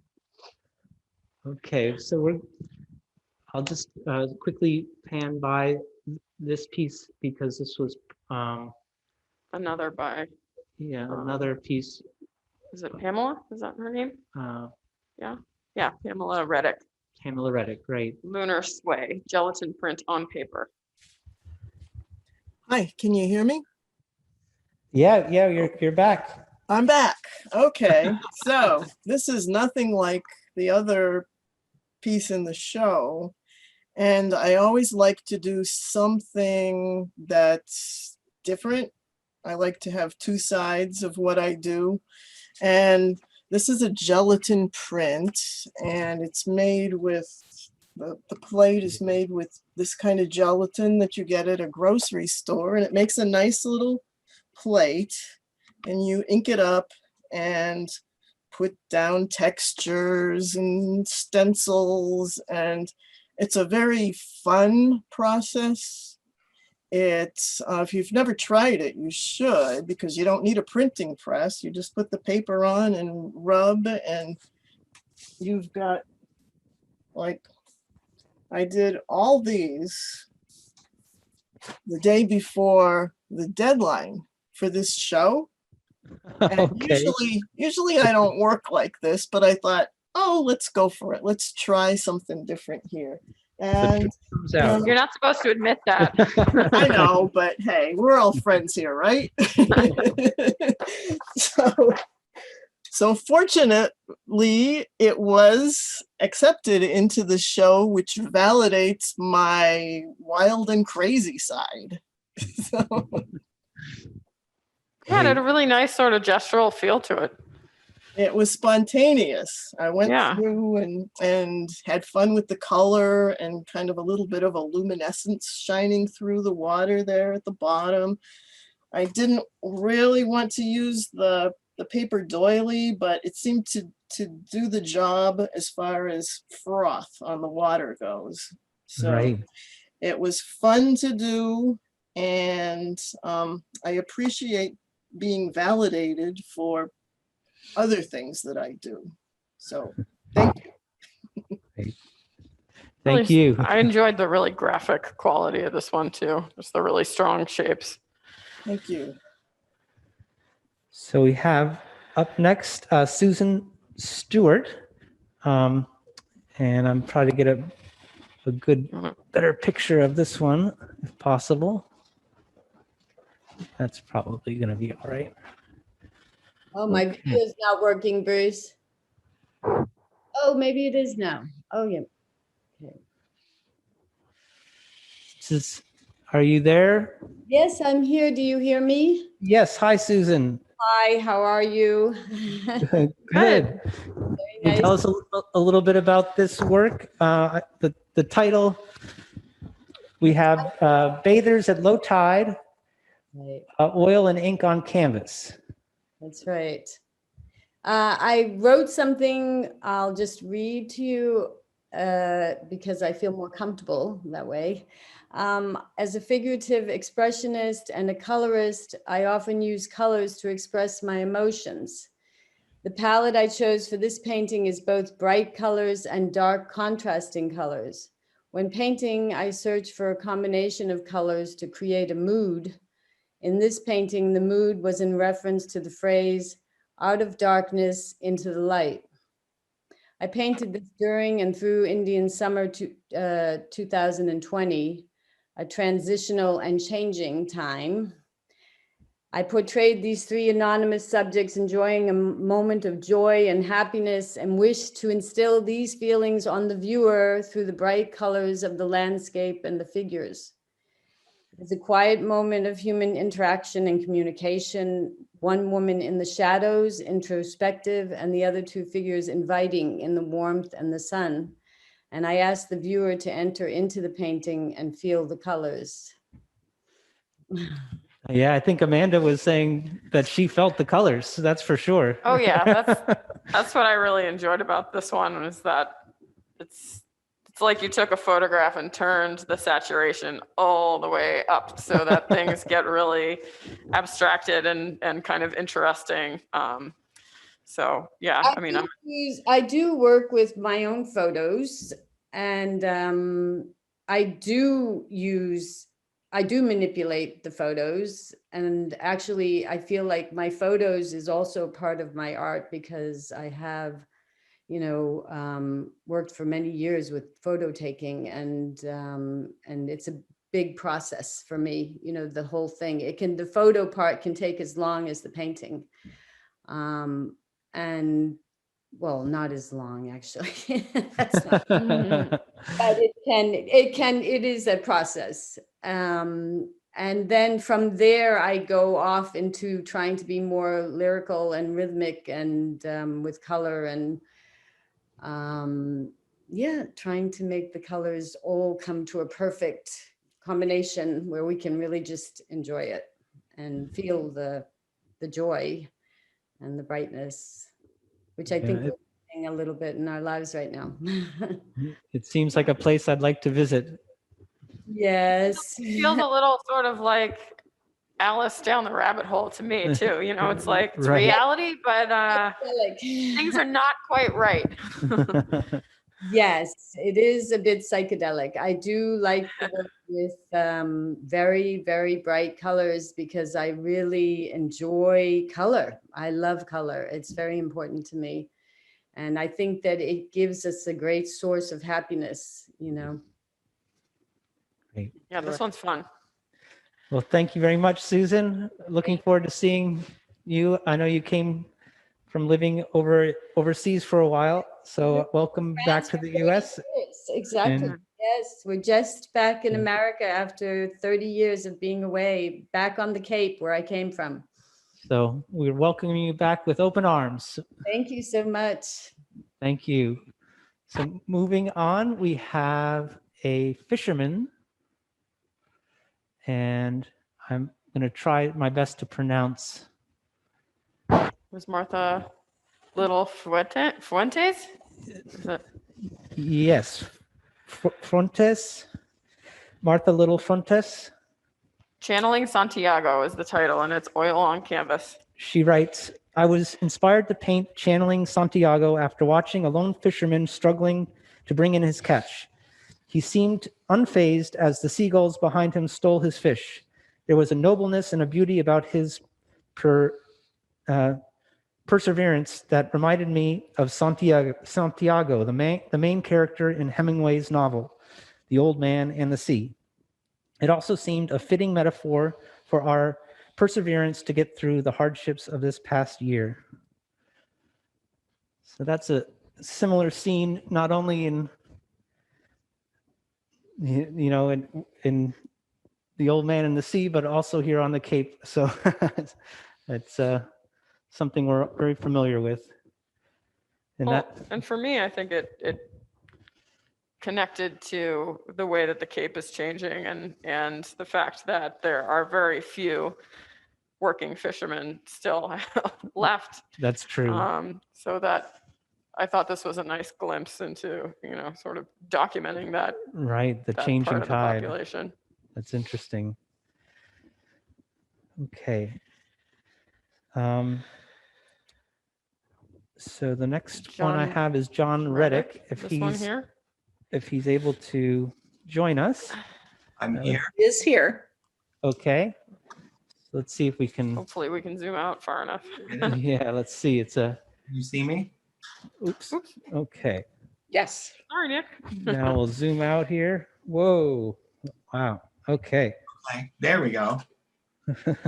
Okay, so I'll just quickly pan by this piece because this was Another by another piece. Is it Pamela? Is that her name? Yeah, Pamela Reddick. Pamela Reddick, great. Lunar Sway, gelatin print on paper. Hi, can you hear me? Yeah, you're back. I'm back. Okay, so this is nothing like the other piece in the show. And I always like to do something that's different. I like to have two sides of what I do. And this is a gelatin print, and it's made with, the plate is made with this kind of gelatin that you get at a grocery store, and it makes a nice little plate, and you ink it up and put down textures and stencils, and it's a very fun process. It's, if you've never tried it, you should, because you don't need a printing press. You just put the paper on and rub, and you've got, like, I did all these the day before the deadline for this show. And Okay. usually I don't work like this, but I thought, oh, let's go for it. Let's try something different here. And You're not supposed to admit that. I know, but hey, we're all friends here, right? So fortunately, it was accepted into the show, which validates my wild and crazy side. So, Yeah, it had a really nice sort of gestural feel to it. it was spontaneous. I went through and had fun with the color and kind of a little bit of a luminescence shining through the water there at the bottom. I didn't really want to use the paper doily, but it seemed to do the job as far as froth on the water goes. So Right. it was fun to do, and I appreciate being validated for other things that I do. So thank you. Thank you. I enjoyed the really graphic quality of this one too. Just the really strong shapes. Thank you. So we have up next Susan Stewart, and I'm trying to get a good, better picture of this one if possible. That's probably going to be all right. Oh, my video is not working, Bruce. Oh, maybe it is now. Oh, yeah. Okay. Are you there? Yes, I'm here. Do you hear me? Yes. Hi, Susan. Hi, how are you? Good. Can you tell us a little bit about this work? The title, we have Bathers at Low Tide, Right. Oil and ink on canvas. That's right. I wrote something I'll just read to you because I feel more comfortable that way. As a figurative expressionist and a colorist, I often use colors to express my emotions. The palette I chose for this painting is both bright colors and dark contrasting colors. When painting, I search for a combination of colors to create a mood. In this painting, the mood was in reference to the phrase, out of darkness into the light. I painted this during and through Indian summer 2020, a transitional and changing time. I portrayed these three anonymous subjects enjoying a moment of joy and happiness and wished to instill these feelings on the viewer through the bright colors of the landscape and the figures. It's a quiet moment of human interaction and communication. One woman in the shadows, introspective, and the other two figures inviting in the warmth and the sun. And I asked the viewer to enter into the painting and feel the colors. Yeah, I think Amanda was saying that she felt the colors. That's for sure. Oh yeah, that's what I really enjoyed about this one, is that it's like you took a photograph and turned the saturation all the way up so that things get really abstracted and kind of interesting. So yeah, I mean, I do work with my own photos, and I do manipulate the photos. And actually, I feel like my photos is also part of my art, because I have, worked for many years with photo taking, and it's a big process for me, the whole thing. The photo part can take as long as the painting. And well, not as long actually. That's not, but it is a process. And then from there, I go off into trying to be more lyrical and rhythmic and with color and trying to make the colors all come to a perfect combination where we can really just enjoy it and feel the joy and the brightness, which I think we're seeing a little bit in our lives right now. It seems like a place I'd like to visit. Yes. It feels a little sort of like Alice down the rabbit hole to me too. It's like it's Right. reality, but things are not quite right. Yes, it is a bit psychedelic. I do like to work with very, very bright colors because I really enjoy color. I love color. It's very important to me. And I think that it gives us a great source of happiness, Great. Yeah, this one's fun. Well, thank you very much, Susan. Looking forward to seeing you. I know you came from living overseas for a while, so welcome back to the US. Exactly. And yes, we're just back in America after 30 years of being away, back on the Cape where I came from. so we're welcoming you back with open arms. Thank you so much. Thank you. So moving on, we have a fisherman, and I'm going to try my best to pronounce. Was Martha Little Fuentes? Yes, Fuentes, Martha Little Fuentes. Channeling Santiago is the title, and it's oil on canvas. She writes, I was inspired to paint Channeling Santiago after watching a lone fisherman struggling to bring in his catch. He seemed unfazed as the seagulls behind him stole his fish. There was a nobleness and a beauty about his perseverance that reminded me of Santiago, the main character in Hemingway's novel, The Old Man and the Sea. It also seemed a fitting metaphor for our perseverance to get through the hardships of this past year. So that's a similar scene, not only in in The Old Man and the Sea, but also here on the Cape. So it's something we're very familiar with. And for me, I think it connected to the way that the Cape is changing and the fact that there are very few working fishermen still left. That's true. So that I thought this was a nice glimpse into, you know, sort of documenting that Right, the that changing part of the tide. population. That's interesting. Okay. Um, so the next one I John have is John Reddick. If this one he's here. able to join us. I'm here. Is here. Okay. Let's see if we can. Hopefully we can zoom out far enough. Yeah, let's see. It's a. You see me? Oops. Okay. Yes. Sorry, Nick. Now we'll zoom out here. Whoa. Wow. Okay. Okay, there we go.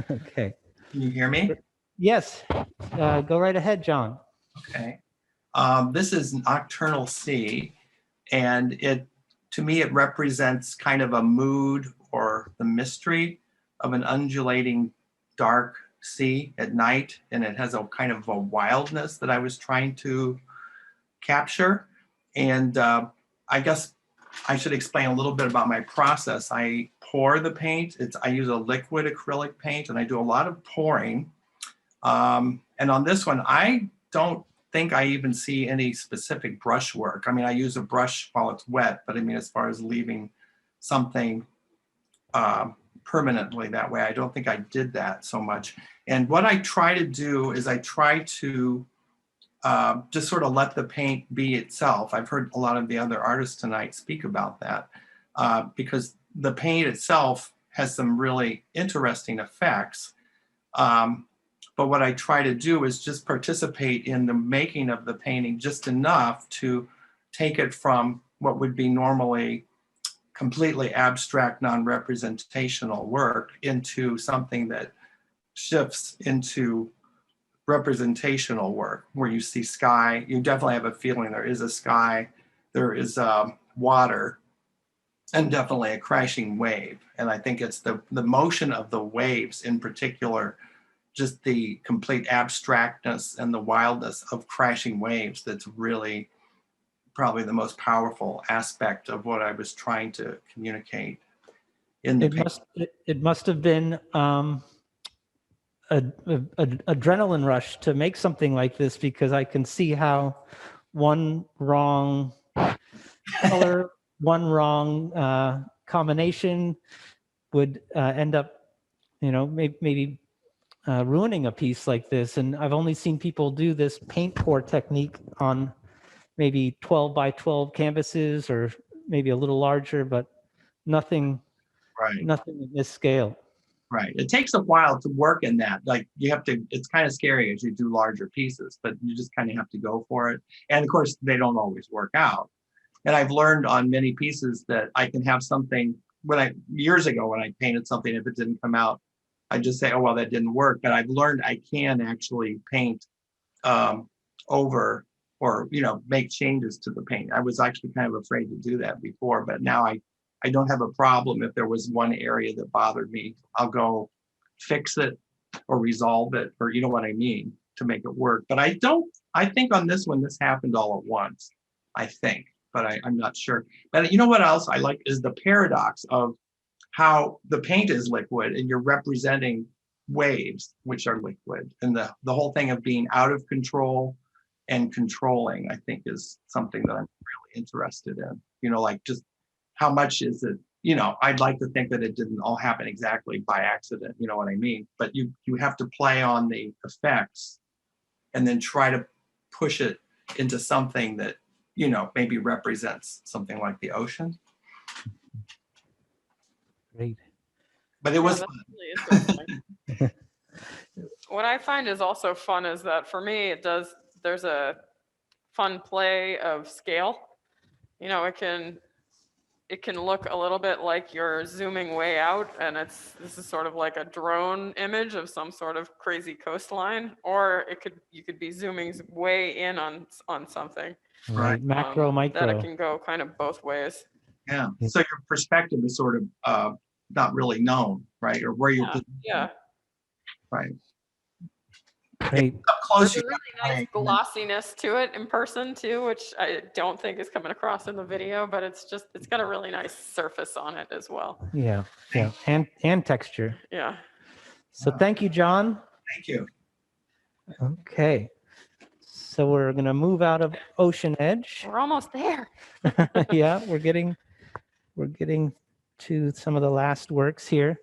Okay. Can you hear me? Yes. Go right ahead, John. Okay. This is an nocturnal sea, and to me, it represents kind of a mood or the mystery of an undulating dark sea at night, and it has a kind of a wildness that I was trying to capture. And I guess I should explain a little bit about my process. I pour the paint. I use a liquid acrylic paint, and I do a lot of pouring. And on this one, I don't think I even see any specific brush work. I mean, I use a brush while it's wet, but I mean, as far as leaving something permanently that way, I don't think I did that so much. And what I try to do is I try to just sort of let the paint be itself. I've heard a lot of the other artists tonight speak about that because the paint itself has some really interesting effects. But what I try to do is just participate in the making of the painting just enough to take it from what would be normally completely abstract, non-representational work into something that shifts into representational work where you see sky. You definitely have a feeling there is a sky, there is water, and definitely a crashing wave. And I think it's the motion of the waves in particular, just the complete abstractness and the wildness of crashing waves that's really probably the most powerful aspect of what I was trying to communicate in the painting. It must have been an adrenaline rush to make something like this, because I can see how one wrong color, one wrong combination would end up, you know, maybe ruining a piece like this. And I've only seen people do this paint pour technique on maybe 12 by 12 canvases, or maybe a little larger, but nothing in this scale. Right. It takes a while to work in that. Like you have to, it's kind of scary as you do larger pieces, but you just kind of have to go for it. And of course, they don't always work out. And I've learned on many pieces that I can have something years ago when I painted something, if it didn't come out, I just say, oh, well, that didn't work. But I've learned I can actually paint over or, you know, make changes to the paint. I was actually kind of afraid to do that before, but now I don't have a problem. If there was one area that bothered me, I'll go fix it or resolve it, or you know what I mean, to make it work. But I think on this one, this happened all at once, I think, but I'm not sure. But you know what else I like is the paradox of how the paint is liquid and you're representing waves, which are liquid. And the whole thing of being out of control and controlling, I think, is something that I'm really interested in. You know, like just how much is it, you know, I'd like to think that it didn't all happen exactly by accident, you know what I mean? But you have to play on the effects and then try to push it into something that, you know, maybe represents something like the ocean. Great. But it was that's really interesting. What I find is also fun is that for me, there's a fun play of scale. You know, it can look a little bit like you're zooming way out, and this is sort of like a drone image of some sort of crazy coastline, or you could be zooming way in on something. Right, macro, micro. That it can go kind of both ways. Yeah. So your perspective is sort of not really known, right? Or where you're. Yeah. Right. Great. Up close, There's a really nice glossiness to it in person too, which I don't think is coming across in the video, but it's got a really nice surface on it as well. Yeah, and texture. Yeah. So thank you, John. Thank you. Okay. So we're going to move out of Ocean Edge. We're almost there. Yeah, we're getting to some of the last works here.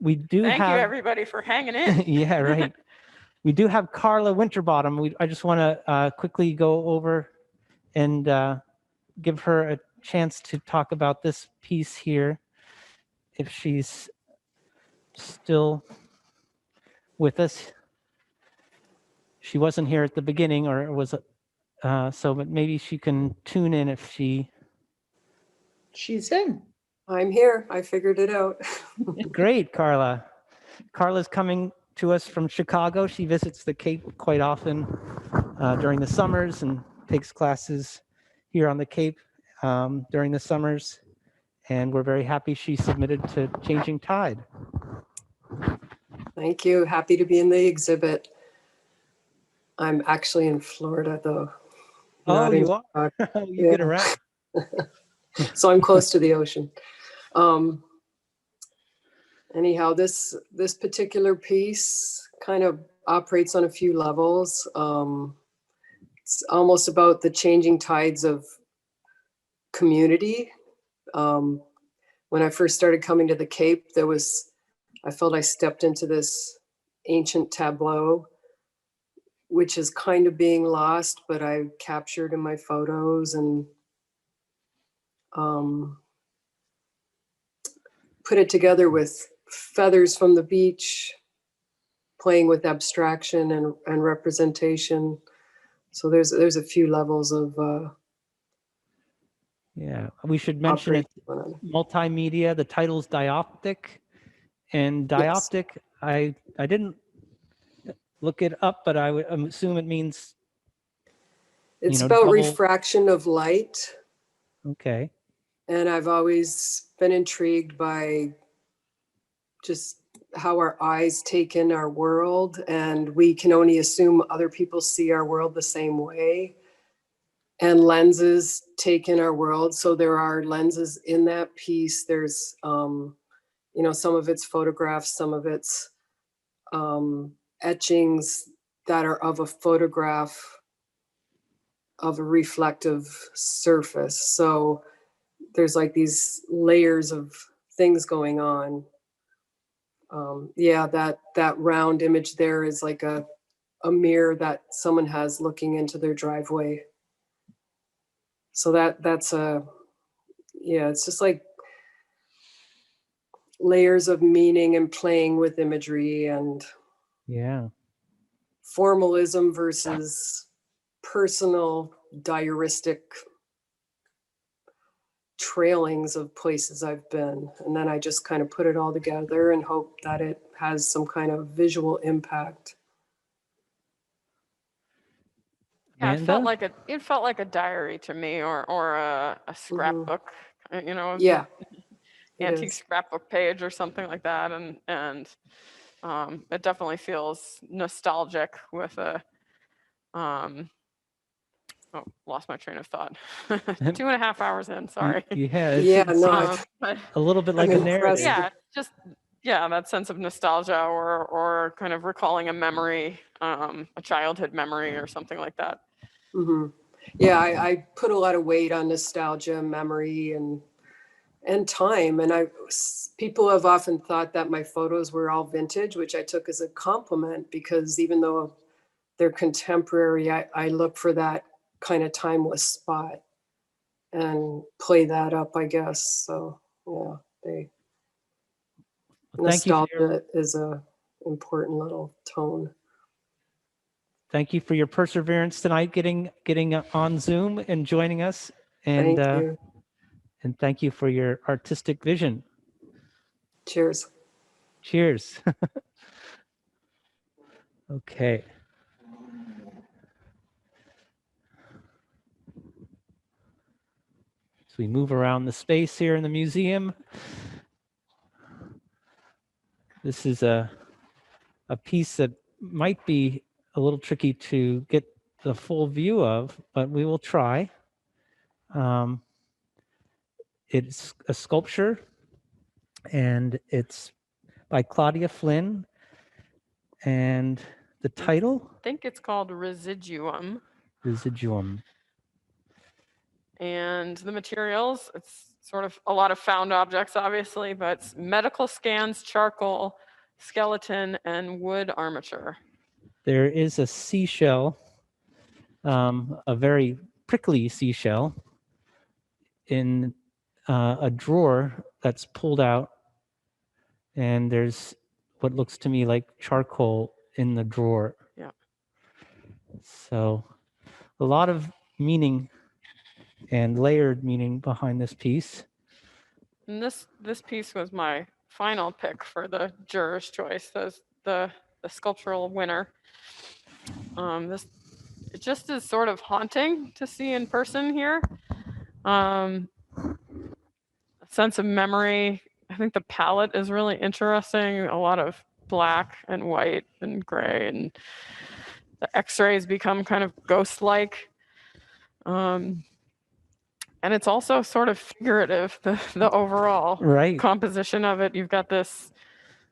We do Thank you, have everybody, for hanging in. yeah, right. We do have Carla Winterbottom. I just want to quickly go over and give her a chance to talk about this piece here, if she's still with us. She wasn't here at the beginning, or was so, but maybe she can tune in if she's in. I'm here. I figured it out. Great, Carla. Carla's coming to us from Chicago. She visits the Cape quite often during the summers and takes classes here on the Cape during the summers. And we're very happy she submitted to Changing Tide. Thank you. Happy to be in the exhibit. I'm actually in Florida, though. Oh, you are? Chicago. You get around. So I'm close to the ocean. Anyhow, this particular piece kind of operates on a few levels. It's almost about the changing tides of community. When I first started coming to the Cape, I felt I stepped into this ancient tableau, which is kind of being lost, but I captured in my photos and put it together with feathers from the beach, playing with abstraction and representation. So there's a few levels of Yeah, we should mention it. Multimedia. The title's Dioptic, and Dioptic. Yes. I didn't look it up, but I would assume it means. It's about double refraction of light. Okay. And I've always been intrigued by just how our eyes take in our world, and we can only assume other people see our world the same way. And lenses take in our world. So there are lenses in that piece. There's, some of it's photographs, some of it's etchings that are of a photograph of a reflective surface. So there's like these layers of things going on. That round image there is like a mirror that someone has looking into their driveway. So that's it's just like layers of meaning and playing with imagery and formalism versus personal diaristic trailings of places I've been. And then I just kind of put it all together and hope that it has some kind of visual impact. Yeah, it felt like a diary to me, or a scrapbook, antique scrapbook page or something like that, and it definitely feels nostalgic with a lost my train of thought. 2.5 hours in, sorry. It's a little bit like a narrative. That sense of nostalgia or kind of recalling a memory, a childhood memory or something like that. Mm-hmm. Yeah, I put a lot of weight on nostalgia, memory, and time. And people have often thought that my photos were all vintage, which I took as a compliment, because even though they're contemporary, I look for that kind of timeless spot and play that up, I guess. So nostalgia is a important little tone. Thank you for your perseverance tonight, getting on Zoom and joining us. And thank you. And thank you for your artistic vision. Cheers. Cheers. Okay. So we move around the space here in the museum. This is a piece that might be a little tricky to get the full view of, but we will try. It's a sculpture, and it's by Claudia Flynn, and The title? I think it's called Residuum. Residuum. And the materials, it's sort of a lot of found objects, obviously, but it's medical scans, charcoal, skeleton, and wood armature. There is a seashell, a very prickly seashell in a drawer that's pulled out, and there's what looks to me like charcoal in the drawer. Yeah. So a lot of meaning and layered meaning behind this piece. And this piece was my final pick for the juror's choice, the sculptural winner. It just is sort of haunting to see in person here. A sense of memory. I think the palette is really interesting. A lot of black and white and gray, and the X-rays become kind of ghost-like. And it's also sort of figurative, the overall composition of it. You've got this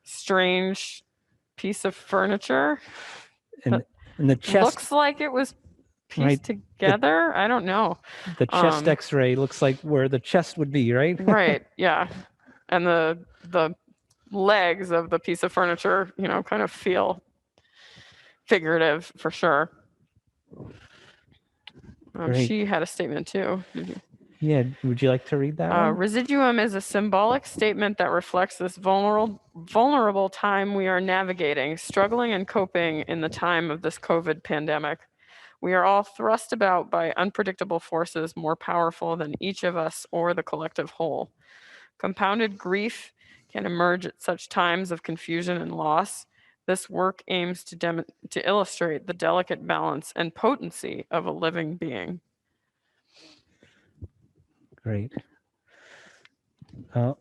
strange piece of furniture And the chest looks like it was pieced together. I don't know. The chest X-ray looks like where the chest would be, right? Right. Yeah. And the legs of the piece of furniture, kind of feel figurative for sure. She had a statement too. Yeah. Would you like to read that one? Residuum is a symbolic statement that reflects this vulnerable time we are navigating, struggling and coping in the time of this COVID pandemic. We are all thrust about by unpredictable forces more powerful than each of us or the collective whole. Compounded grief can emerge at such times of confusion and loss. This work aims to illustrate the delicate balance and potency of a living being. Great. And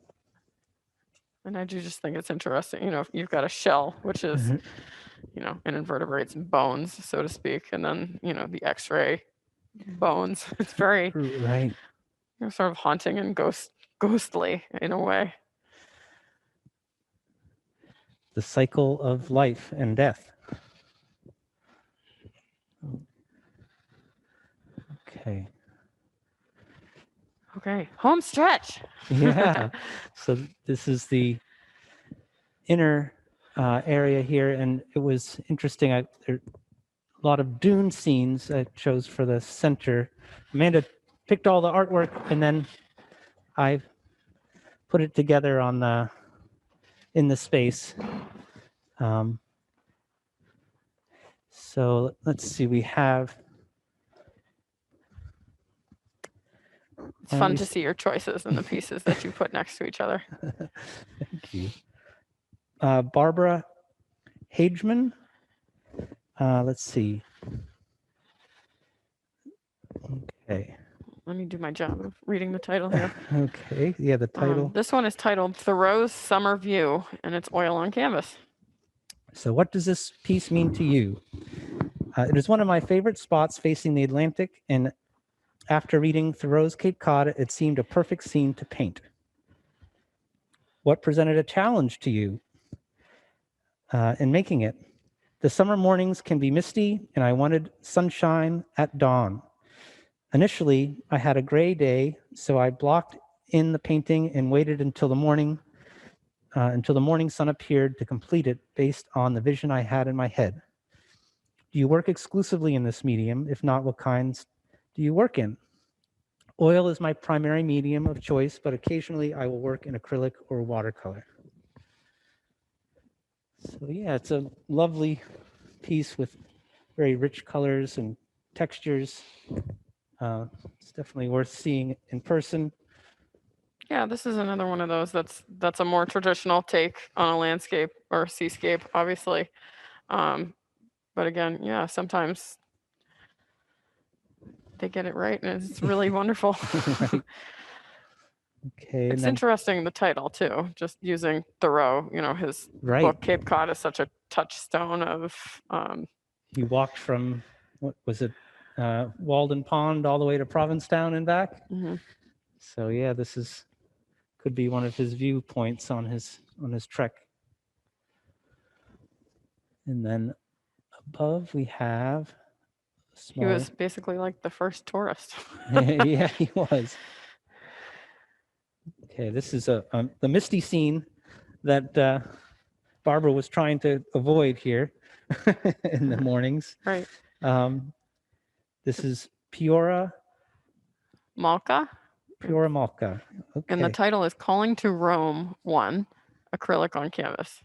I do just think it's interesting. You've got a shell, which is, an invertebrates and bones, so to speak, and then, the X-ray bones. It's very sort of haunting and ghostly in a way. The cycle of life and death. Okay. Okay, home stretch. Yeah. So this is the inner area here, and it was interesting. There a lot of dune scenes I chose for the center. Amanda picked all the artwork, and then I put it together in the space. So let's see. We have. It's fun to see your choices and the pieces that you put next to each other. Thank you. Barbara Hageman. Let's see. Okay. Let me do my job of reading the title here. Okay. Yeah, the title. This one is titled Thoreau's Summer View, and it's oil on canvas. So what does this piece mean to you? It is one of my favorite spots facing the Atlantic, and after reading Thoreau's Cape Cod, it seemed a perfect scene to paint. What presented a challenge to you in making it? The summer mornings can be misty, and I wanted sunshine at dawn. Initially, I had a gray day, so I blocked in the painting and waited until the morning sun appeared to complete it based on the vision I had in my head. Do you work exclusively in this medium? If not, what kinds do you work in? Oil is my primary medium of choice, but occasionally I will work in acrylic or watercolor. So yeah, it's a lovely piece with very rich colors and textures. It's definitely worth seeing in person. Yeah, this is another one of those that's a more traditional take on a landscape or seascape, obviously. But again, yeah, sometimes they get it right, and it's really wonderful. Right. Okay. It's interesting, the title too, just using Thoreau, his book Cape Cod is such a touchstone of. He walked from, what was it, Walden Pond all the way to Provincetown and back. Mm-hmm. So yeah, this could be one of his viewpoints on his trek. And then Above we have a He small. was basically like the first tourist. Yeah, he was. Okay, this is the misty scene that Barbara was trying to avoid here in the mornings. Right. This is Piora Malka. Malka. Okay. And the title is Calling to Rome 1, acrylic on canvas.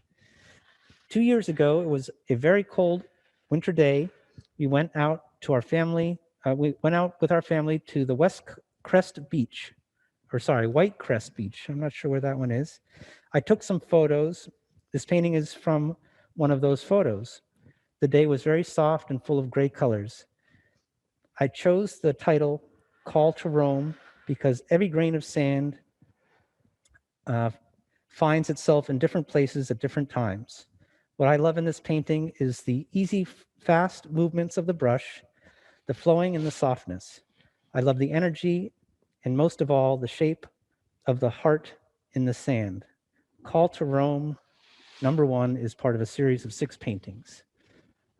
2 years ago, it was a very cold winter day. We went out to our family. We went out with our family to the White Crest Beach. I'm not sure where that one is. I took some photos. This painting is from one of those photos. The day was very soft and full of gray colors. I chose the title Call to Rome because every grain of sand finds itself in different places at different times. What I love in this painting is the easy, fast movements of the brush, the flowing and the softness. I love the energy and most of all, the shape of the heart in the sand. Call to Rome, #1, is part of a series of 6 paintings.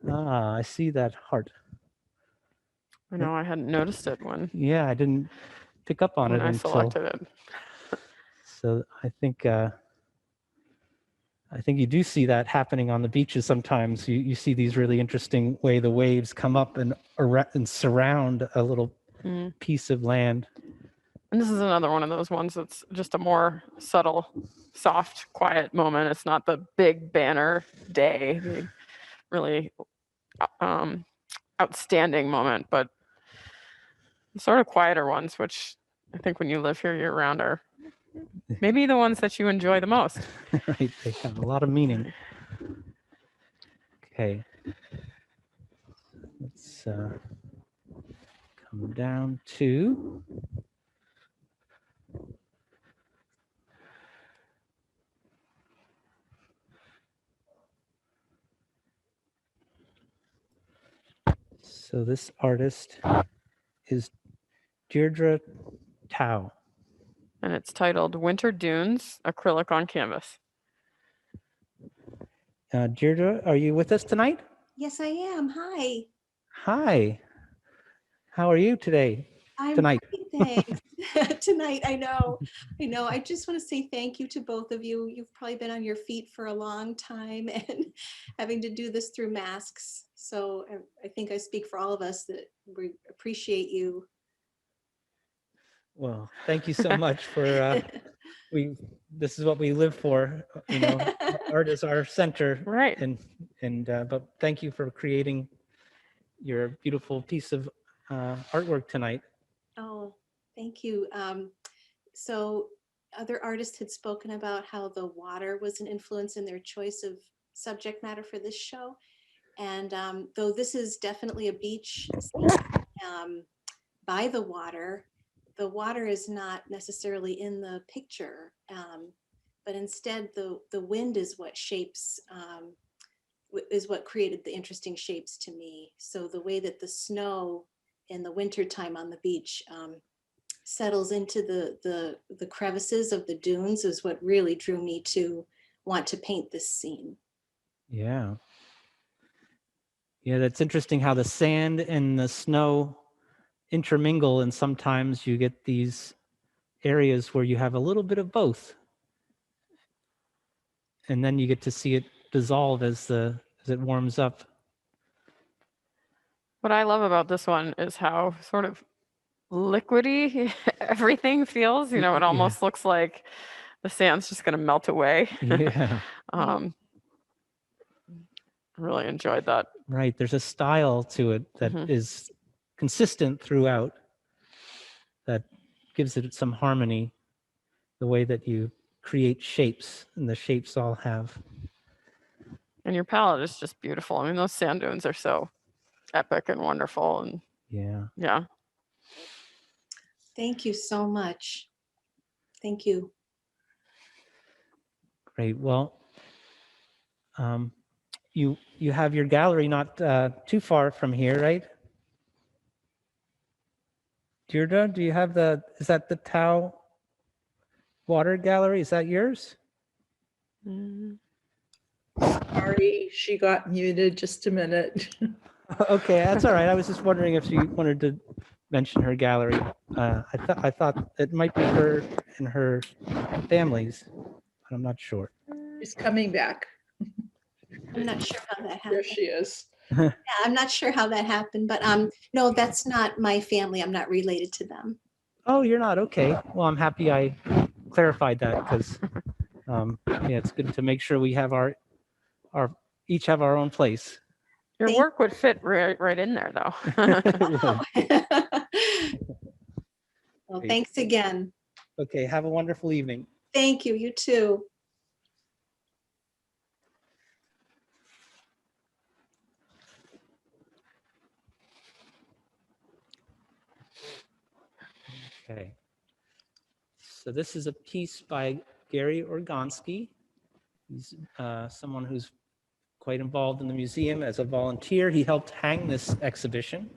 Ah, I see that heart. I know, I hadn't noticed it when Yeah, I didn't pick up on it I until. selected it. So I think you do see that happening on the beaches sometimes. You see these really interesting way the waves come up and surround a little piece of land. And this is another one of those ones that's just a more subtle, soft, quiet moment. It's not the big banner day, the really outstanding moment, but sort of quieter ones, which I think when you live here year round are maybe the ones that you enjoy the most. Right, they have a lot of meaning. Okay, let's come down to so this artist is Deirdre Tao. And it's titled Winter Dunes, acrylic on canvas. Deirdre, are you with us tonight? Yes, I am. Hi. Hi. How are you today? I'm Tonight. great, thanks. Tonight, I know. I just want to say thank you to both of you. You've probably been on your feet for a long time and having to do this through masks. So I think I speak for all of us that we appreciate you. Well, thank you so much for this is what we live for, art is our center, right? And but thank you for creating your beautiful piece of artwork tonight. Oh, thank you. So other artists had spoken about how the water was an influence in their choice of subject matter for this show. And though this is definitely a beach scene, by the water is not necessarily in the picture, but instead the wind is what shapes, is what created the interesting shapes to me. So the way that the snow in the wintertime on the beach settles into the crevices of the dunes is what really drew me to want to paint this scene. Yeah. Yeah, that's interesting how the sand and the snow intermingle, and sometimes you get these areas where you have a little bit of both. And then you get to see it dissolve as it warms up. What I love about this one is how sort of liquidy everything feels. It almost looks like the sand's just going to melt away. Yeah. Really enjoyed that. Right. There's a style to it that is consistent throughout, that gives it some harmony, the way that you create shapes, and the shapes all have. And your palette is just beautiful. I mean, those sand dunes are so epic and wonderful. And yeah. Thank you so much. Thank you. Great. Well, you have your gallery not too far from here, right? Deirdre, do you have is that the Tao Water Gallery? Is that yours? Our Sorry, she got muted. Just a minute. Okay, that's all right. I was just wondering if she wanted to mention her gallery. I thought it might be her and her family's, but I'm not sure. She's coming back. I'm not sure how that There happened. she is. Yeah, I'm not sure how that happened, but no, that's not my family. I'm not related to them. Oh, you're not? Okay. Well, I'm happy I clarified that because, yeah, it's good to make sure we have our each have our own place. Your work would fit right in there, though. Well, thanks again. Okay, have a wonderful evening. Thank you. You too. Okay. So this is a piece by Gary Orgonsky. He's someone who's quite involved in the museum as a volunteer. He helped hang this exhibition.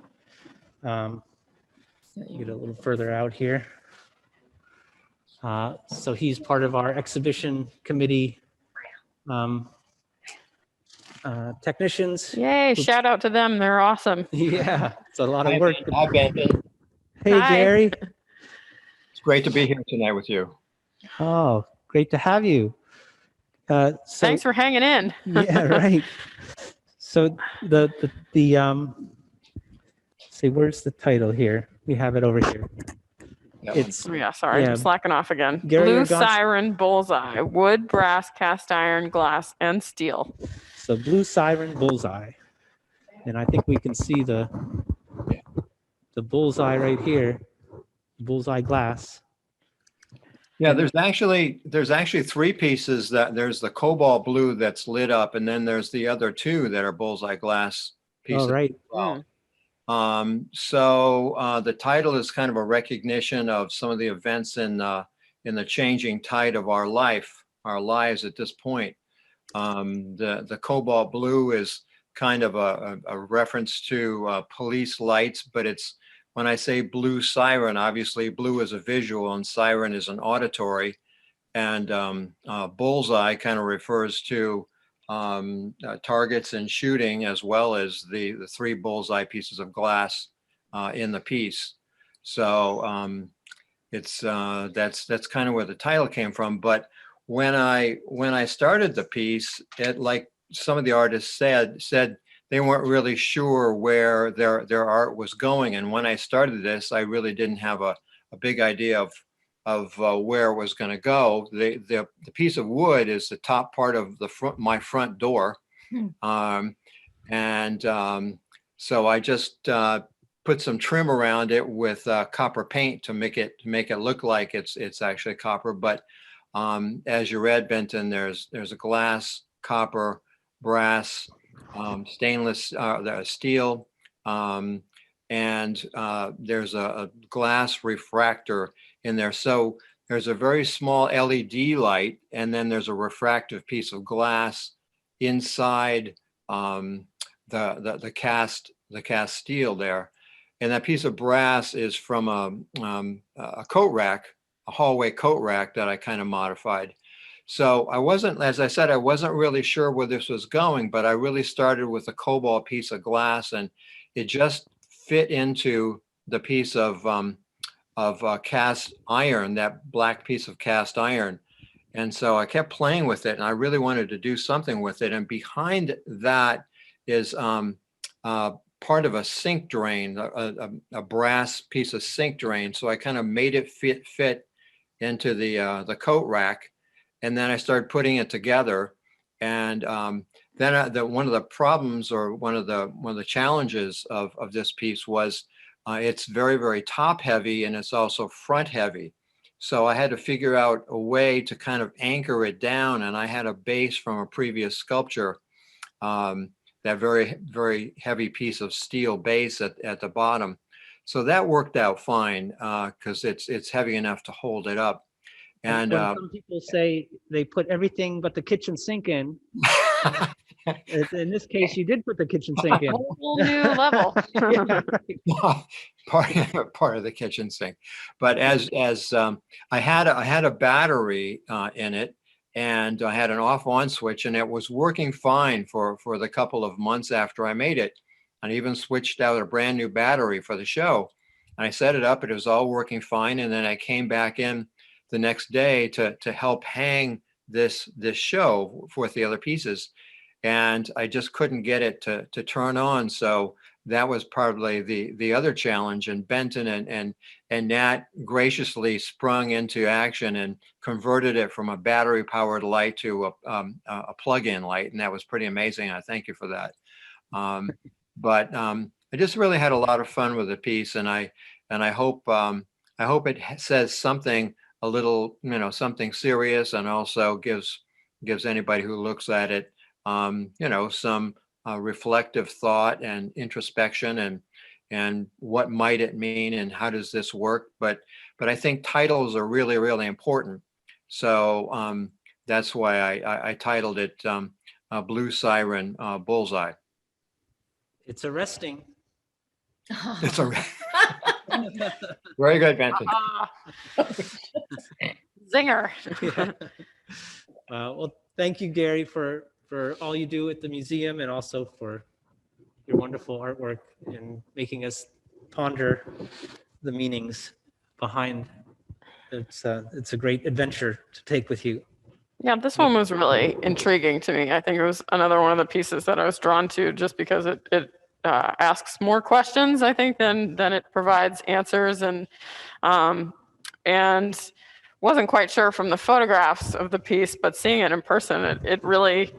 Get a little further out here. So he's part of our exhibition committee technicians. Yay, shout out to them. They're awesome. Yeah, it's a lot of work. Hi, Benton. Hey, Hi. Gary. It's great to be here tonight with you. Oh, great to have you. Thanks for hanging in. Yeah, right. So see, where's the title here? We have it over here. It's Yeah, sorry, I'm slacking off again. Gary Blue Orgonsky. Siren Bullseye, wood, brass, cast iron, glass, and steel. So Blue Siren Bullseye. And I think we can see the bullseye right here, bullseye glass. Yeah, there's actually three pieces. That there's the cobalt blue that's lit up, and then there's the other two that are bullseye glass pieces. Oh, right. As well. So the title is kind of a recognition of some of the events in the changing tide of our lives at this point. The cobalt blue is kind of a reference to police lights, but it's, when I say blue siren, obviously blue is a visual and siren is an auditory, and bullseye kind of refers to targets and shooting, as well as the three bullseye pieces of glass in the piece. So it's that's kind of where the title came from. But when I started the piece, it, like some of the artists said they weren't really sure where their art was going. And when I started this, I really didn't have a big idea of where it was going to go. The piece of wood is the top part of my front door. So I just put some trim around it with copper paint to make it look like it's actually copper. But as you read, Benton, there's a glass, copper, brass, stainless, steel, and there's a glass refractor in there. So there's a very small LED light, and then there's a refractive piece of glass inside the cast steel there. And that piece of brass is from a coat rack, a hallway coat rack that I kind of modified. So I wasn't, as I said, I wasn't really sure where this was going, but I really started with a cobalt piece of glass, and it just fit into the piece of cast iron, that black piece of cast iron. And so I kept playing with it, and I really wanted to do something with it. And behind that is part of a sink drain, a brass piece of sink drain. So I kind of made it fit into the coat rack. And then I started putting it together. And then one of the problems, or one of the challenges of this piece was it's very, very top heavy, and it's also front heavy. So I had to figure out a way to kind of anchor it down. And I had a base from a previous sculpture, that very, very heavy piece of steel base at the bottom. So that worked out fine because it's heavy enough to hold it up. And when some people say they put everything but the kitchen sink in, in this case, you did put the kitchen sink in. A whole new level. Yeah, right. part of the kitchen sink. But as I had a battery in it, and I had an off-on switch, and it was working fine for the couple of months after I made it. And I even switched out a brand new battery for the show. And I set it up, it was all working fine. And then I came back in the next day to help hang this show with the other pieces. And I just couldn't get it to turn on. So that was probably the other challenge. And Benton and Nat graciously sprung into action and converted it from a battery powered light to a plug-in light. And that was pretty amazing. I thank you for that. But I just really had a lot of fun with the piece, and I hope it says something a little, something serious, and also gives anybody who looks at it, some reflective thought and introspection, and what might it mean, and how does this work? But I think titles are really, really important. So that's why I titled it Blue Siren Bullseye. It's arresting. It's a very good, Benton. Zinger. Yeah. Well, thank you, Gary, for all you do at the museum, and also for your wonderful artwork and making us ponder the meanings behind. It's a great adventure to take with you. Yeah, this one was really intriguing to me. I think it was another one of the pieces that I was drawn to just because it asks more questions, I think, than it provides answers, and wasn't quite sure from the photographs of the piece, but seeing it in person, it really,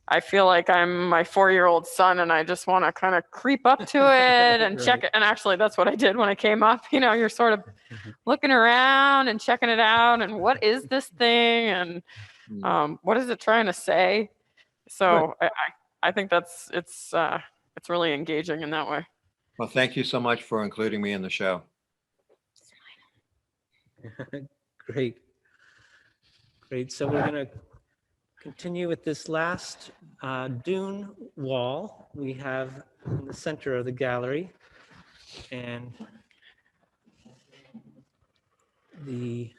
I feel like I'm my 4-year-old son, and I just want to kind of creep up to it and check it. And actually, that's what I did when I came up. You're sort of looking around and checking it out, and what is this thing, and what is it trying to say? So I think it's really engaging in that way. Well, thank you so much for including me in the show. Great. So we're going to continue with this last dune wall we have in the center of the gallery. And let's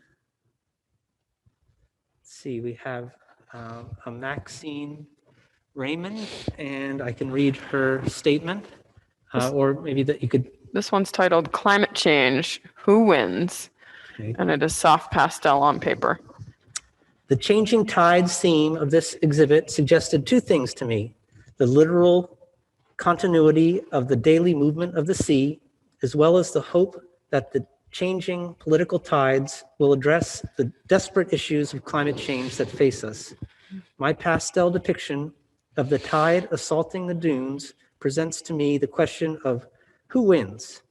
see, we have a Maxine Raymond, and I can read her statement, or maybe that you could. This one's titled Climate Change, Who Wins? Okay. And it is soft pastel on paper. The changing tides theme of this exhibit suggested two things to me: the literal continuity of the daily movement of the sea, as well as the hope that the changing political tides will address the desperate issues of climate change that face us. My pastel depiction of the tide assaulting the dunes presents to me the question of who wins.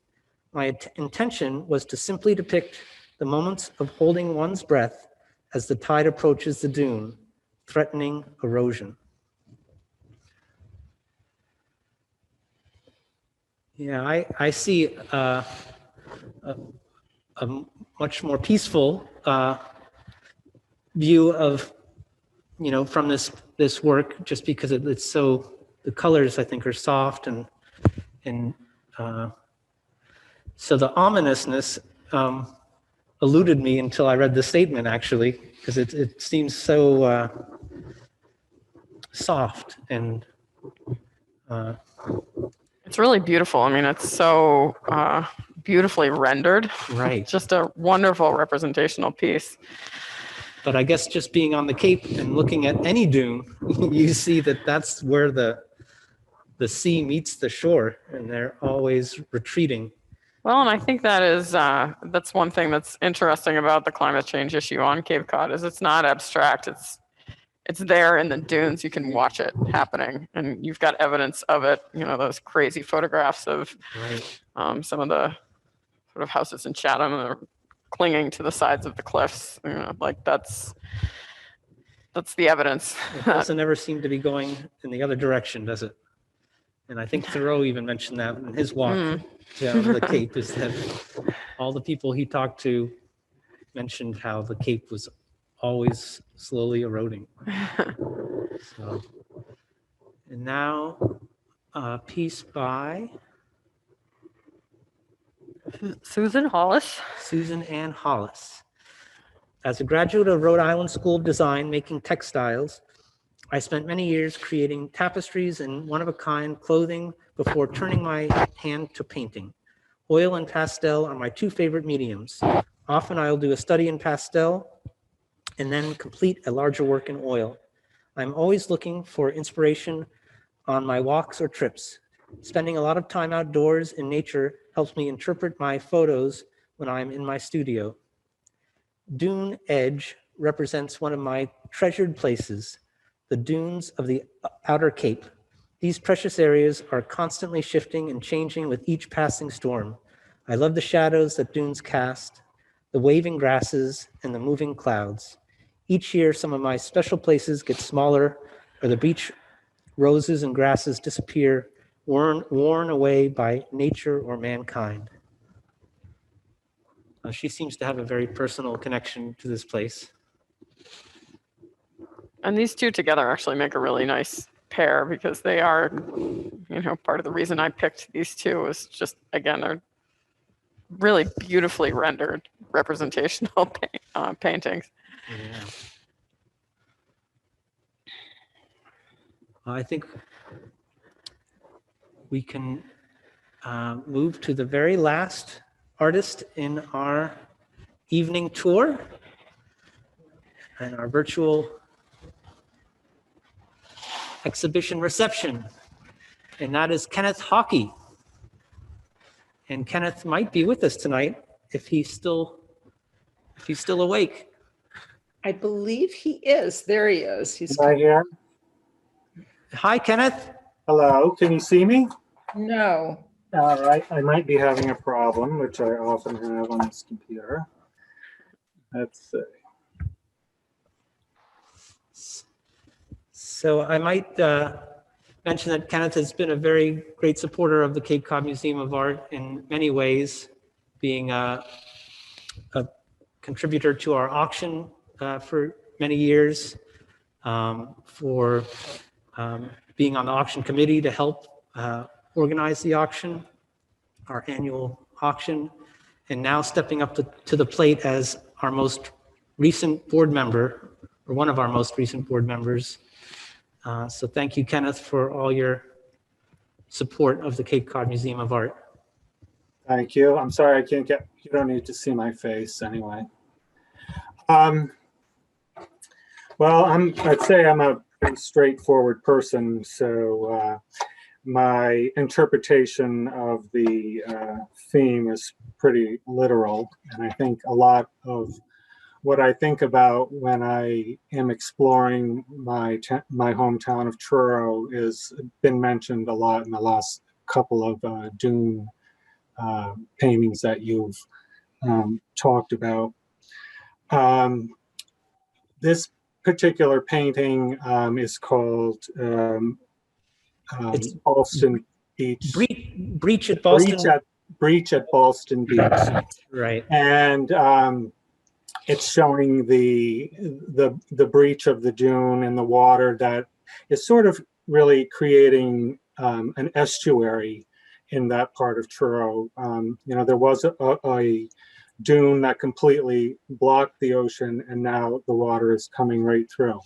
My intention was to simply depict the moments of holding one's breath as the tide approaches the dune, threatening erosion. Yeah, I see a much more peaceful view of, from this work, just because it's so, the colors I think are soft, and so the ominousness eluded me until I read the statement, actually, because it seems so soft and. It's really beautiful. I mean, it's so beautifully rendered. Right. Just a wonderful representational piece. But I guess just being on the Cape and looking at any dune, you see that that's where the sea meets the shore, and they're always retreating. Well, and I think that's one thing that's interesting about the climate change issue on Cape Cod is it's not abstract. It's there in the dunes. You can watch it happening, and you've got evidence of it. Those crazy photographs of some of the sort of houses in Chatham that are clinging to the sides of the cliffs. That's the evidence. It doesn't ever seem to be going in the other direction, does it? And I think Thoreau even mentioned that in his walk down the Cape, is that all the people he talked to mentioned how the Cape was always slowly eroding. So, and now a piece by Susan Hollis. Susan Ann Hollis. As a graduate of Rhode Island School of Design making textiles, I spent many years creating tapestries and one-of-a-kind clothing before turning my hand to painting. Oil and pastel are my two favorite mediums. Often I'll do a study in pastel and then complete a larger work in oil. I'm always looking for inspiration on my walks or trips. Spending a lot of time outdoors in nature helps me interpret my photos when I'm in my studio. Dune Edge represents one of my treasured places, the dunes of the Outer Cape. These precious areas are constantly shifting and changing with each passing storm. I love the shadows that dunes cast, the waving grasses, and the moving clouds. Each year, some of my special places get smaller, or the beach roses and grasses disappear, worn away by nature or mankind. She seems to have a very personal connection to this place. And these two together actually make a really nice pair because they are, part of the reason I picked these two was just, again, they're really beautifully rendered representational paintings. Yeah. I think we can move to the very last artist in our evening tour and our virtual exhibition reception, and that is Kenneth Hockey. And Kenneth might be with us tonight if he's still awake. I believe he is. There he is. He's Right here. Hi, Kenneth. Hello, can you see me? No. All right, I might be having a problem, which I often have on this computer. Let's see. So I might mention that Kenneth has been a very great supporter of the Cape Cod Museum of Art in many ways, being a contributor to our auction for many years, for being on the auction committee to help organize the auction, our annual auction, and now stepping up to the plate as our most recent board member, or one of our most recent board members. So thank you, Kenneth, for all your support of the Cape Cod Museum of Art. Thank you. I'm sorry I can't get, you don't need to see my face anyway. Well, I'd say I'm a pretty straightforward person, so my interpretation of the theme is pretty literal, and I think a lot of what I think about when I am exploring my hometown of Truro is been mentioned a lot in the last couple of dune paintings that you've talked about. This particular painting is called Ballston Beach. Breach at Ballston. Breach at Ballston Beach. Right. And it's showing the breach of the dune and the water that is sort of really creating an estuary in that part of Truro. There was a dune that completely blocked the ocean, and now the water is coming right through.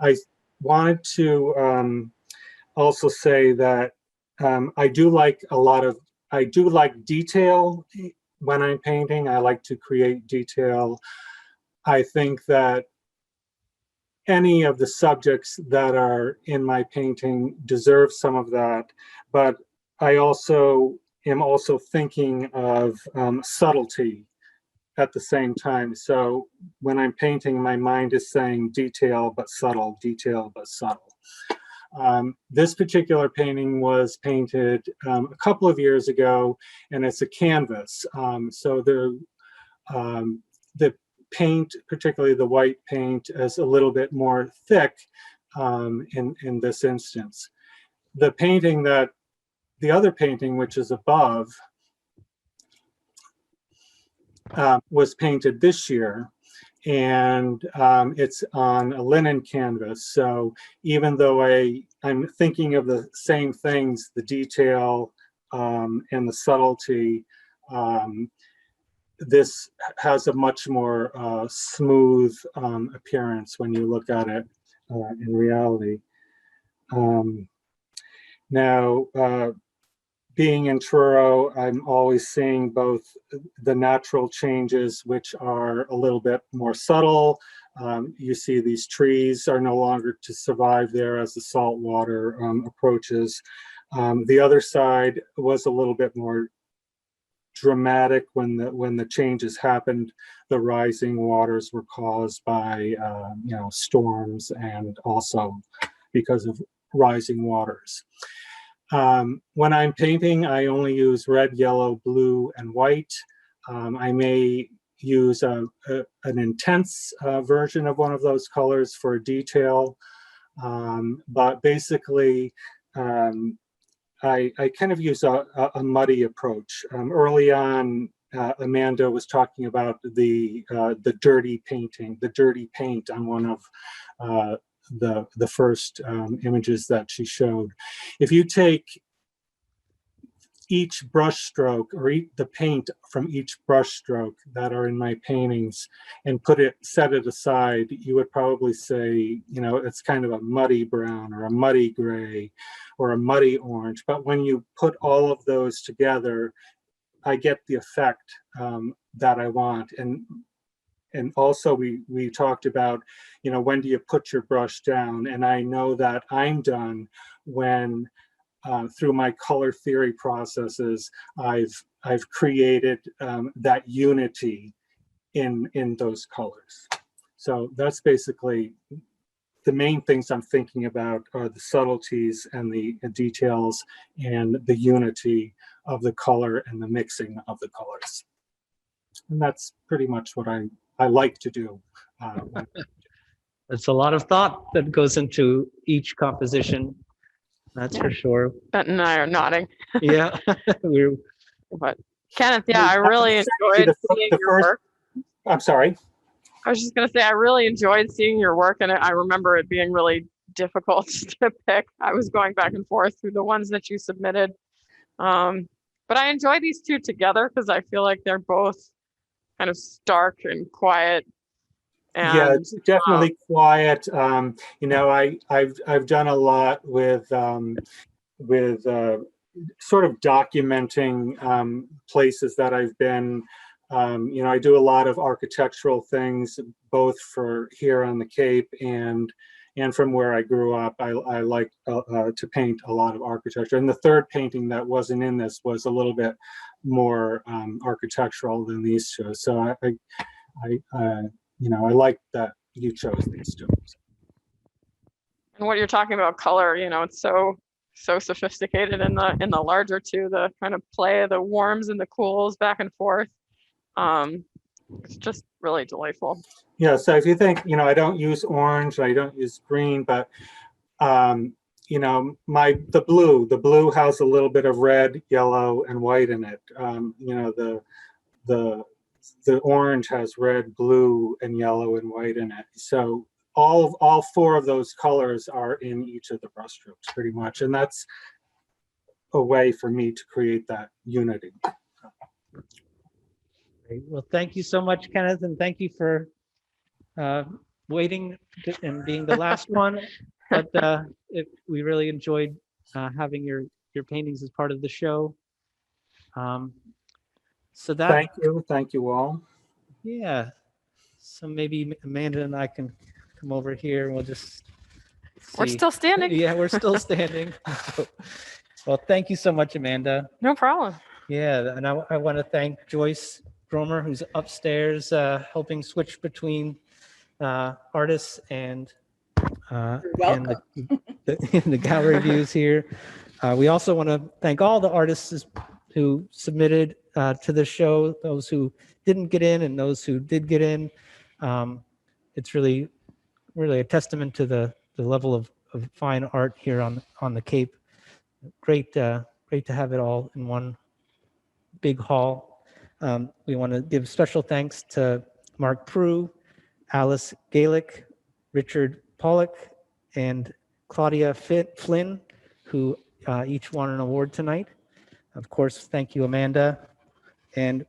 I wanted to also say that I do like detail when I'm painting. I like to create detail. I think that any of the subjects that are in my painting deserve some of that, but I also am thinking of subtlety at the same time. So when I'm painting, my mind is saying detail but subtle, detail but subtle. This particular painting was painted a couple of years ago, and it's a canvas. So the paint, particularly the white paint, is a little bit more thick in this instance. The other painting, which is above, was painted this year, and it's on a linen canvas. So even though I'm thinking of the same things, the detail and the subtlety, this has a much more smooth appearance when you look at it in reality. Now, being in Truro, I'm always seeing both the natural changes, which are a little bit more subtle. You see these trees are no longer to survive there as the salt water approaches. The other side was a little bit more dramatic when the changes happened. The rising waters were caused by storms, and also because of rising waters. When I'm painting, I only use red, yellow, blue, and white. I may use an intense version of one of those colors for detail, but basically I kind of use a muddy approach. Early on, Amanda was talking about the dirty painting, the dirty paint on one of the first images that she showed. If you take each brush stroke, or the paint from each brush stroke that are in my paintings, and set it aside, you would probably say, it's kind of a muddy brown or a muddy gray or a muddy orange. But when you put all of those together, I get the effect that I want. And also we talked about, when do you put your brush down? And I know that I'm done when through my color theory processes, I've created that unity in those colors. So that's basically the main things I'm thinking about, are the subtleties and the details and the unity of the color and the mixing of the colors. And that's pretty much what I like to do. It's a lot of thought that goes into each composition. That's for sure. Benton and I are nodding. Yeah. But Kenneth, yeah, I really enjoyed seeing your work. I'm sorry. I was just going to say, I really enjoyed seeing your work, and I remember it being really difficult to pick. I was going back and forth through the ones that you submitted. But I enjoy these two together because I feel like they're both kind of stark and quiet. And, yeah, it's definitely quiet. I've done a lot with sort of documenting places that I've been. I do a lot of architectural things, both for here on the Cape and from where I grew up. I like to paint a lot of architecture. And the third painting that wasn't in this was a little bit more architectural than these two. So I like that you chose these two. And what you're talking about color, it's so sophisticated in the larger two, the kind of play of the warms and the cools back and forth. It's just really delightful. Yeah, so if you think, I don't use orange, I don't use green, but the blue has a little bit of red, yellow, and white in it. The orange has red, blue, and yellow and white in it. So all four of those colors are in each of the brushstrokes pretty much. And that's a way for me to create that unity. Great. Well, thank you so much, Kenneth, and thank you for waiting and being the last one. But we really enjoyed having your paintings as part of the show. So that. Thank you all. Yeah. So maybe Amanda and I can come over here and we'll just. We're still standing. Yeah, we're still standing. So, well, thank you so much, Amanda. No problem. Yeah, and I want to thank Joyce Gromer, who's upstairs helping switch between artists and the gallery views here. We also want to thank all the artists who submitted to the show, those who didn't get in and those who did get in. It's really a testament to the level of fine art here on the Cape. Great to have it all in one big hall. We want to give special thanks to Mark Prue, Alice Gaelic, Richard Pollock, and Claudia Flynn, who each won an award tonight. Of course, thank you, Amanda. And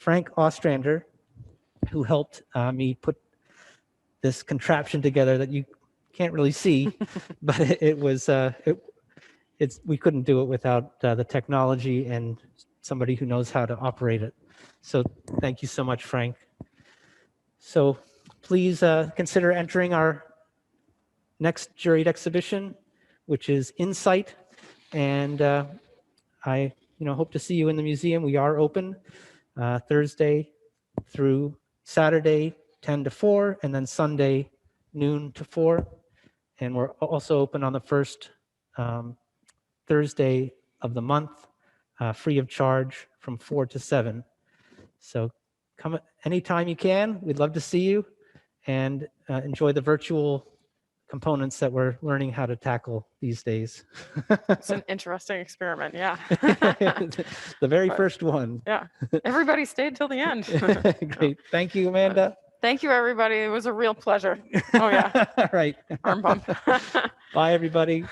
Frank Ostrander, who helped me put this contraption together that you can't really see, but we couldn't do it without the technology and somebody who knows how to operate it. So thank you so much, Frank. So please consider entering our next juried exhibition, which is Insight. And I hope to see you in the museum. We are open Thursday through Saturday, 10 to 4, and then Sunday, noon to 4. And we're also open on the first Thursday of the month, free of charge from 4 to 7. So come anytime you can. We'd love to see you and enjoy the virtual components that we're learning how to tackle these days. It's an interesting experiment. Yeah. The very first one. Yeah. Everybody stayed till the end. Great. Thank you, Amanda. Thank you, everybody. It was a real pleasure. Oh, yeah. All right. Arm bump. Bye, everybody.